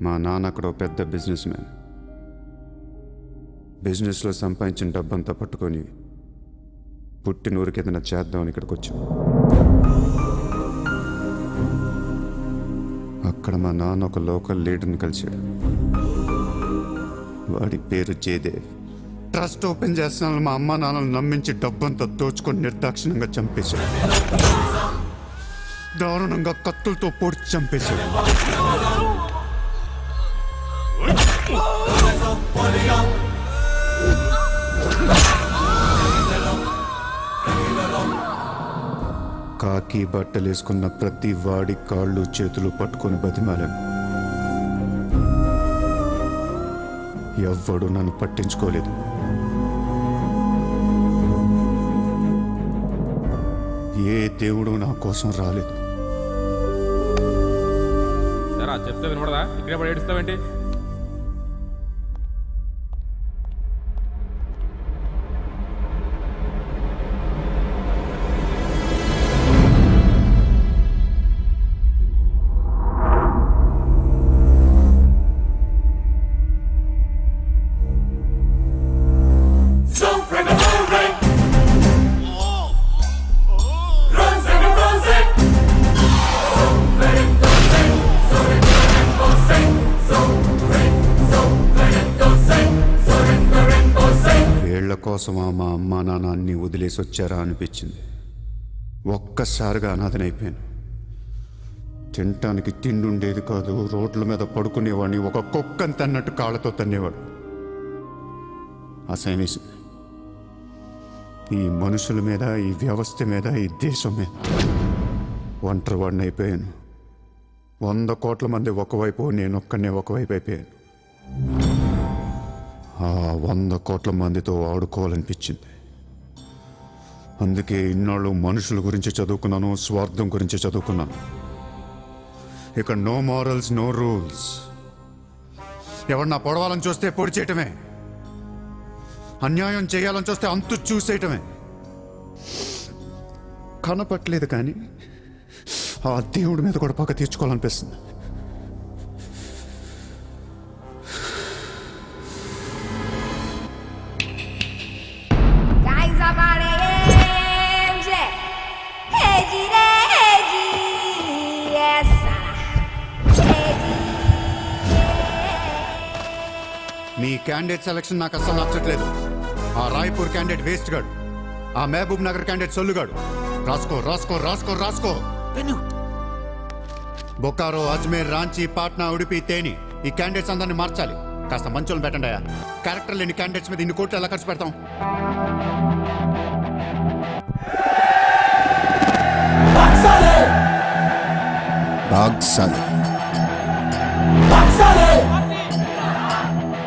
మా నాన్న అక్కడ పెద్ద బిజినెస్ మ్యాన్. బిజినెస్లో సంపాదించిన డబ్బంతా పట్టుకొని పుట్టినూరికి ఏదైనా చేద్దామని ఇక్కడికి వచ్చాను. అక్కడ మా నాన్న ఒక లోకల్ లీడర్ని కలిశాడు. వాడి పేరు జయదేవ్. ట్రస్ట్ ఓపెన్ చేస్తున్నాను మా అమ్మ నాన్నలు నమ్మించి డబ్బంతా దోచుకొని నిర్దాక్షిణ్యంగా చంపేశాడు. దారుణంగా కత్తులతో పొడిచి చంపేశాడు. కాకి బట్టలు వేసుకున్న ప్రతి వాడి కాళ్ళు చేతులు పట్టుకొని బతిమాలాను. ఎవ్వడు నన్ను పట్టించుకోలేదు. ఏ దేవుడు నా కోసం రాలేదు. చెప్తే వినపడదా? ఇక్కడే పడి ఏడుస్తావేంటి? కోసమా మా అమ్మా నాన్న అన్ని వదిలేసి వచ్చారా అనిపించింది. ఒక్కసారిగా అనాథనైపోయాను. తినటానికి తిండి ఉండేది కాదు. రోడ్ల మీద పడుకునేవాడిని. ఒక కుక్కని తన్నట్టు కాళ్ళతో తన్నేవాడు. అసహ్యం వేసింది. ఈ మనుషుల మీద, ఈ వ్యవస్థ మీద, ఈ దేశం మీద ఒంటరివాడిని అయిపోయాను. 100 కోట్ల మంది ఒకవైపు, నేనొక్కనే ఒకవైపు అయిపోయాను. ఆ 100 కోట్ల మందితో ఆడుకోవాలనిపించింది. అందుకే ఇన్నాళ్ళు మనుషుల గురించి చదువుకున్నాను, స్వార్థం గురించి చదువుకున్నాను. ఇక నో మారల్స్, నో రూల్స్. ఎవరన్నా పొడవాలని చూస్తే పొడి చేయటమే, అన్యాయం చేయాలని చూస్తే అంతు చూసేయటమే. కనపట్లేదు కానీ ఆ దేవుడి మీద కూడా పక్క తీర్చుకోవాలనిపిస్తుంది. మీ క్యాండిడేట్ సెలక్షన్ నాకు అసలు నచ్చట్లేదు. ఆ రాయ్పూర్ క్యాండిడేట్ వేస్ట్ గాడు, ఆ మహబూబ్ నగర్ క్యాండిడేట్ సొల్లుగాడు. రాసుకో రాసుకో రాసుకో రాసుకో. బొకారో, అజ్మేర్, రాంచీ, పాట్నా, ఉడిపి, తేని, ఈ క్యాండిడేట్స్ అందరినీ మార్చాలి. కాస్త మంచోళ్ళు పెట్టండి అయ్యా. క్యారెక్టర్ లేని క్యాండిడేట్స్ మీద ఇన్ని కోట్లు ఎలా ఖర్చు పెడతాం?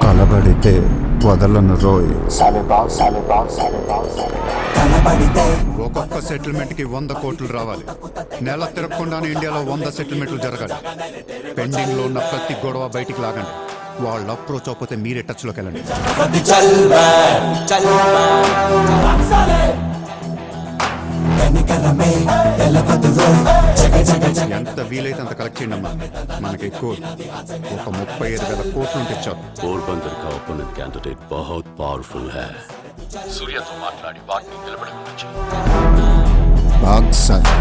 కలబడితే వదలను రోయ్. ఒక్కొక్క సెటిల్మెంట్ కి 100 కోట్లు రావాలి. నెల తిరగకుండానే ఇండియాలో 100 సెటిల్మెంట్లు జరగాలి. పెండింగ్ లో ఉన్న ప్రతి గొడవ బయటికి లాగండి. వాళ్ళు అప్రోచ్ అవ్వకపోతే మీరే టచ్ లోకి వెళ్ళండి. ఎంత వీలైతే అంత కలెక్ట్ చేయండి అమ్మా. మనకి ఎక్కువ ఒక 35,000 కోట్లు ఉంటే చాలు. పోర్బందర్ కా ఓపెనెంట్ క్యాండిడేట్ बहुत పవర్ఫుల్ है. సూర్యతో మాట్లాడి వాటిని నిలబడవచ్చు. బాగ్ సాలే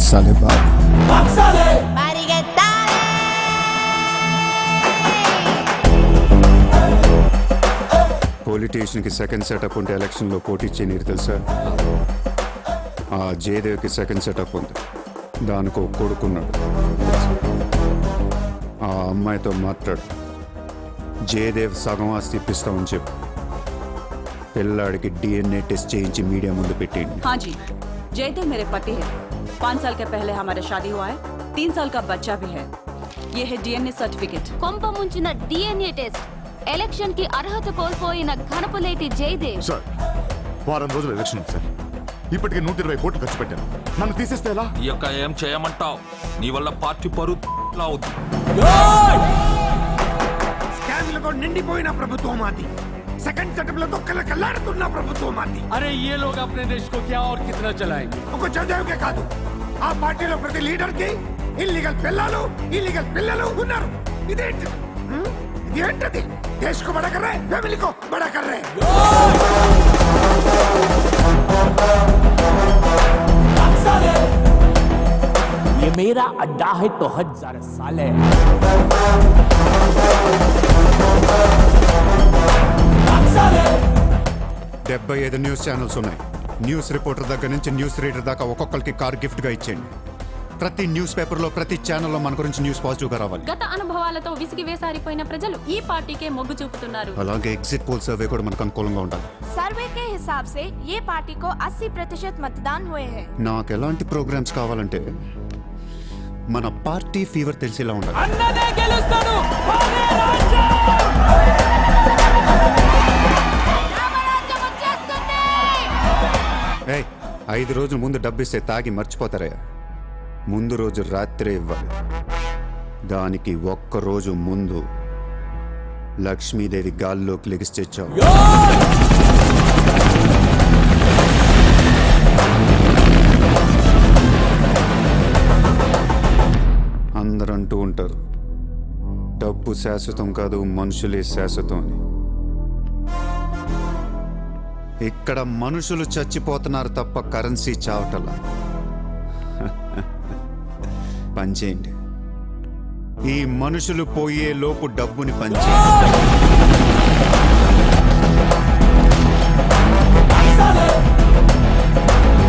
సాలే బాగ్ పొలిటీషియన్కి సెకండ్ సెటప్ ఉంటే ఎలక్షన్లో పోటీ చేయనీరు తెలుసా? ఆ జయదేవ్కి సెకండ్ సెటప్ ఉంది. దానికి ఒక కొడుకున్నాడు. ఆ అమ్మాయితో మాట్లాడు. జయదేవ్ సగం ఆస్తి ఇప్పిస్తామని చెప్పు. పిల్లాడికి DNA టెస్ట్ చేయించి మీడియా ముందు పెట్టండి. हाँ जी, जयदेव मेरे पति है. 5 साल के पहले हमारा शादी हुआ है. 3 साल का बच्चा भी है. ये है DNA सर्टिफिकेट. కొంప ముంచిన DNA టెస్ట్, ఎలక్షన్ కి అర్హత కోల్పోయిన ఘనపులేటి జయదేవ్. సార్ వారం రోజులు ఎలక్షన్ ఉంది సార్. ఇప్పటికే 120 కోట్లు ఖర్చు పెట్టాను. నన్ను తీసేస్తే ఎలా? ఈ యొక్క ఏం చేయమంటావు? నీ వల్ల పార్టీ పరువు అవుతుంది. స్కామ్లతో నిండిపోయిన ప్రభుత్వం మాది. సెకండ్ సెటప్లతో కలకల్లాడుతున్న ప్రభుత్వం మాది. अरे ये लोग अपने देश को क्या और कितना चलाएंगे? ఒక జయదేవ్కే కాదు, ఆ పార్టీలో ప్రతి లీడర్ కి ఇల్లీగల్ పిల్లలు ఉన్నారు. ఇదేంటి? ఇదేంటది? దేశ్ కో బడా కర్ రహే, ఫ్యామిలీ కో బడా కర్ రహే. ये मेरा अड्डा है तो हजार साले. 75 న్యూస్ ఛానల్స్ ఉన్నాయి. న్యూస్ రిపోర్టర్ దగ్గర నుంచి న్యూస్ రీడర్ దాకా ఒక్కొక్కరికి కార్ గిఫ్ట్గా ఇచ్చేయండి. ప్రతి న్యూస్ పేపర్లో, ప్రతి ఛానల్లో మన గురించి న్యూస్ పాజిటివ్గా రావాలి. గత అనుభవాలతో విసిగి వేసారిపోయిన ప్రజలు ఈ పార్టీకే మొగ్గు చూపుతున్నారు. అలాగే ఎగ్జిట్ పోల్ సర్వే కూడా మనకు అనుకూలంగా ఉండాలి. सर्वे के हिसाब से ये पार्टी को 80% मतदान हुए हैं. నాకు ఎలాంటి ప్రోగ్రామ్స్ కావాలంటే మన పార్టీ ఫీవర్ తెలిసేలా ఉండాలి. అన్నదే గెలుస్తాడు. 5 రోజుల ముందు డబ్బిస్తే తాగి మర్చిపోతారయ్యా. ముందు రోజు రాత్రే ఇవ్వాలి. దానికి ఒక్క రోజు ముందు లక్ష్మీదేవి గాల్లోకి లెగిస్తే చాలు. అందరూ అంటూ ఉంటారు డబ్బు శాశ్వతం కాదు, మనుషులే శాశ్వతం అని. ఇక్కడ మనుషులు చచ్చిపోతున్నారు తప్ప కరెన్సీ చావటలా. పనిచేయండి. ఈ మనుషులు పోయే లోపు డబ్బుని పంచేయండి.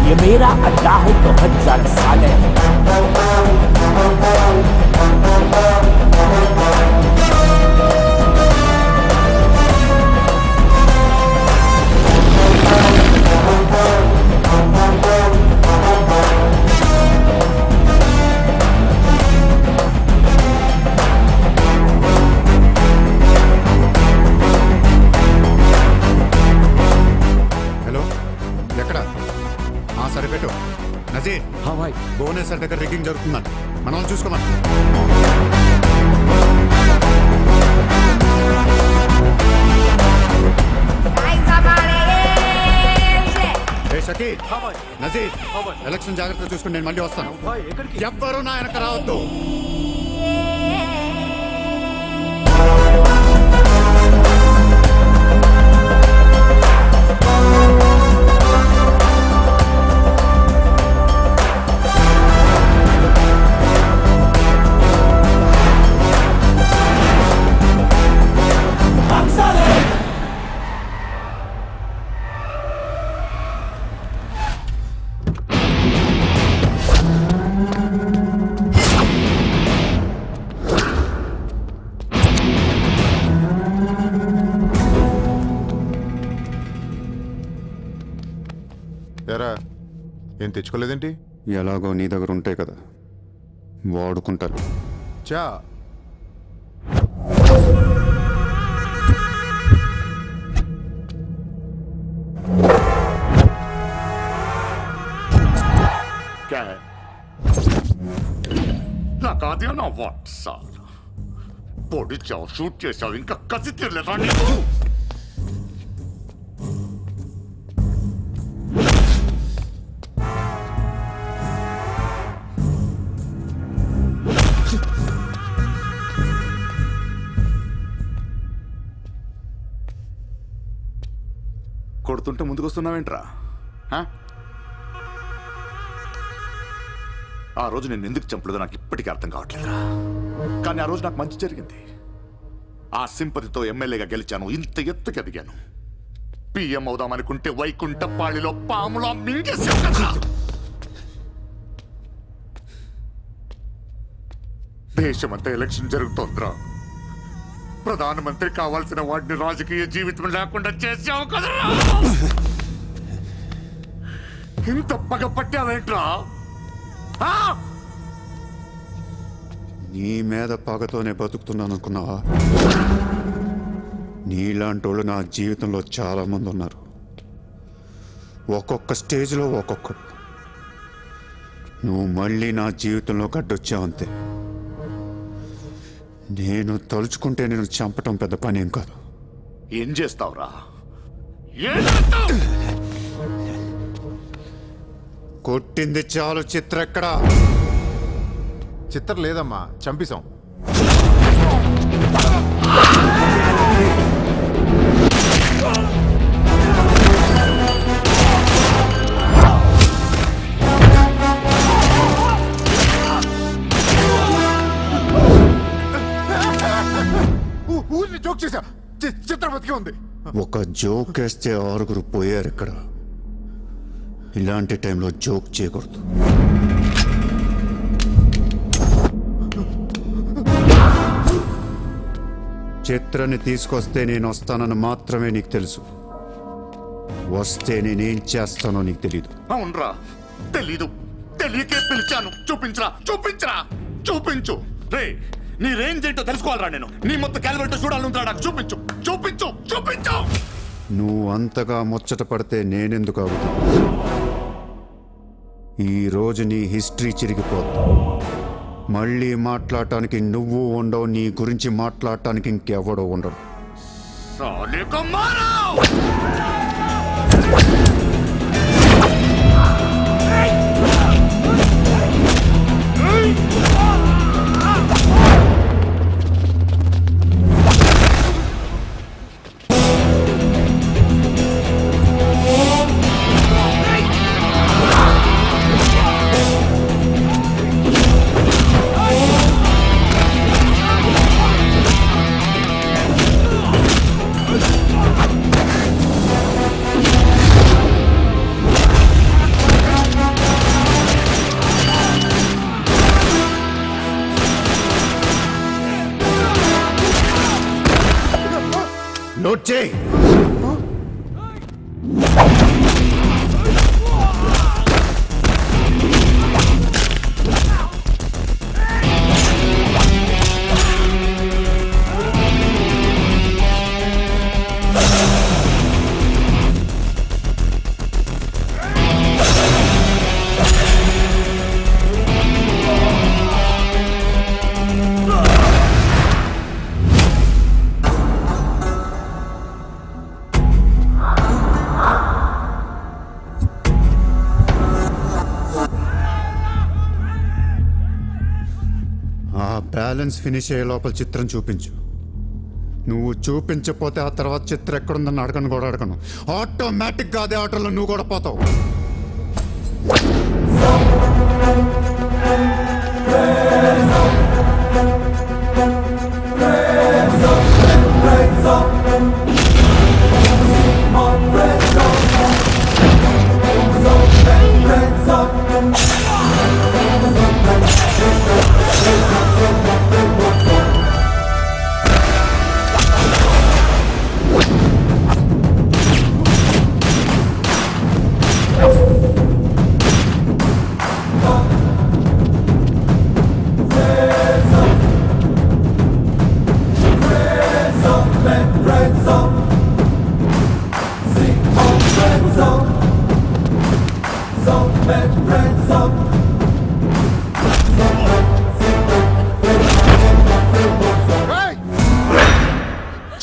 ये मेरा अड्डा है तो हजार साले. హలో, ఎక్కడ? సరిపెట్టు. నజీర్, భువనేశ్వర్ దగ్గర రిగ్గింగ్ జరుగుతుందని మన వాళ్ళు చూసుకోమని. షకీల్, నజీర్, ఎలక్షన్ జాగ్రత్తగా చూసుకుని నేను మళ్ళీ వస్తాను. ఎవ్వరూ నా వెనక రావద్దు. ఏం తెచ్చుకోలేదేంటి? ఎలాగో నీ దగ్గర ఉంటాయి కదా, వాడుకుంటాను. చా నాకు అదేనా వాట్ సార్? పొడిచావు, షూట్ చేసావు, ఇంకా కసి తీరలేదా నీకు? కొడుతుంటే ముందుకొస్తున్నావేంట్రా? ఆ రోజు నేను ఎందుకు చంపలేదో నాకు ఇప్పటికీ అర్థం కావట్లేదురా. కానీ ఆ రోజు నాకు మంచి జరిగింది. ఆ సింపతితో ఎమ్మెల్యేగా గెలిచాను, ఇంత ఎత్తుకి ఎదిగాను. పిఎం అవుదామనుకుంటే వైకుంఠపాళిలో పాములా మింగేసావు కదా. దేశమంతా ఎలక్షన్ జరుగుతోందిరా. ప్రధానమంత్రి కావాల్సిన వాడిని రాజకీయ జీవితం లేకుండా చేసావు కదరా. ఇంత పగ పట్టావేంట్రా? నీ మీద పగతోనే బతుకుతున్నాను అనుకున్నావా? నీలాంటి వాళ్ళు నా జీవితంలో చాలా మంది ఉన్నారు. ఒక్కొక్క స్టేజ్లో ఒక్కొక్కడు. నువ్వు మళ్ళీ నా జీవితంలో గడ్డొచ్చావంతే. నేను తలుచుకుంటే నేను చంపటం పెద్ద పని ఏం కాదు. ఏం చేస్తావురా? కొట్టింది చాలు. చిత్ర ఎక్కడా? చిత్ర లేదమ్మా, చంపేశాం. ఊరిని జోక్ చేశా. చిత్ర బతికే ఉంది. ఒక జోక్ వేస్తే 6 పోయారు ఇక్కడ. ఇలాంటి టైంలో జోక్ చేయకూడదు. చిత్రని తీసుకొస్తే నేను వస్తానని మాత్రమే నీకు తెలుసు. వస్తే నేనేం చేస్తానో నీకు తెలీదు. అవునరా, తెలీదు. తెలియకే పిలిచాను. చూపించరా, చూపించరా, చూపించు. రే, నీ రేంజ్ ఏంటో తెలుసుకోవాలరా నేను. నీ మొత్తం క్యాలిబర్ చూడాలంటా. నాకు చూపించు, చూపించు, చూపించు. నువ్వు అంతగా ముచ్చట పడితే నేనెందుకు అవుతా? ఈరోజు నీ హిస్టరీ చిరిగిపోద్ది. మళ్ళీ మాట్లాడటానికి నువ్వు ఉండవు. నీ గురించి మాట్లాడటానికి ఇంకెవడో ఉండడు. నోట్ చేయి. బ్యాలెన్స్ ఫినిష్ అయ్యే లోపల చిత్రం చూపించు. నువ్వు చూపించకపోతే ఆ తర్వాత చిత్రం ఎక్కడుందని అడగను కూడా అడగను. ఆటోమేటిక్గా అదే ఆటోలో నువ్వు కూడా పోతావు.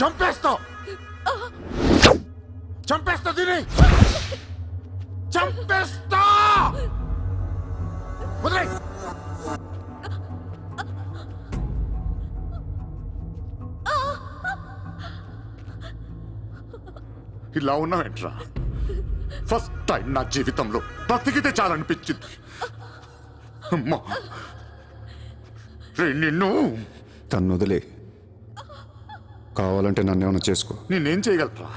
చంపేస్తావు, చంపేస్తా, దీని చంపేస్తా. వదిలేయ్. ఇలా ఉన్నావేంట్రా? ఫస్ట్ టైం నా జీవితంలో బ్రతికితే చాలనిపించింది. అమ్మా, నిన్ను తను వదిలే. కావాలంటే నన్ను ఏమైనా చేసుకో. నేనేం చేయగలరా?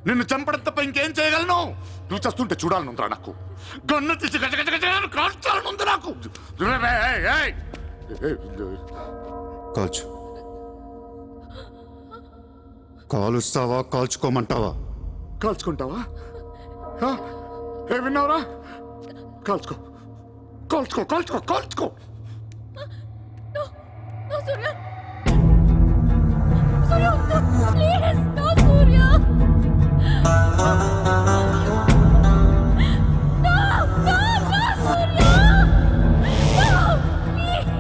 నిన్ను చంపడం తప్ప ఇంకేం చేయగలను? నువ్వు చేస్తుంటే చూడాలనుందిరా నాకు. గన్ను తీసి గజగజగజ కాల్చాలనుంది నాకు. కాల్చు. కాలుస్తావా కాల్చుకోమంటావా? కాల్చుకుంటావా? ఆ? ఏ విన్నావురా? కాల్చుకో కాల్చుకో కాల్చుకో కాల్చుకో. No, Surya! Surya, no, please! No, Surya! No, no, no, Surya! No, please!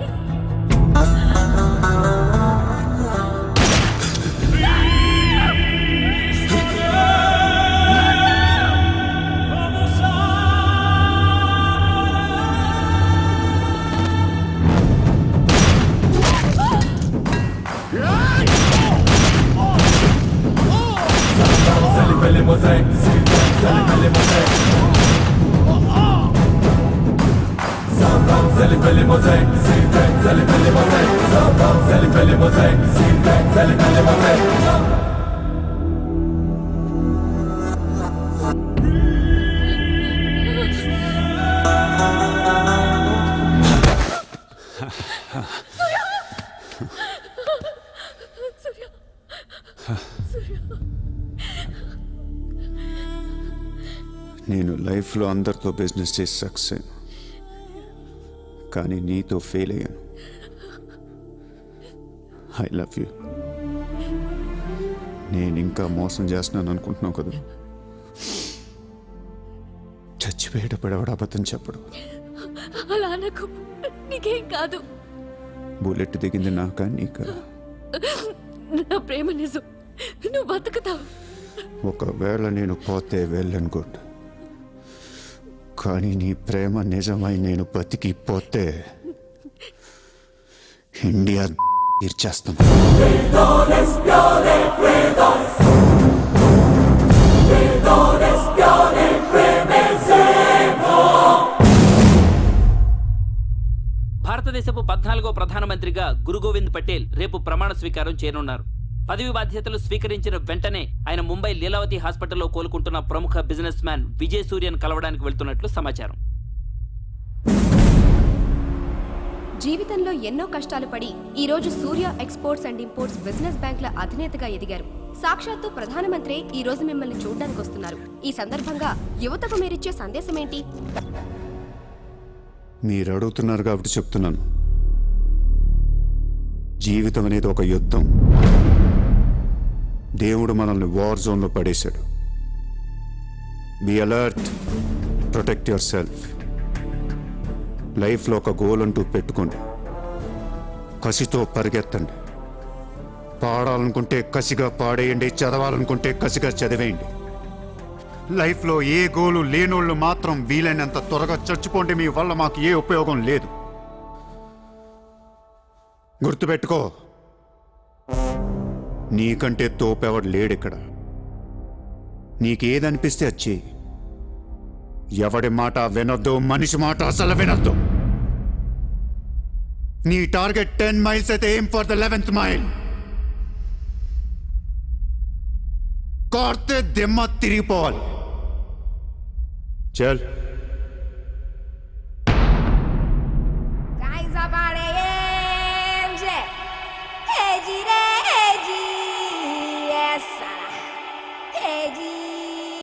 నేను లైఫ్లో అందరితో బిజినెస్ చేసి సక్సెస్ అయ్యాను, కానీ నీతో ఫెయిల్ అయ్యాను. I love you. నేను ఇంకా మోసం చేస్తున్నాను అనుకుంటున్నావు కదా? చచ్చిపోయేటప్పుడు ఎవడ అబద్ధం చెప్పడు. అలా అనకు, నీకేం కాదు. బుల్లెట్ దిగింది నాకా నీకా? నా ప్రేమ నిజం, నువ్వు బతుకుతావు. ఒకవేళ నేను పోతే వెళ్ళను గుడ్, కానీ నీ ప్రేమ నిజమై నేను బతికిపోతే ఇండియా తీర్చేస్తాను. భారతదేశపు 14వ ప్రధానమంత్రిగా గురు గోవింద్ పటేల్ రేపు ప్రమాణ స్వీకారం చేయనున్నారు. పదవి బాధ్యతలు స్వీకరించిన వెంటనే ఆయన ముంబై లీలావతి హాస్పిటల్లో కోలుకుంటున్న ప్రముఖ బిజినెస్ మ్యాన్ విజయ్ సూర్యను కలవడానికి వెళ్తున్నట్లు సమాచారం. జీవితంలో ఎన్నో కష్టాలు పడి ఈ రోజు సూర్య ఎక్స్పోర్ట్స్ అండ్ ఇంపోర్ట్స్ బిజినెస్ బ్యాంక్ల అధినేతగా ఎదిగారు. సాక్షాత్తు ప్రధానమంత్రి ఈ రోజు మిమ్మల్ని చూడడానికి వస్తున్నారు. ఈ సందర్భంగా యువతకు మీరిచ్చే సందేశం ఏంటి? మీరు అడుగుతున్నారు కాబట్టి చెప్తున్నాను. జీవితం అనేది ఒక యుద్ధం. దేవుడు మనల్ని వార్ జోన్లో పడేశాడు. Be alert, protect your self. లైఫ్లో ఒక గోల్ అంటూ పెట్టుకోండి, కసితో పరిగెత్తండి. పాడాలనుకుంటే కసిగా పాడేయండి, చదవాలనుకుంటే కసిగా చదివేయండి. లైఫ్లో ఏ గోలు లేనోళ్ళు మాత్రం వీలైనంత త్వరగా చచ్చిపోండి. మీ వల్ల మాకు ఏ ఉపయోగం లేదు. గుర్తుపెట్టుకో, నీకంటే తోపెవడు లేడిక్కడ. నీకేదనిపిస్తే వచ్చి ఎవడి మాట వినొద్దు, మనిషి మాట అసలు వినొద్దు. నీ టార్గెట్ 10 మైల్స్ అయితే aim for the 11th mile. కార్తే దిమ్మ తిరిగిపోవాలి. చల్.